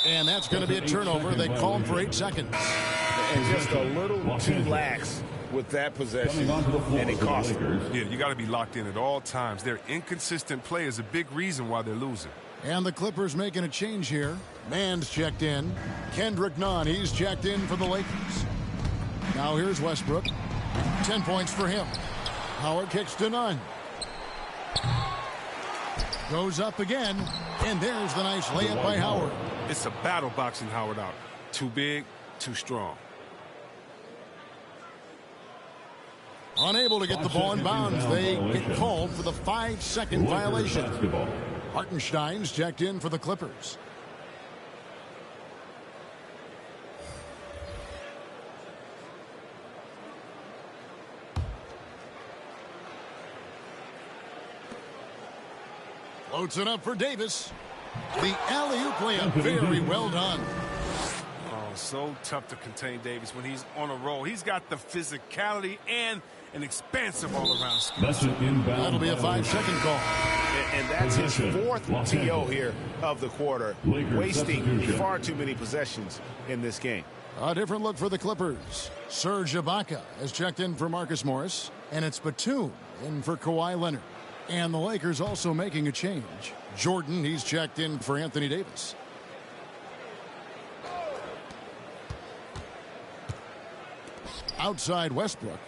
And that's going to be a turnover. They call him for 8 seconds. And just a little too lax with that possession, and it cost them. Yeah, you got to be locked in at all times. Their inconsistent play is a big reason why they're losing. And the Clippers making a change here. Mann's checked in. Kendrick Nunn, he's checked in for the Lakers. Now here's Westbrook. 10 points for him. Howard kicks to Nunn. Goes up again, and there's the nice layup by Howard. It's a battle boxing Howard out. Too big, too strong. Unable to get the ball in bounds. They get called for the 5-second violation. Hartenstein's checked in for the Clippers. Floats it up for Davis. The alley-oop layup, very well done. Oh, so tough to contain Davis when he's on a roll. He's got the physicality and an expansive all-around skill. That'll be a 5-second call. And that's his fourth TO here of the quarter, wasting far too many possessions in this game. A different look for the Clippers. Serge Ibaka has checked in for Marcus Morris, and it's Batum in for Kawhi Leonard. And the Lakers also making a change. Jordan, he's checked in for Anthony Davis. Outside Westbrook.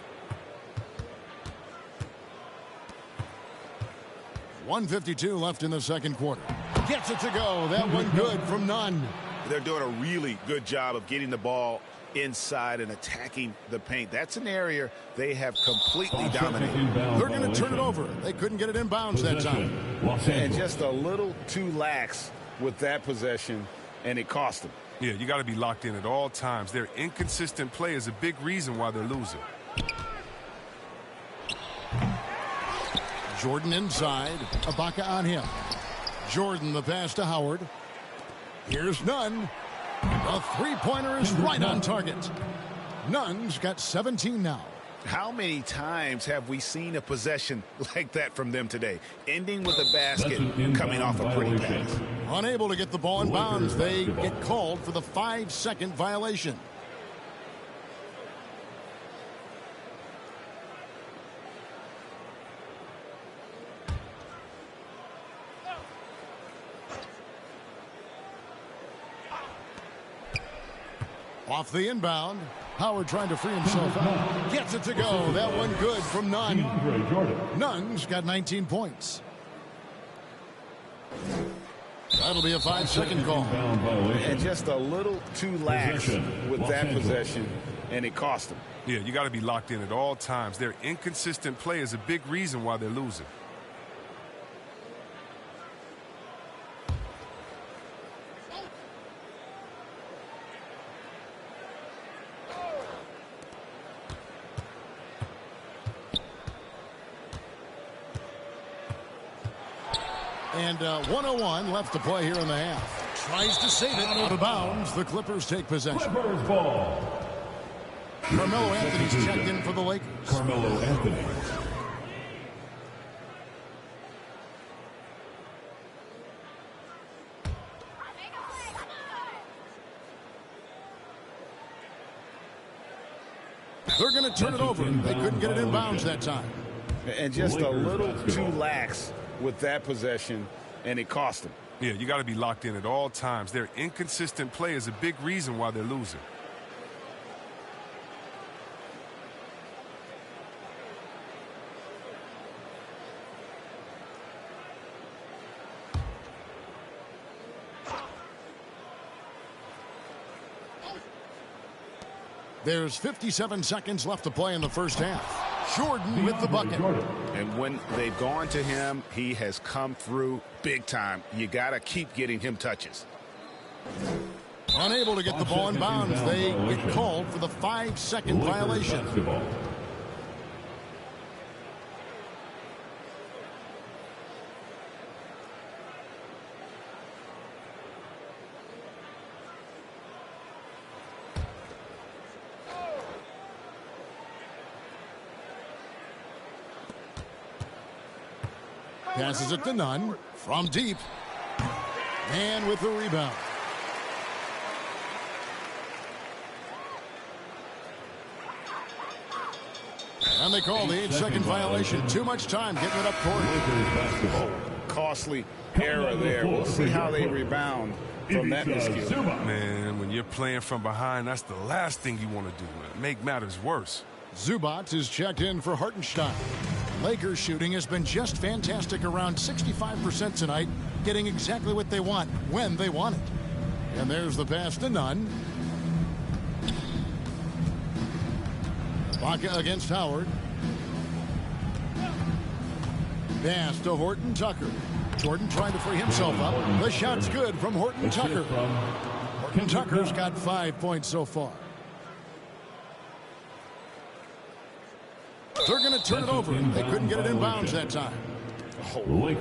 1:52 left in the second quarter. Gets it to go. That one good from Nunn. They're doing a really good job of getting the ball inside and attacking the paint. That's an area they have completely dominated. They're going to turn it over. They couldn't get it in bounds that time. And just a little too lax with that possession, and it cost them. Yeah, you got to be locked in at all times. Their inconsistent play is a big reason why they're losing. Jordan inside. Ibaka on him. Jordan the pass to Howard. Here's Nunn. The three-pointer is right on target. Nunn's got 17 now. How many times have we seen a possession like that from them today? Ending with a basket, coming off a pretty pass. Unable to get the ball in bounds. They get called for the 5-second violation. Off the inbound. Howard trying to free himself out. Gets it to go. That one good from Nunn. Nunn's got 19 points. That'll be a 5-second call. And just a little too lax with that possession, and it cost them. Yeah, you got to be locked in at all times. Their inconsistent play is a big reason why they're losing. And 1:01 left to play here in the half. Tries to save it out of bounds. The Clippers take possession. Clippers ball. Carmelo Anthony's checked in for the Lakers. Carmelo Anthony. They're going to turn it over. They couldn't get it in bounds that time. And just a little too lax with that possession, and it cost them. Yeah, you got to be locked in at all times. Their inconsistent play is a big reason why they're losing. There's 57 seconds left to play in the first half. Jordan with the bucket. And when they've gone to him, he has come through big time. You got to keep getting him touches. Unable to get the ball in bounds. They get called for the 5-second violation. Passes it to Nunn from deep. And with the rebound. And they call the 8-second violation. Too much time getting it up court. Costly error there. We'll see how they rebound from that miscue. Man, when you're playing from behind, that's the last thing you want to do, man. Make matters worse. Zubac is checked in for Hartenstein. Lakers shooting has been just fantastic, around 65% tonight, getting exactly what they want when they want it. And there's the pass to Nunn. Ibaka against Howard. Pass to Horton Tucker. Jordan trying to free himself up. The shot's good from Horton Tucker. Horton Tucker's got 5 points so far. They're going to turn it over. They couldn't get it in bounds that time.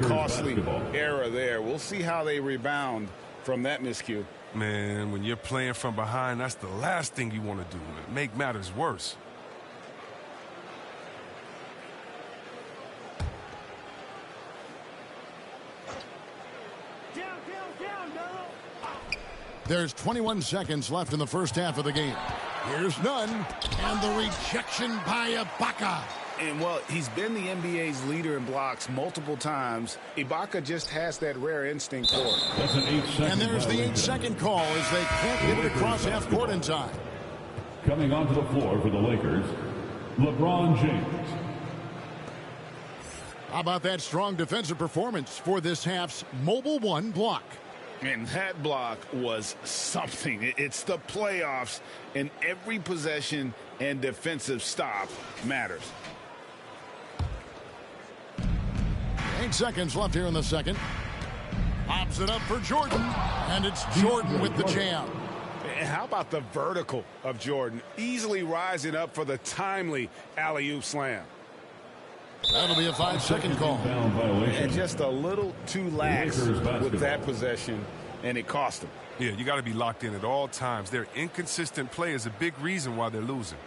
costly error there. We'll see how they rebound from that miscue. Man, when you're playing from behind, that's the last thing you want to do. Make matters worse. There's 21 seconds left in the first half of the game. Here's none, and the rejection by Ibaka. And, well, he's been the NBA's leader in blocks multiple times. Ibaka just has that rare instinct for it. That's an 8-second and there's the 8-second call as they can't get it across half court in time. Coming onto the floor for the Lakers, LeBron James. How about that strong defensive performance for this half's Mobile One block? And that block was something. It's the playoffs, and every possession and defensive stop matters. 8 seconds left here in the second. Pops it up for Jordan, and it's Jordan with the jam. And how about the vertical of Jordan, easily rising up for the timely alley-oop slam. That'll be a 5-second call. And just a little too lax with that possession, and it cost them. Yeah, you got to be locked in at all times. Their inconsistent play is a big reason why they're losing.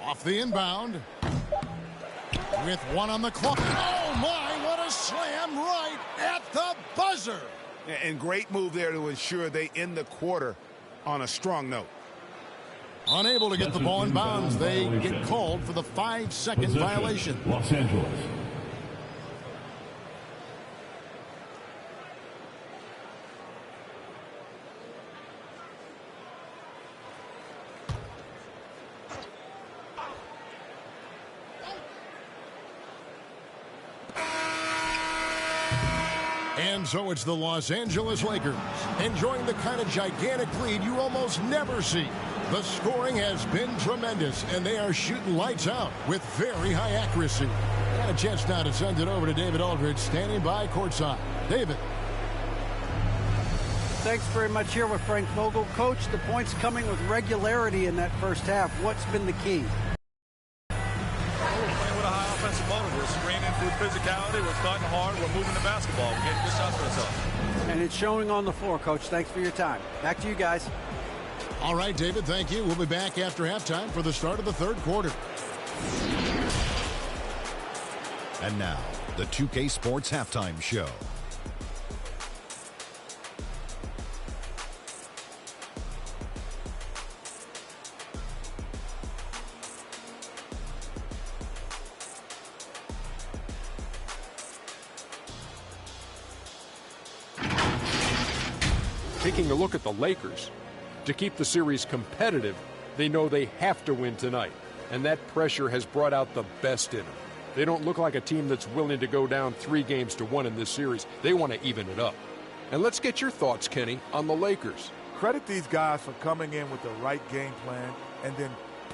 Off the inbound. With one on the clock. Oh, my, what a slam right at the buzzer. And great move there to ensure they end the quarter on a strong note. Unable to get the ball in bounds. They get called for the 5-second violation. Los Angeles. And so it's the Los Angeles Lakers, enjoying the kind of gigantic lead you almost never see. The scoring has been tremendous, and they are shooting lights out with very high accuracy. Got a chance now to send it over to David Aldridge, standing by courtside. David. Thanks very much here with Frank Vogel. Coach, the points coming with regularity in that first half. What's been the key? We're screening through physicality. We're cutting hard. We're moving the basketball. We're getting good shots for ourselves. And it's showing on the floor, Coach. Thanks for your time. Back to you guys. All right, David, thank you. We'll be back after halftime for the start of the third quarter. And now, the 2K Sports Halftime Show. Taking a look at the Lakers, to keep the series competitive, they know they have to win tonight, and that pressure has brought out the best in them. They don't look like a team that's willing to go down 3-1 in this series. They want to even it up. And let's get your thoughts, Kenny, on the Lakers. Credit these guys for coming in with the right game plan and then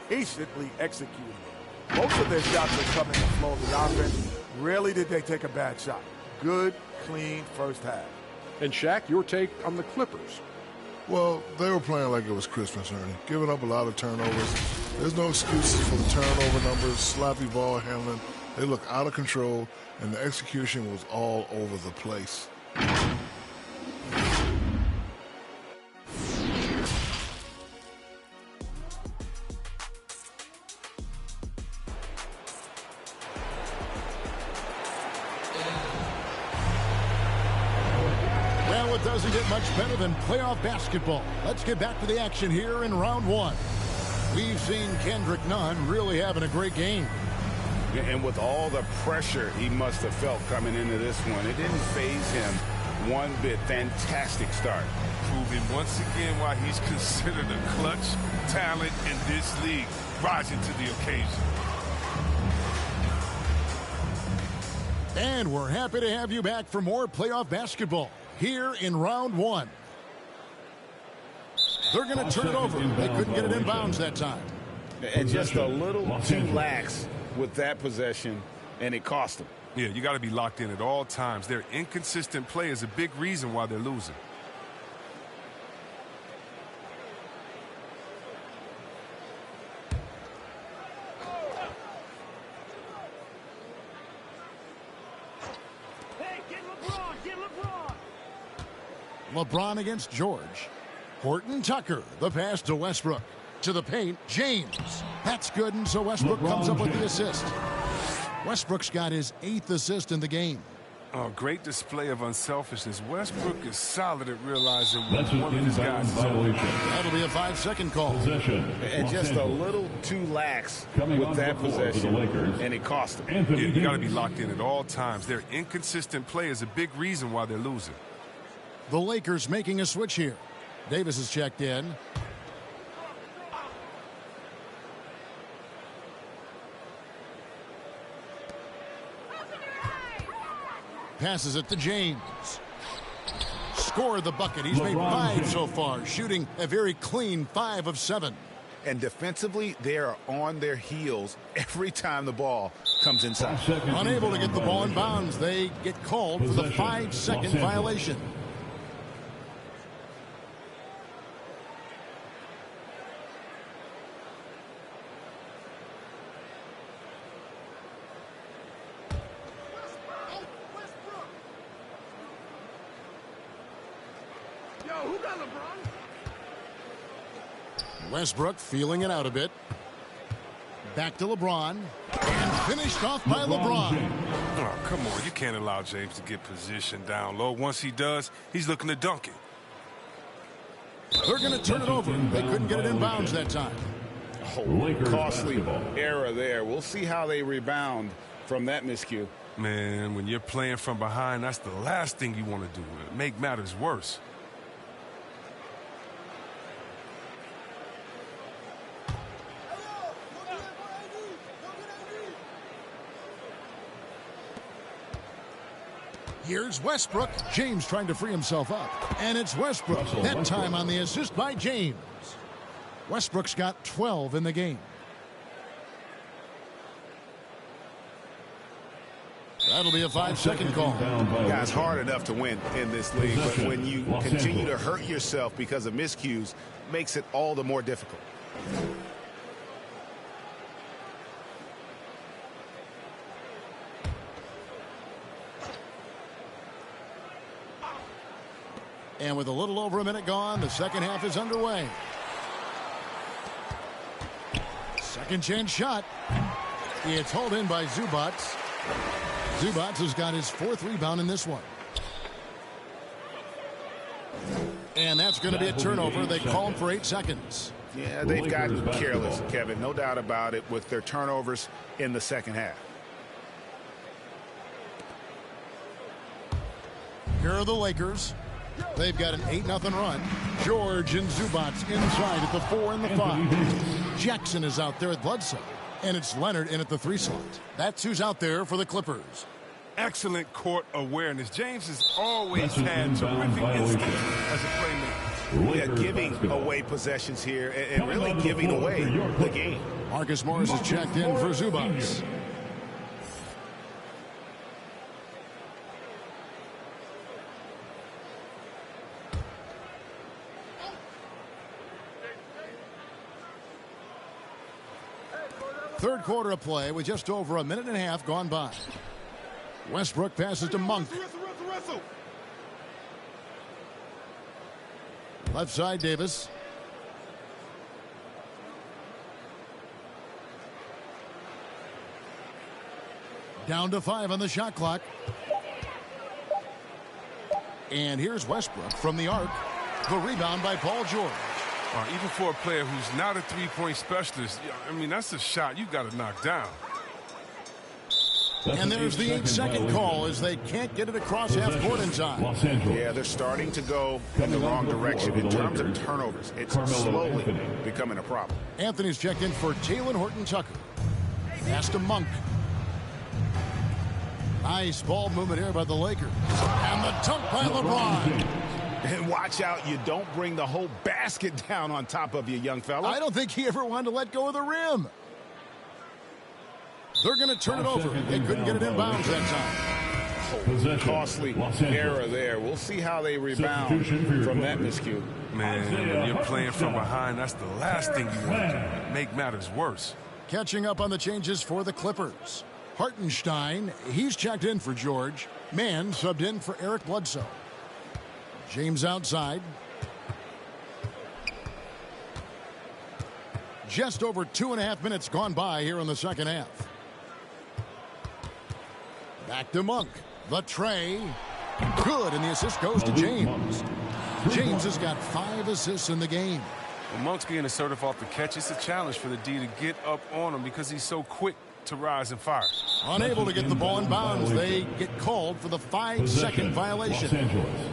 patiently executing it. Most of their shots are coming in the flow of the offense. Rarely did they take a bad shot. Good, clean first half. And Shaq, your take on the Clippers. Well, they were playing like it was Christmas, Ernie. Giving up a lot of turnovers. There's no excuses for the turnover numbers, sloppy ball handling. They look out of control, and the execution was all over the place. Doesn't get much better than playoff basketball. Let's get back to the action here in round one. We've seen Kendrick Nunn really having a great game. And with all the pressure he must have felt coming into this one, it didn't faze him one bit. Fantastic start. Proving once again why he's considered a clutch talent in this league, rising to the occasion. And we're happy to have you back for more playoff basketball here in round one. They're going to turn it over. They couldn't get it in bounds that time. And just a little too lax with that possession, and it cost them. Yeah, you got to be locked in at all times. Their inconsistent play is a big reason why they're losing. LeBron against George. Horton Tucker, the pass to Westbrook. To the paint, James. That's good, and so Westbrook comes up with the assist. Westbrook's got his 8th assist in the game. Oh, great display of unselfishness. Westbrook is solid at realizing what one of his guys is on. That'll be a 5-second call. And just a little too lax with that possession, and it cost them. Yeah, you got to be locked in at all times. Their inconsistent play is a big reason why they're losing. The Lakers making a switch here. Davis is checked in. Passes it to James. Scored the bucket. He's made 5 so far, shooting a very clean 5 of 7. And defensively, they are on their heels every time the ball comes inside. Unable to get the ball in bounds. They get called for the 5-second violation. Westbrook feeling it out a bit. Back to LeBron. And finished off by LeBron. Oh, come on. You can't allow James to get positioned down low. Once he does, he's looking to dunk it. They're going to turn it over. They couldn't get it in bounds that time. Oh, costly error there. We'll see how they rebound from that miscue. Man, when you're playing from behind, that's the last thing you want to do. Make matters worse. Here's Westbrook. James trying to free himself up. And it's Westbrook. That time on the assist by James. Westbrook's got 12 in the game. That'll be a 5-second call. Yeah, it's hard enough to win in this league, but when you continue to hurt yourself because of miscues, makes it all the more difficult. And with a little over a minute gone, the second half is underway. Second chance shot. It's hauled in by Zubac. Zubac has got his 4th rebound in this one. And that's going to be a turnover. They call him for 8 seconds. Yeah, they've gotten careless, Kevin. No doubt about it with their turnovers in the second half. Here are the Lakers. They've got an 8-0 run. George and Zubac inside at the 4 and the 5. Jackson is out there at Bledsoe. And it's Leonard in at the 3 slot. That's who's out there for the Clippers. Excellent court awareness. James has always had terrific instinct as a playmaker. Yeah, giving away possessions here and really giving away the game. Marcus Morris is checked in for Zubac. Third quarter of play with just over a minute and a half gone by. Westbrook passes to Monk. Left side, Davis. Down to 5 on the shot clock. And here's Westbrook from the arc. The rebound by Paul George. Even for a player who's not a three-point specialist, I mean, that's a shot you got to knock down. And there's the 8-second call as they can't get it across half court in time. Yeah, they're starting to go in the wrong direction in terms of turnovers. It's slowly becoming a problem. Anthony's checked in for Taylor Horton Tucker. Pass to Monk. Nice ball movement here by the Lakers. And the dunk by LeBron. And watch out, you don't bring the whole basket down on top of you, young fella. I don't think he ever wanted to let go of the rim. They're going to turn it over. They couldn't get it in bounds that time. Costly error there. We'll see how they rebound from that miscue. Man, when you're playing from behind, that's the last thing you want to do. Make matters worse. Catching up on the changes for the Clippers. Hartenstein, he's checked in for George. Mann subbed in for Eric Bledsoe. James outside. Just over 2.5 minutes gone by here in the second half. Back to Monk. The tray. Good, and the assist goes to James. James has got 5 assists in the game. When Monk's being assertive off the catch, it's a challenge for the D to get up on him because he's so quick to rise and fire. Unable to get the ball in bounds. They get called for the 5-second violation. Los Angeles.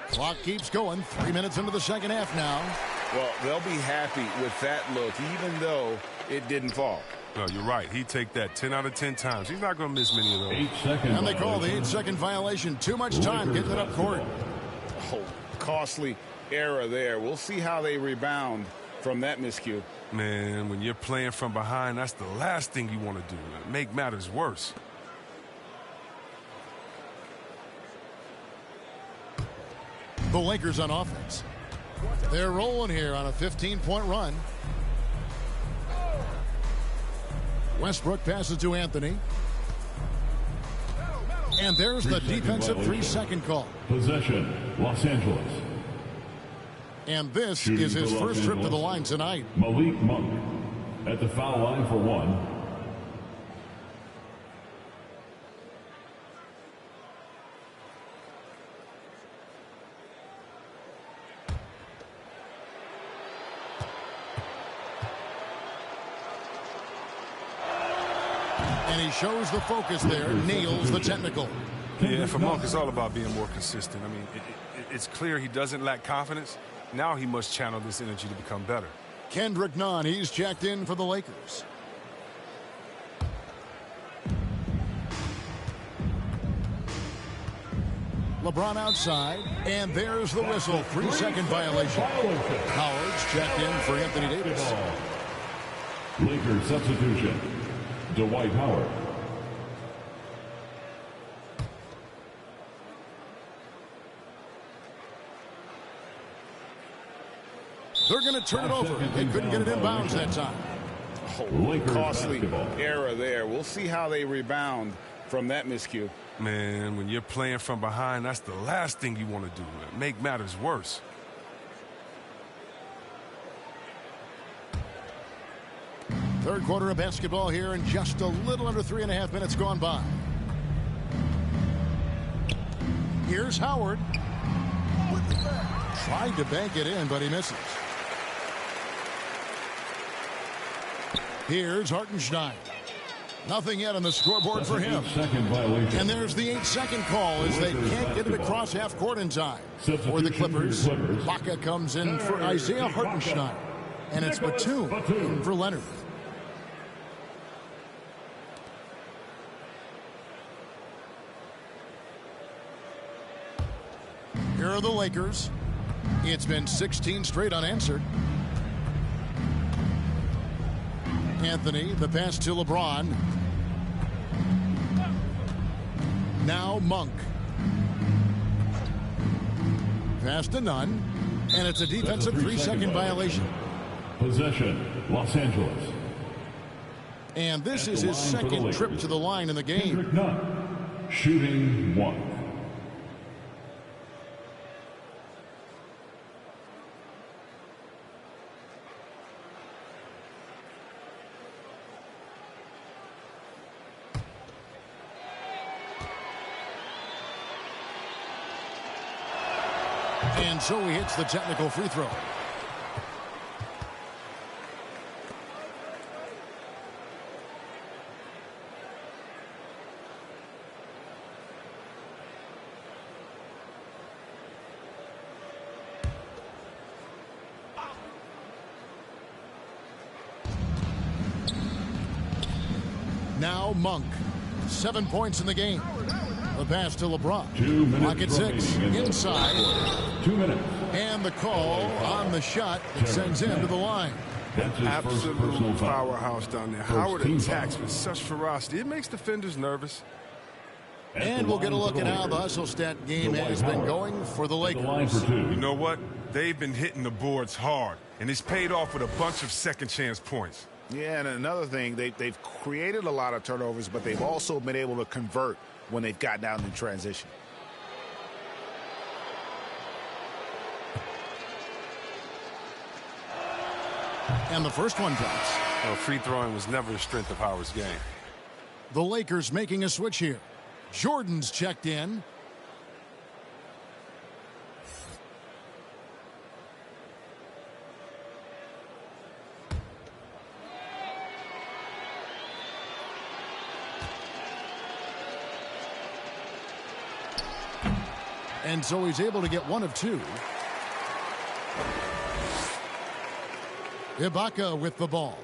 Clock keeps going. 3 minutes into the second half now. Well, they'll be happy with that look, even though it didn't fall. No, you're right. He'd take that 10 out of 10 times. He's not going to miss many of those. 8 seconds. And they call the 8-second violation. Too much time getting it up court. Oh, costly error there. We'll see how they rebound from that miscue. Man, when you're playing from behind, that's the last thing you want to do. Make matters worse. The Lakers on offense. They're rolling here on a 15-point run. Westbrook passes to Anthony. And there's the defensive 3-second call. Possession, Los Angeles. And this Shooting is his for Los first trip to the Angeles. line tonight. Malik Monk at the foul line for 1. And he shows the focus there, nails the technical. Yeah, for Monk, it's all about being more consistent. I mean, it's clear he doesn't lack confidence. Now he must channel this energy to become better. Kendrick Nunn, he's checked in for the Lakers. LeBron outside, and there's the whistle. 3-second violation. Howard's checked in for Anthony Davis. Lakers substitution, Dwight Howard. They're going to turn it over. They couldn't get it in bounds that time. Oh, costly error there. We'll see how they rebound from that miscue. Man, when you're playing from behind, that's the last thing you want to do. Make matters worse. Third quarter of basketball here, and just a little under 3.5 minutes gone by. Here's Howard. Tried to bank it in, but he misses. Here's Hartenstein. Nothing yet on the scoreboard for him. And there's the 8-second call as they can't get it across half court in time. For the Clippers, Baca comes in for Isaiah Hartenstein. And it's Batum in for Leonard. Here are the Lakers. It's been 16 straight unanswered. Anthony, the pass to LeBron. Now Monk. Pass to Nunn. And it's a defensive 3-second violation. Possession, Los Angeles. And this is his second trip to the line in the game. Kendrick Nunn, shooting 1. And so he hits the technical free throw. Now Monk. 7 points in the game. The pass to LeBron. 2 minutes. Clock at 6. Inside. 2 minutes. And the call on the shot that sends him to the line. Absolute powerhouse down there. Howard attacks with such ferocity. It makes defenders nervous. And we'll get a look at how the hustle stat game has been going for the Lakers. You know what? They've been hitting the boards hard, and it's paid off with a bunch of second-chance points. Yeah, and another thing, they've created a lot of turnovers, but they've also been able to convert when they've gotten out in transition. And the first one drops. Well, free throwing was never the strength of Howard's game. The Lakers making a switch here. Jordan's checked in. And so he's able to get one of two. Ibaka with the ball.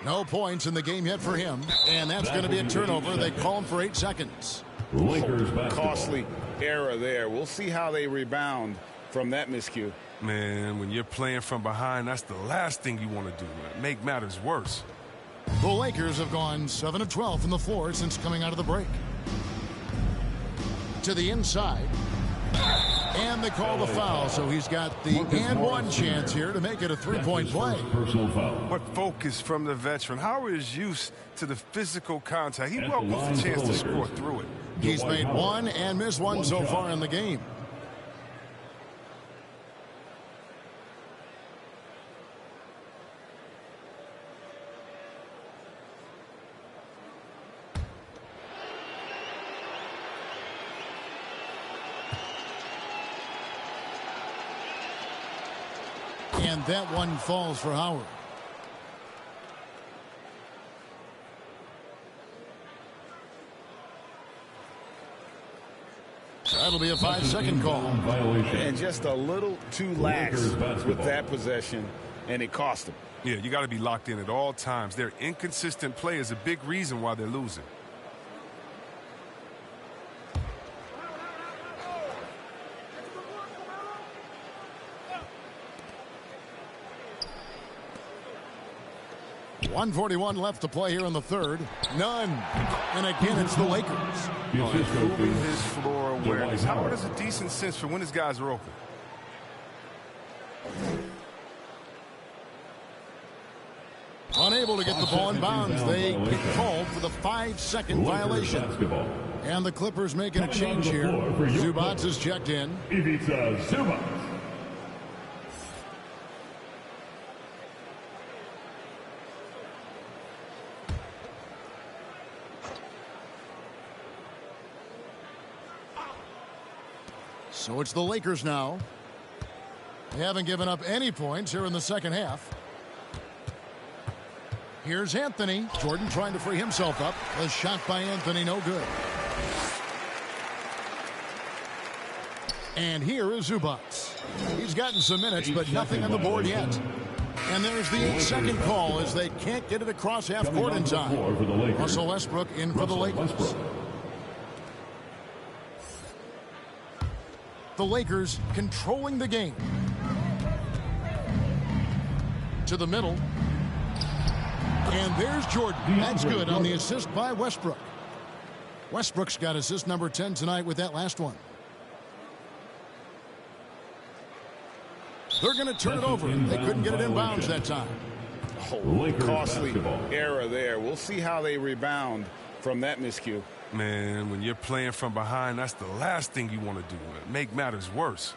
No points in the game yet for him, and that's going to be a turnover. They call him for 8 seconds. Lakers costly error there. We'll see how they rebound from that miscue. Man, when you're playing from behind, that's the last thing you want to do. Make matters worse. The Lakers have gone 7 of 12 from the floor since coming out of the break. To the inside. And they call the foul, so he's got the and one chance here to make it a three-point play. What focus from the veteran. Howard is used to the physical contact. He welcomes the chance to score through it. He's made one and missed one so far in the game. And that one falls for Howard. That'll be a 5-second call. And just a little too lax with that possession, and it cost them. Yeah, you got to be locked in at all times. Their inconsistent play is a big reason why they're losing. .141 left to play here in the third. None. And again, it's the Lakers. Improving his floor awareness. Howard has a decent sense for when his guys are open. Unable to get the ball in bounds. They get called for the 5-second violation. And the Clippers making a change here. Zubac is checked in. Ivica Zubac. So it's the Lakers now. They haven't given up any points here in the second half. Here's Anthony. Jordan trying to free himself up. A shot by Anthony, no good. And here is Zubac. He's gotten some minutes, but nothing on the board yet. And there's the 8-second call as they can't get it across half court in time. Russell Westbrook in for the Lakers. The Lakers controlling the game. To the middle. And there's Jordan. That's good on the assist by Westbrook. Westbrook's got assist number 10 tonight with that last one. They're going to turn it over. They couldn't get it in bounds that time. Costly error there. We'll see how they rebound from that miscue. Man, when you're playing from behind, that's the last thing you want to do. Make matters worse.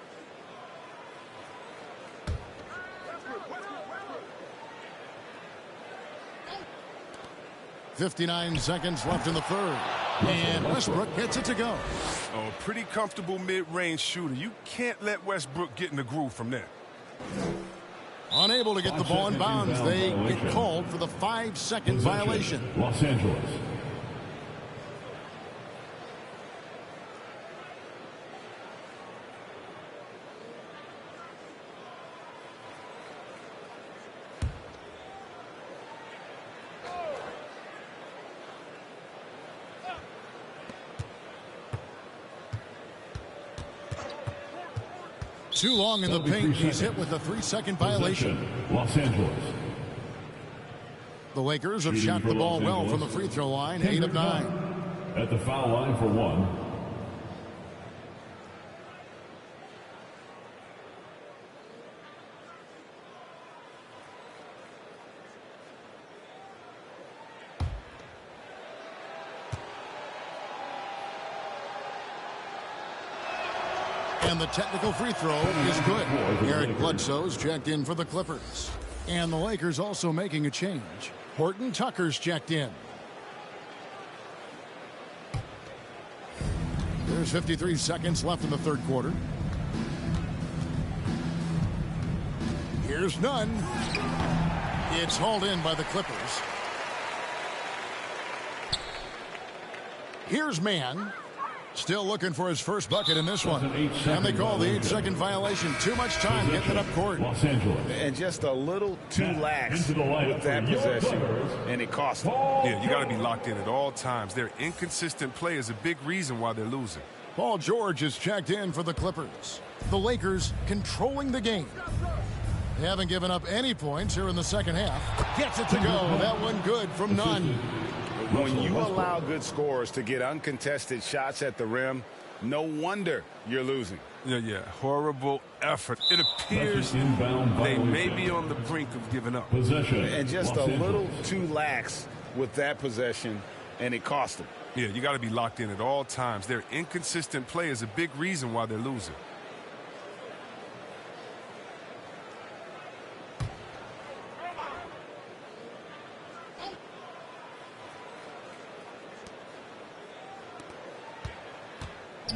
.59 seconds left in the third. And Westbrook gets it to go. Oh, pretty comfortable mid-range shooter. You can't let Westbrook get in the groove from there. Unable to get the ball in bounds. They get called for the 5-second violation. Los Angeles. Too long in the paint. He's hit with a 3-second violation. Los Angeles. The Lakers have shot the ball well from the free throw line. 8 of 9. at the foul line for one. And the technical free throw is good. Eric Bledsoe's checked in for the Clippers. And the Lakers also making a change. Horton Tucker's checked in. There's 53 seconds left in the third quarter. Here's none. It's hauled in by the Clippers. Here's Mann. Still looking for his first bucket in this one. And they call the 8-second violation. Too much time getting it up court. Los Angeles. And just a little too lax with that possession. And it cost them. Yeah, you got to be locked in at all times. Their inconsistent play is a big reason why they're losing. Paul George is checked in for the Clippers. The Lakers controlling the game. They haven't given up any points here in the second half. Gets it to go. That one good from Nunn. When you allow good scorers to get uncontested shots at the rim, no wonder you're losing. Yeah. Horrible effort. It appears they may be on the brink of giving up. And just a little too lax with that possession, and it cost them. Yeah, you got to be locked in at all times. Their inconsistent play is a big reason why they're losing.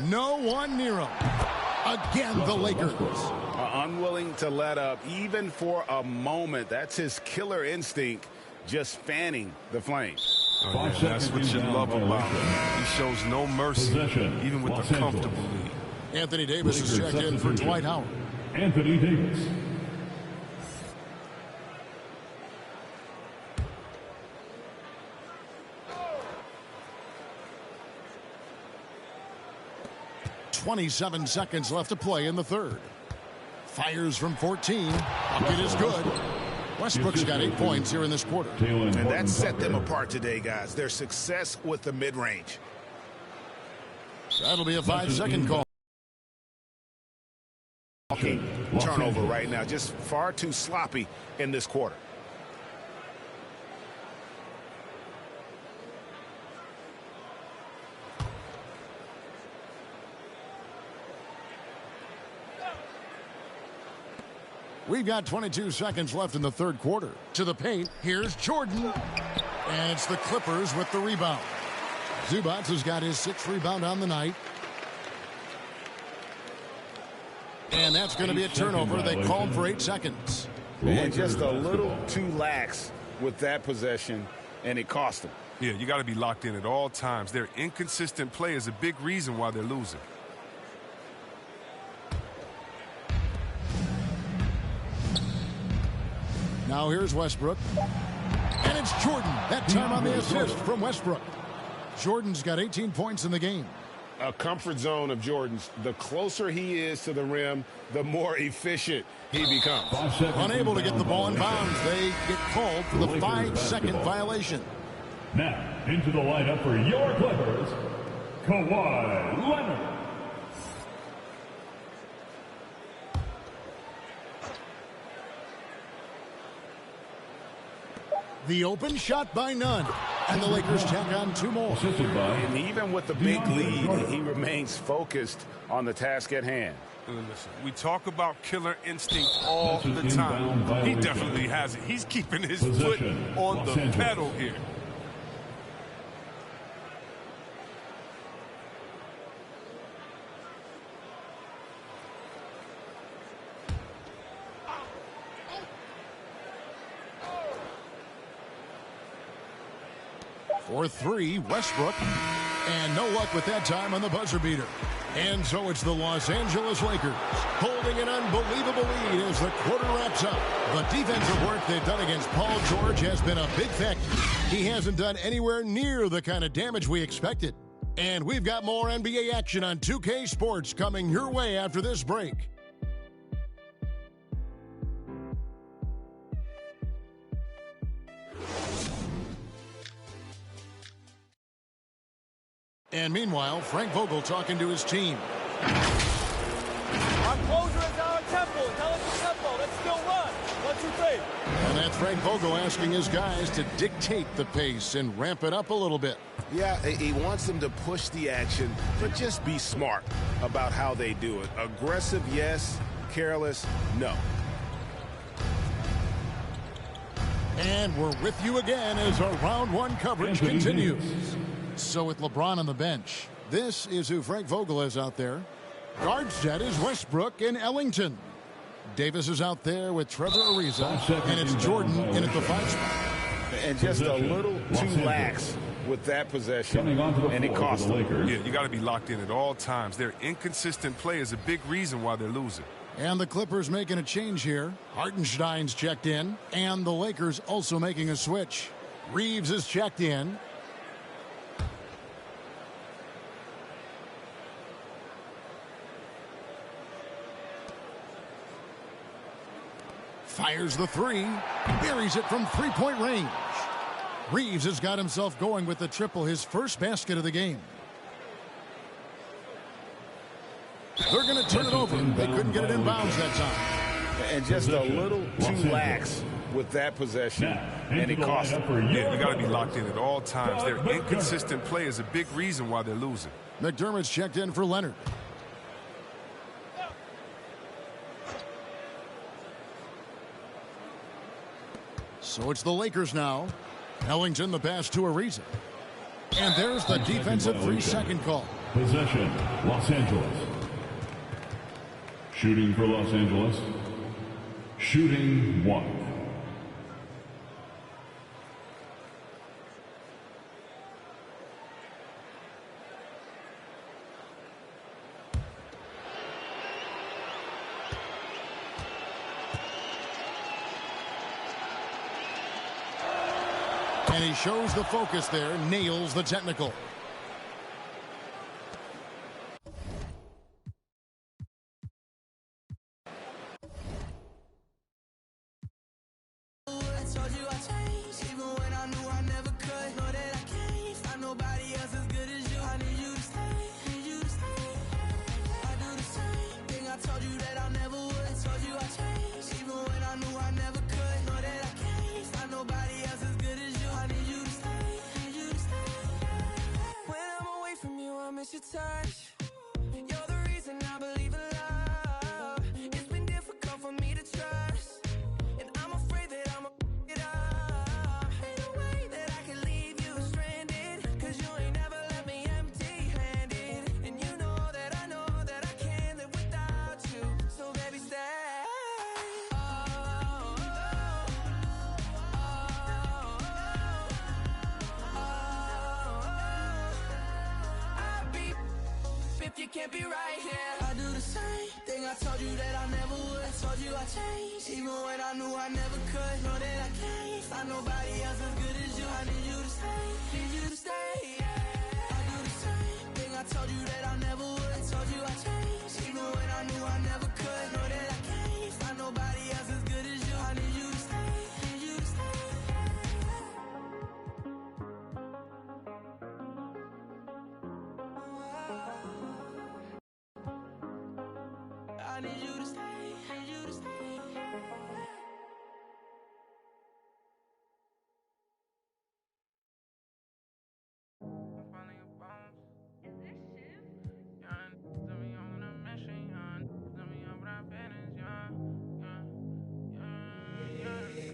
No one near him. Again, the Lakers. Unwilling to let up even for a moment. That's his killer instinct, just fanning the flames. Oh, yeah, that's what you love about him. He shows no mercy, even with the comfortable lead. Anthony Davis is checked in for Dwight Howard. Anthony Davis. .27 seconds left to play in the third. Fires from 14. Bucket is good. Westbrook's got 8 points here in this quarter. And that set them apart today, guys. Their success with the mid-range. That'll be a 5-second call. Turnover right now. Just far too sloppy in this quarter. We've got 22 seconds left in the third quarter. To the paint, here's Jordan. And it's the Clippers with the rebound. Zubac has got his 6th rebound on the night. And that's going to be a turnover. They called for 8 seconds. And just a little too lax with that possession, and it cost them. Yeah, you got to be locked in at all times. Their inconsistent play is a big reason why they're losing. Now here's Westbrook. And it's Jordan. That time on the assist from Westbrook. Jordan's got 18 points in the game. A comfort zone of Jordan's. The closer he is to the rim, the more efficient he becomes. Unable to get the ball in bounds. They get called for the 5-second violation. Now, into the lineup for your Clippers, Kawhi Leonard. The open shot by Nunn. And the Lakers tack on 2 more. And even with the big lead, he remains focused on the task at hand. Listen, we talk about killer instinct all the time. He definitely has it. He's keeping his foot on the pedal here. For 3, Westbrook. And no luck with that time on the buzzer beater. And so it's the Los Angeles Lakers holding an unbelievable lead as the quarter wraps up. The defensive work they've done against Paul George has been a big factor. He hasn't done anywhere near the kind of damage we expected. And we've got more NBA action on 2K Sports coming your way after this break. And meanwhile, Frank Vogel talking to his team. Our closer is our tempo. Tell us the tempo. Let's still run. 1, 2, 3. And that's Frank Vogel asking his guys to dictate the pace and ramp it up a little bit. Yeah, he wants them to push the action, but just be smart about how they do it. Aggressive, yes. Careless, no. And we're with you again as our round one coverage continues. So with LeBron on the bench, this is who Frank Vogel is out there. Guard set is Westbrook and Ellington. Davis is out there with Trevor Ariza, and it's Jordan in at the 5 spot. And just a little too lax with that possession, and it cost them. Yeah, you got to be locked in at all times. Their inconsistent play is a big reason why they're losing. And the Clippers making a change here. Hartenstein's checked in, and the Lakers also making a switch. Reeves is checked in. Fires the three, buries it from three-point range. Reeves has got himself going with the triple, his first basket of the game. They're going to turn it over. They couldn't get it in bounds that time. And just a little too lax with that possession, and it cost them. Yeah, you got to be locked in at all times. Their inconsistent play is a big reason why they're losing. McDermott's checked in for Leonard. So it's the Lakers now. Ellington the pass to Ariza. And there's the defensive 3-second call. Possession, Los Angeles. Shooting for Los Angeles. Shooting 1. And he shows the focus there, nails the technical. You can't be right here. I do the same thing I told you that I never would. I told you I changed, even when I knew I never could. Know that I can't find nobody else as good as you. I need you to stay, need you to stay. Yeah. I do the same thing I told you that I never would. I told you I changed, even when I knew I never could. Know that I can't find nobody else as good as you. I need you to stay, need you to stay. I need you to stay, need you to stay.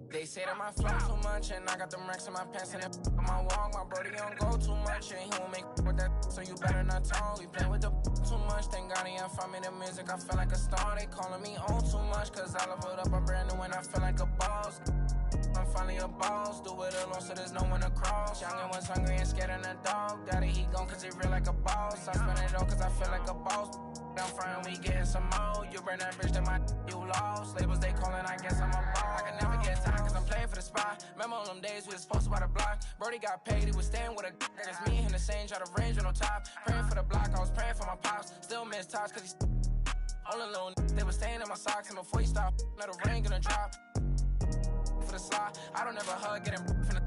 They say that my flow too much, and I got them racks in my pants, and if on my walk, my brody don't go too much, and he won't make with that, so you better not talk. We play with the too much, thank God he ain't find me the music, I feel like a star. They calling me on too much, cause I leveled up, I'm brand new, and I feel like a boss. I'm finally a boss, do it alone so there's no one to cross. Youngin' was hungry and scared of the dog. Daddy, he gone cause he real like a boss. I spend it all cause I feel like a boss. I'm frying, we getting some more. You burn that bridge, then my you lost. Labels they calling, I guess I'm a boss. I can never get time cause I'm playing for the spot. Remember on them days we was posted by the block. Brody got paid, he was staying with a that is me and the same, try to range on top. Praying for the block, I was praying for my pops. Still miss touch cause he's only little they was staying in my socks. And before he stopped, let the rain gonna drop. For the slide, I don't ever hug, getting from the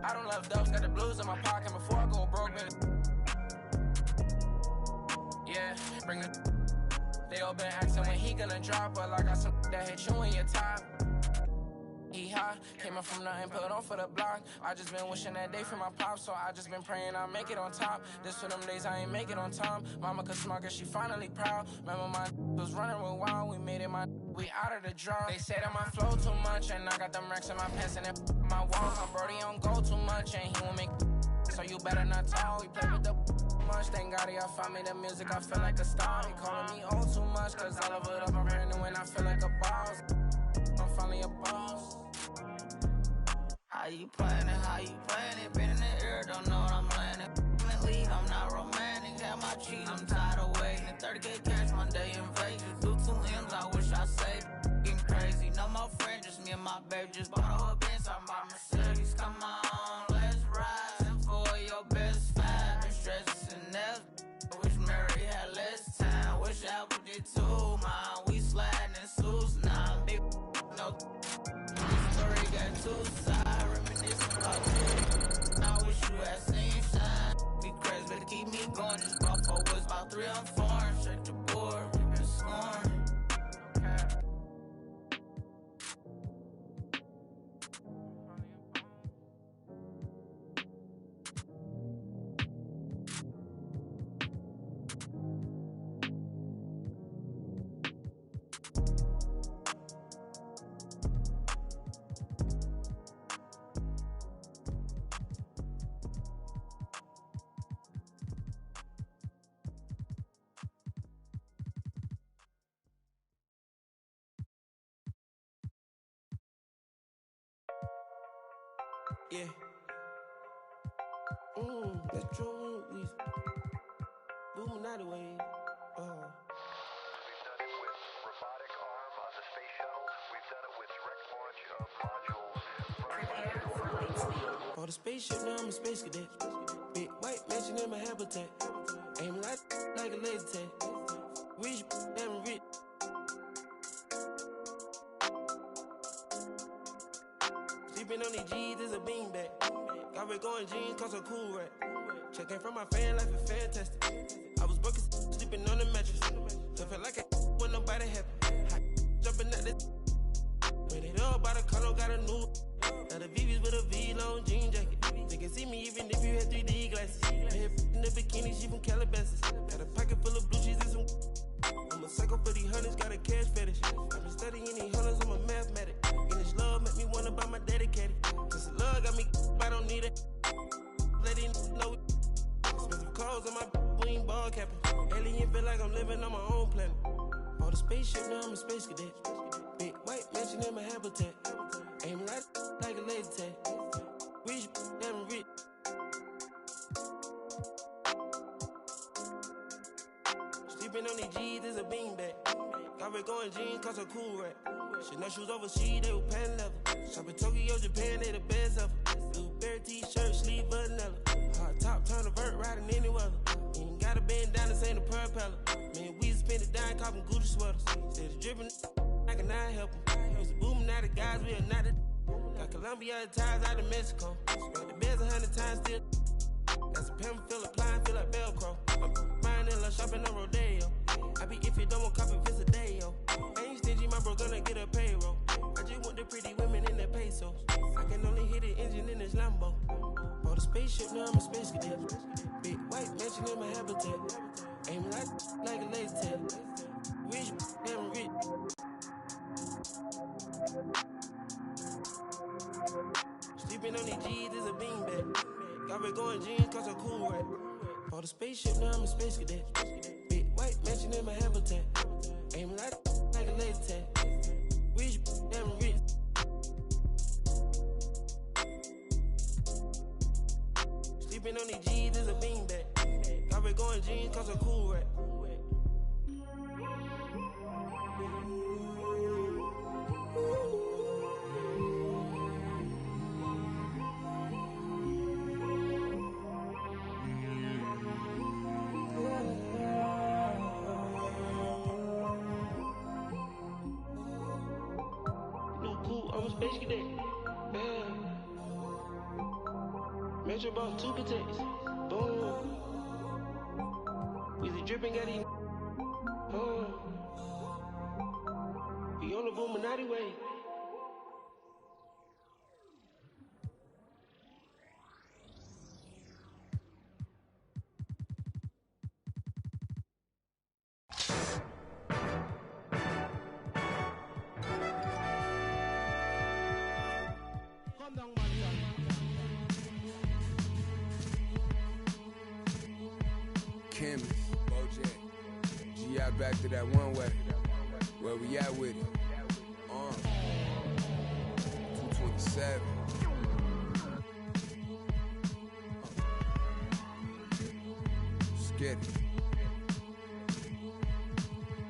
I don't love dubs, got the blues in my pocket before I go broke, man. bring it. They all been asking when he gonna drop, but I got some that hit you in your top. He high, came up from nothing, put on for the block. I just been wishing that day for my pop, so I just been praying I'll make it on top. This for them days I ain't make it on time. Mama could smug her, she finally proud. Remember my was running with wild, we made it we out of the draw. They say that my flow too much, and I got them racks in my pants and my walls. My brody don't go too much, and he won't make so you better not talk. We play with the much, thank God y'all found me the music, I feel like a star. They calling me old too much, cause I love it up, I'm brand new and I feel like a boss. I'm finally a boss. How you playing it, how you playing it? Been in the air, don't know what I'm landing. Lead, I'm not romantic, have my cheese, I'm tired of waiting. 30K cash Monday in Vegas, do 2 M's, I wish I saved. Getting crazy, no more friends, just me and my baby. Just bought a Benz, I'm my Mercedes. Come on, let's ride. Send for your best five, and stresses and nails. Wish Mary had less time, wish Apple did too, man. We sliding in suits, nah, big no. This story got 2 sides, reminiscing about you. I wish you had seen shine. Be crazy, better keep me going. Just brought 4 woods, about 3 I'm foreign. Check the board, we been scoring. Yeah. That's true. We booming out the way. We've done it with robotic arm on the space shuttle. We've done it with direct launch of modules. For the spaceship, now I'm a space cadet. Big white mansion in my habitat. Aim like a laser tag. Rich, damn rich. Sleeping on these G's is a beanbag. Got red going jeans, cause a cool rack. Checking from my fan life is fantastic. I was broken, sleeping on the mattress. Felt like when nobody happy. Jumping at this. When it all by the color, got a new. Now the VV's with a V-long jean jacket. They can see me even if you had 3D glasses. Head in the bikini, she from Calabasas. Got a pocket full of blue cheese and some. I'm a psycho for these hundreds, got a cash fetish. I've been studying these hundreds, I'm a mathematic. And this love make me wanna buy my dedicated. Cause the love got me, I don't need it. Let it know. Expensive clothes on my we ain't ball capping. Alien feel like I'm living on my own planet. On the spaceship, now I'm a space cadet. Big white mansion in my habitat. Aim like a laser tag. Rich, damn rich. Sleeping on these G's is a beanbag. Got red going jeans, cause a cool rack. Chanel shoes overseas, they were pan leather. Shop in Tokyo, Japan, they the best ever. Blueberry t-shirt, sleeve vanilla. Hard top, turn a vert, riding any weather. Ain't got a bend down, this ain't a propeller. Man, we spend it down, copping Gucci sweaters. Said it's dripping, I cannot help them. Used to booming out the guys, we are not the. Got Colombia ties out of Mexico. Spent the beds 100 times still. Got some pimp, feel applying, feel like Velcro. I'm buying in shopping on Rodeo. I be if you don't want copy, visit a day, yo. I ain't stingy, my bro gonna get a payroll. I just want the pretty women in their pesos. I can only hit the engine in this Lambo. Bought a spaceship, now I'm a space cadet. Big white mansion in my habitat. Aim like a laser tag. Rich, damn rich. Sleeping on these G's is a beanbag. Got red going jeans, cause a cool rack. Bought a spaceship, now I'm a space cadet. Big white mansion in my habitat. Aim like a laser tag. Rich, damn rich. Sleeping on these G's is a beanbag. Got red going jeans, cause a cool rack. Space cadet, yeah. Metro bought 2 protects, boom. Weezy dripping, got these He on the Illuminati way. Chemist, Bojack, G.I. back to that one way. Where we at with it? 227. Let's get it.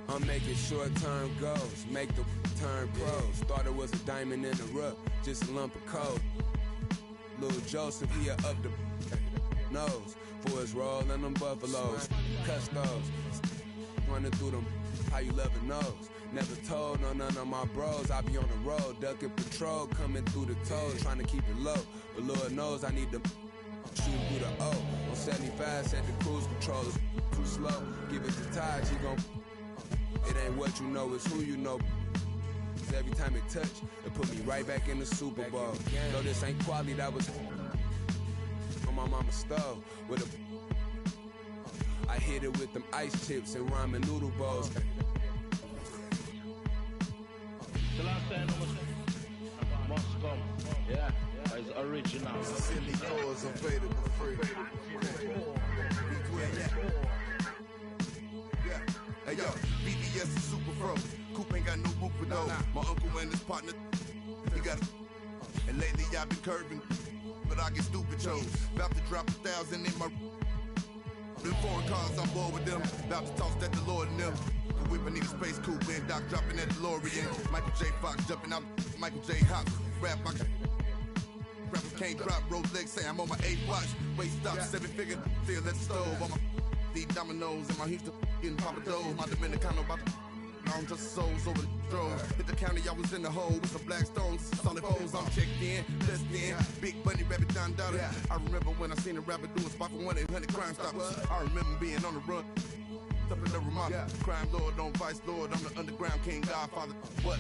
I'm making short-term goals, make the turn pros. Thought it was a diamond in the rough, just a lump of coal. Lil Joseph, he up the nose for his roll and them buffaloes. Custos, running through them, how you love a nose. Never told none of my bros, I be on the road, ducking patrol, coming through the toes, trying to keep it low. But Lord knows I need to shoot through the O. On 75, set the cruise controllers too slow. Give it to Taj, he gon' it ain't what you know, it's who you know. Every time it touch, it put me right back in the Super Bowl. Though this ain't quality, that was on my mama's stove with a. I hit it with them ice chips and ramen noodle bowls. The last time must come. Yeah, it's original. Silly cause available for free. Hey yo, BBS is super froze. Coop ain't got no roof for those. My uncle and his partner, he got. And lately I've been curving, but I get stupid chose. About to drop 1,000 in my. Them foreign cars, I'm bored with them. About to toss that DeLorean in them. Could whip a nigga space coupe and Doc dropping that DeLorean. Michael J. Fox jumping out. Michael J. Hop. Rap, rapper can't drop. Rolex say I'm on my 8th watch. Wait, stop, 7-figure. Still at the stove. On my deep dominoes and my Houston getting Papa Doe. My Dominicano about to. I'm just souls over the drove. Hit the county, I was in the hole with some black stones, solid foes. I'm checked in, blessed in. Big Bunny, Rabbit, Don Dada. I remember when I seen a rapper do a spot for 1-800 Crime Stoppers. I remember being on the run. Up in the Ramada. Crime Lord, on Vice Lord. I'm the underground king, Godfather. What?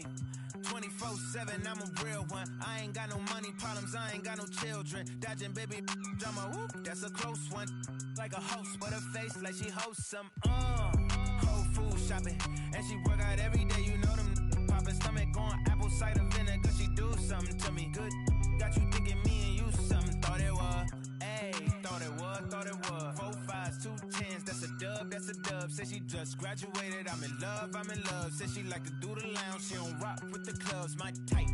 Hey, 24/7, I'm a real one. I ain't got no money problems, I ain't got no children. Dodging baby drama, whoop, that's a close one. Like a host, but her face like she hosts some. Whole food shopping, and she work out every day. You know them poppin' stomach on apple cider vinegar. She do something to me good. Got you thinking me and you something. Thought it was, ayy, thought it was. 4 5s, 2 10s, that's a dub, that's a dub. Said she just graduated, I'm in love. Said she like to do the lounge, she don't rock with the clubs. My type,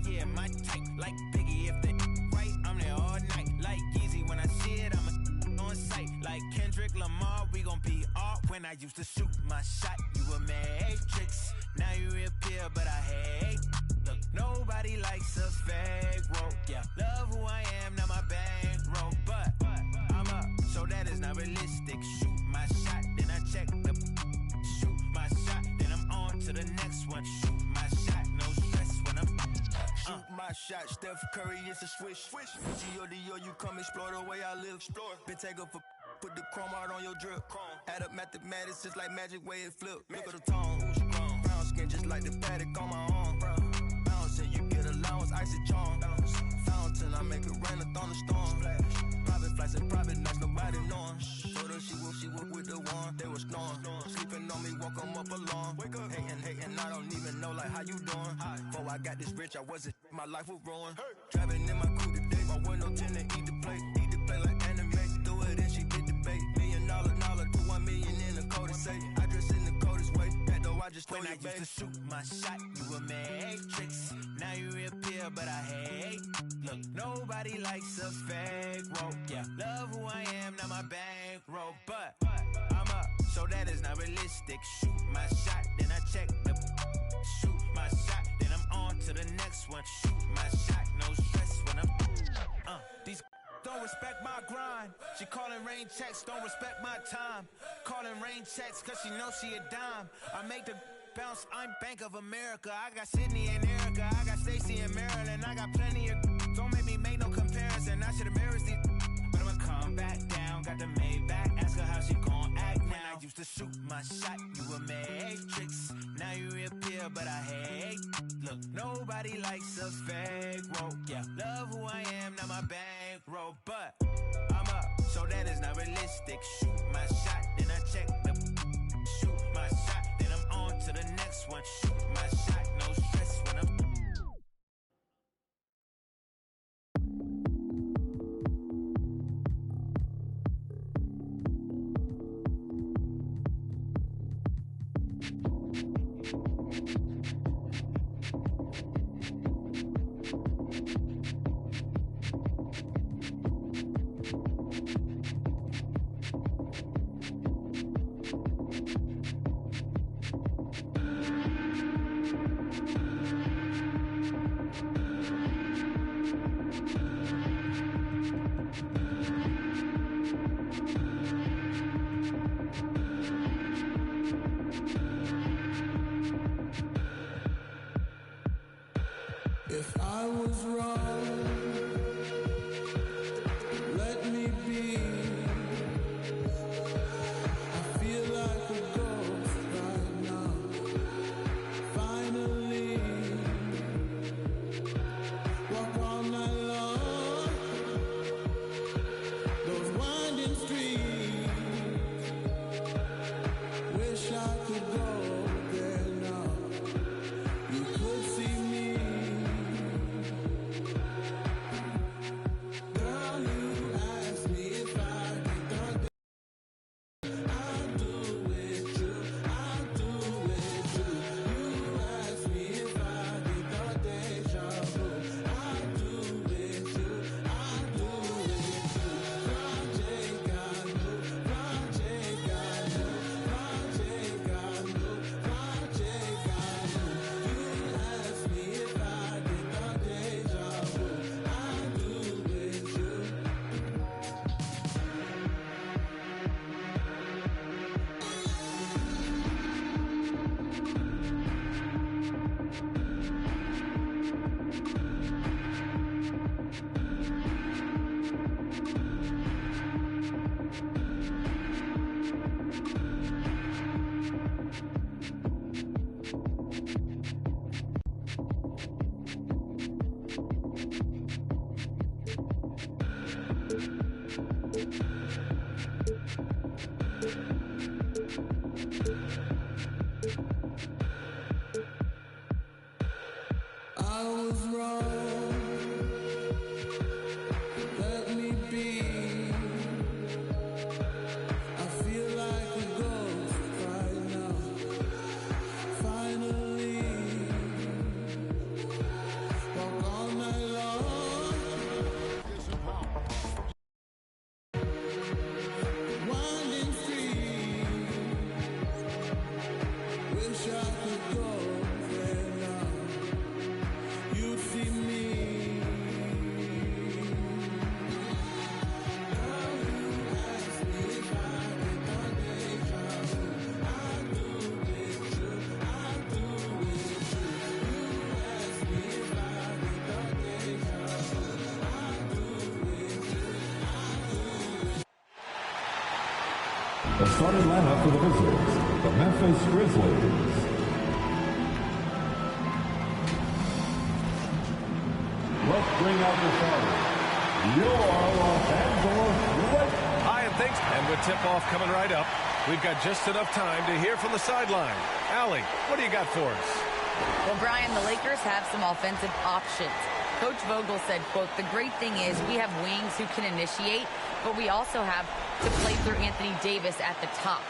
yeah, my type. Like Biggie, if they right, I'm there all night. Like Yeezy, when I see it, I'm on sight. Like Kendrick Lamar, we gon' be off. When I used to shoot my shot, you a matrix. Now you reappear, but I hate. Look, nobody likes a fake rope. Yeah, love who I am, not my bankroll. But I'm up, so that is not realistic. Shoot my shot, then I check the. Shoot my shot, then I'm on to the next one. Shoot my shot, no stress when I'm. Shoot my shot, Steph Curry, it's a swish. G.O.D.O, you come explore the way I live. Been take up for. Put the chrome out on your drip. Add up mathematics just like magic way it flip. Look at the tone. Brown skin just like the paddock on my arm. Bouncing, you get allowance, icy charm. Fountain, I make it rain, a thunderstorm. Private flights and private nights, nobody knowing. Told her she woke with the one. They was snoring. Sleeping on me, walk them up along. Hating, I don't even know like how you doing. Before I got this rich, I wasn't. My life was ruined. Driving in my coupe today, my window tinted, eat the plate like anime. Do it and she did debate. $1 million, put 1 million in the code to say. I dress in the coldest way. That though I just told you, babe. When I used to shoot my shot, you a matrix. Now you reappear, but I hate. Look, nobody likes a fake rope. Yeah, love who I am, not my bankroll. But I'm up, so that is not realistic. Shoot my shot, then I check the. Shoot my shot, then I'm on to the next one. Shoot my shot, no stress when I'm. These don't respect my grind. She calling rain checks, don't respect my time. Calling rain checks, cause she knows she a dime. I make the bounce, I'm Bank of America. I got Sydney and Erica, I got Stacy and Maryland. I got plenty of. Don't make me make no comparison. I should've married these. But I'ma come back down. Got the Maybach, ask her how she gon' act now. When I used to shoot my shot, you a matrix. Now you reappear, but I hate. Look, nobody likes a fake rope. Yeah, love who I am, not my bankroll. But I'm up, so that is not realistic. Shoot my shot, then I check the. Shoot my shot, then I'm on to the next one. Shoot my shot, no stress when I'm. If I was wrong, let me be. I feel like a ghost right now. Finally, walk all night long. Those winding streets. Wish I could go there now. You could see me. I was wrong. Let me be. I feel like a ghost right now. Finally, walk all night long. Winding street. Wish I could go there now. You'd see me. Now you ask me if I get my deja vu. I do with you. I do with you. You ask me if I get my deja vu. I do with you. The starting lineup for the Wizards, the Memphis Grizzlies. Let's bring out the starters. Your Los Angeles Lakers. Hi, and thanks. And with tip-off coming right up, we've got just enough time to hear from the sideline. Allie, what do you got for us? Well, Brian, the Lakers have some offensive options. Coach Vogel said, quote, the great thing is we have wings who can initiate, but we also have to play through Anthony Davis at the top.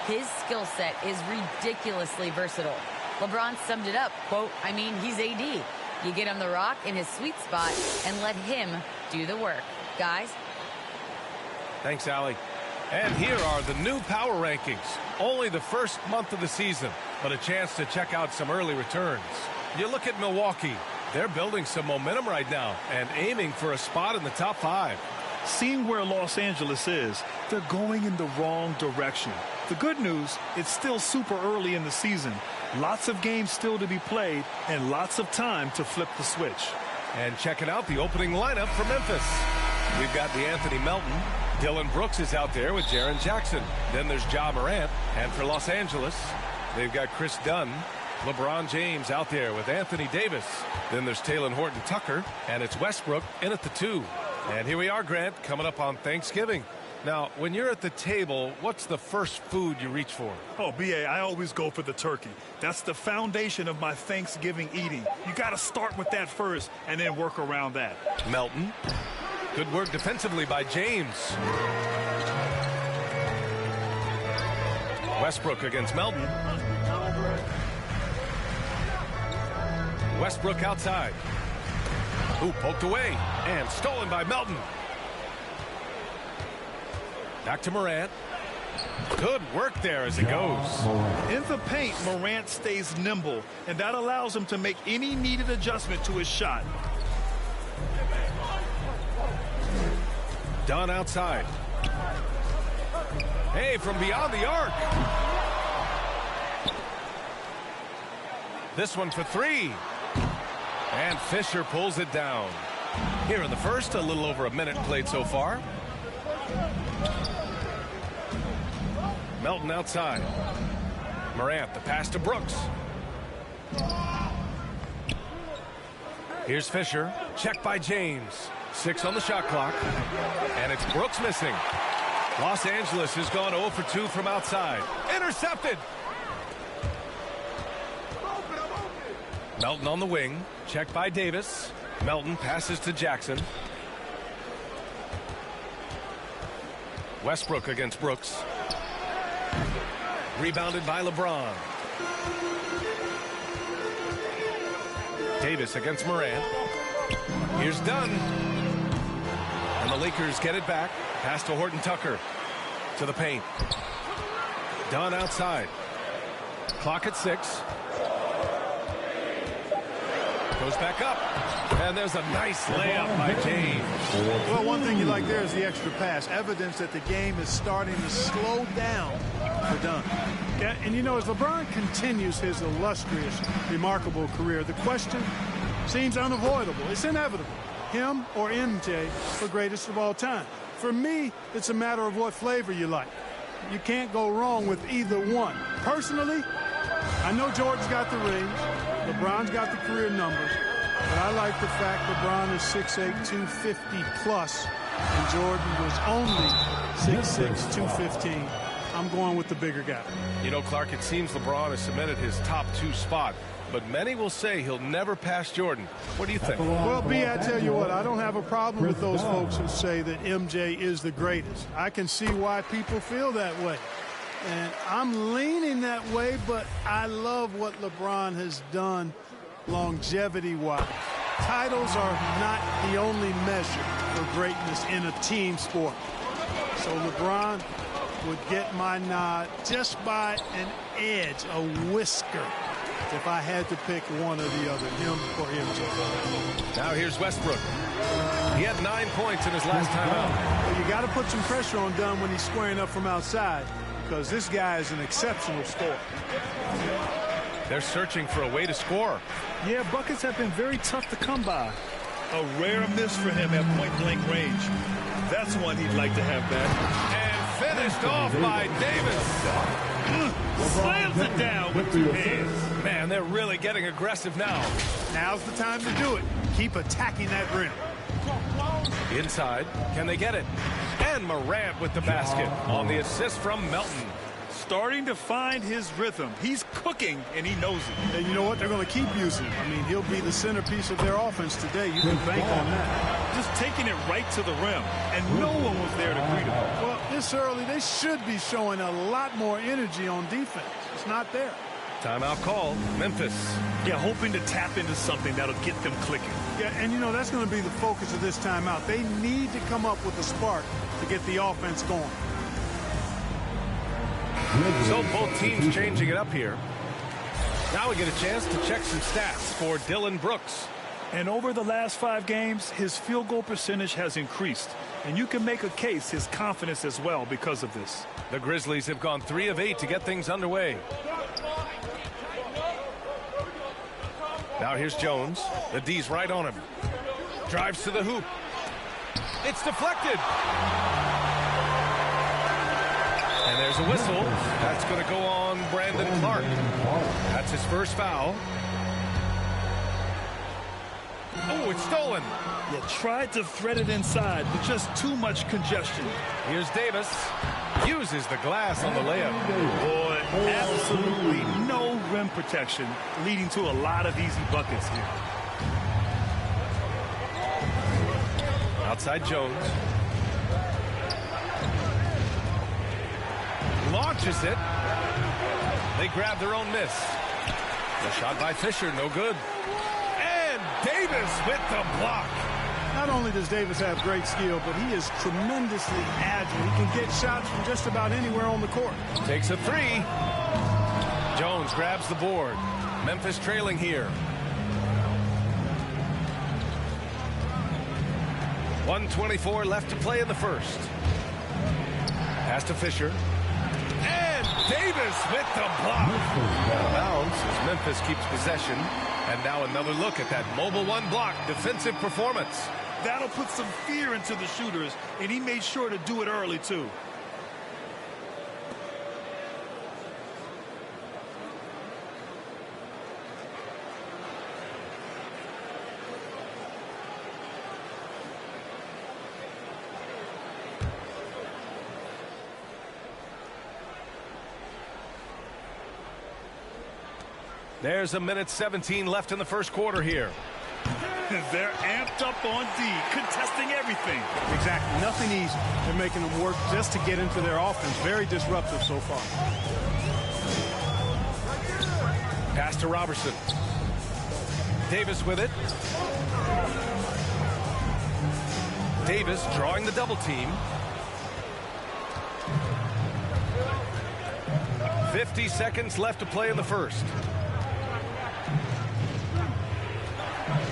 His skill set is ridiculously versatile. LeBron summed it up, quote, I mean, he's AD. You get him the rock in his sweet spot and let him do the work. Guys? Thanks, Allie. And here are the new power rankings. Only the first month of the season, but a chance to check out some early returns. You look at Milwaukee. They're building some momentum right now and aiming for a spot in the top 5. Seeing where Los Angeles is, they're going in the wrong direction. The good news, it's still super early in the season. Lots of games still to be played and lots of time to flip the switch. And checking out the opening lineup for Memphis. We've got DeAnthony Melton. Dylan Brooks is out there with Jaren Jackson. Then there's Ja Morant. And for Los Angeles, they've got Chris Dunn. LeBron James out there with Anthony Davis. Then there's Talen Horton-Tucker. And it's Westbrook in at the 2. And here we are, Grant, coming up on Thanksgiving. Now, when you're at the table, what's the first food you reach for? Oh, B.A., I always go for the turkey. That's the foundation of my Thanksgiving eating. You got to start with that first and then work around that. Melton. Good work defensively by James. Westbrook against Melton. Westbrook outside. Ooh, poked away and stolen by Melton. Back to Morant. Good work there as it goes. In the paint, Morant stays nimble, and that allows him to make any needed adjustment to his shot. Dunn outside. Hey, from beyond the arc. This one for 3. And Fisher pulls it down. Here in the first, a little over a minute played so far. Melton outside. Morant, the pass to Brooks. Here's Fisher. Check by James. 6 on the shot clock. And it's Brooks missing. Los Angeles has gone 0 for 2 from outside. Intercepted. Melton on the wing. Check by Davis. Melton passes to Jackson. Westbrook against Brooks. Rebounded by LeBron. Davis against Morant. Here's Dunn. And the Lakers get it back. Pass to Horton-Tucker. To the paint. Dunn outside. Clock at 6. Goes back up. And there's a nice layup by James. Well, one thing you like there is the extra pass. Evidence that the game is starting to slow down for Dunn. Yeah, and you know, as LeBron continues his illustrious, remarkable career, the question seems unavoidable. It's inevitable. Him or MJ for greatest of all time. For me, it's a matter of what flavor you like. You can't go wrong with either one. Personally, I know Jordan's got the rings. LeBron's got the career numbers. But I like the fact LeBron is 6'8", 250 plus, and Jordan was only 6'6", 215. I'm going with the bigger guy. You know, Clark, it seems LeBron has cemented his top 2 spot. but many will say he'll never pass Jordan. What do you think? Well, B, I tell you what, I don't have a problem with those folks who say that MJ is the greatest. I can see why people feel that way. And I'm leaning that way, but I love what LeBron has done longevity-wise. Titles are not the only measure for greatness in a team sport. So LeBron would get my nod just by an edge, a whisker, if I had to pick one or the other, him or MJ. Now here's Westbrook. He had 9 points in his last time out. Well, you got to put some pressure on Dunn when he's squaring up from outside, because this guy is an exceptional scorer. They're searching for a way to score. Yeah, buckets have been very tough to come by. A rare miss for him at point-blank range. That's one he'd like to have back. And finished off by Davis. Slams it down with 2 hands. Man, they're really getting aggressive now. Now's the time to do it. Keep attacking that rim. Inside, can they get it? And Morant with the basket on the assist from Melton. Starting to find his rhythm. He's cooking, and he knows it. And you know what? They're going to keep using him. I mean, he'll be the centerpiece of their offense today. You can bank on that. Just taking it right to the rim, and no one was there to greet him. Well, this early, they should be showing a lot more energy on defense. It's not there. Timeout call, Memphis. Yeah, hoping to tap into something that'll get them clicking. Yeah, and you know, that's going to be the focus of this timeout. They need to come up with a spark to get the offense going. So both teams changing it up here. Now we get a chance to check some stats for Dillon Brooks. And over the last 5 games, his field goal percentage has increased. And you can make a case his confidence as well because of this. The Grizzlies have gone 3 of 8 to get things underway. Now here's Jones. The D's right on him. Drives to the hoop. It's deflected. And there's a whistle. That's going to go on Brandon Clark. That's his first foul. Oh, it's stolen. Yeah, tried to thread it inside, but just too much congestion. Here's Davis. Uses the glass on the layup. Boy, absolutely no rim protection, leading to a lot of easy buckets here. Outside Jones. Launches it. They grab their own miss. The shot by Fisher, no good. And Davis with the block. Not only does Davis have great skill, but he is tremendously agile. He can get shots from just about anywhere on the court. Takes a 3. Jones grabs the board. Memphis trailing here. 1:24 left to play in the first. Pass to Fisher. And Davis with the block. Out of bounds as Memphis keeps possession. And now another look at that mobile 1 block defensive performance. That'll put some fear into the shooters, and he made sure to do it early, too. There's 1:17 left in the first quarter here. They're amped up on D, contesting everything. Exactly. Nothing easy. They're making them work just to get into their offense. Very disruptive so far. Pass to Robertson. Davis with it. Davis drawing the double team. 50 seconds left to play in the first.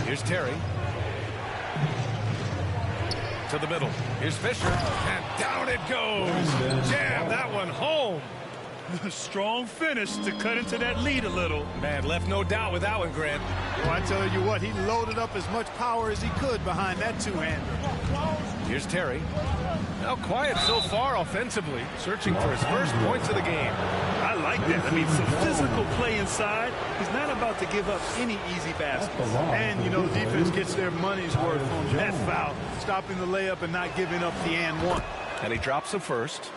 Here's Terry. To the middle. Here's Fisher. And down it goes. Jam that one home. Strong finish to cut into that lead a little. Man, left no doubt with that one, Grant. Well, I tell you what, he loaded up as much power as he could behind that 2-hander. Here's Terry. Now quiet so far offensively, searching for his first points of the game. I like that. I mean, some physical play inside. He's not about to give up any easy baskets. And, you know, the defense gets their money's worth on that foul, stopping the layup and not giving up the and one. And he drops the first.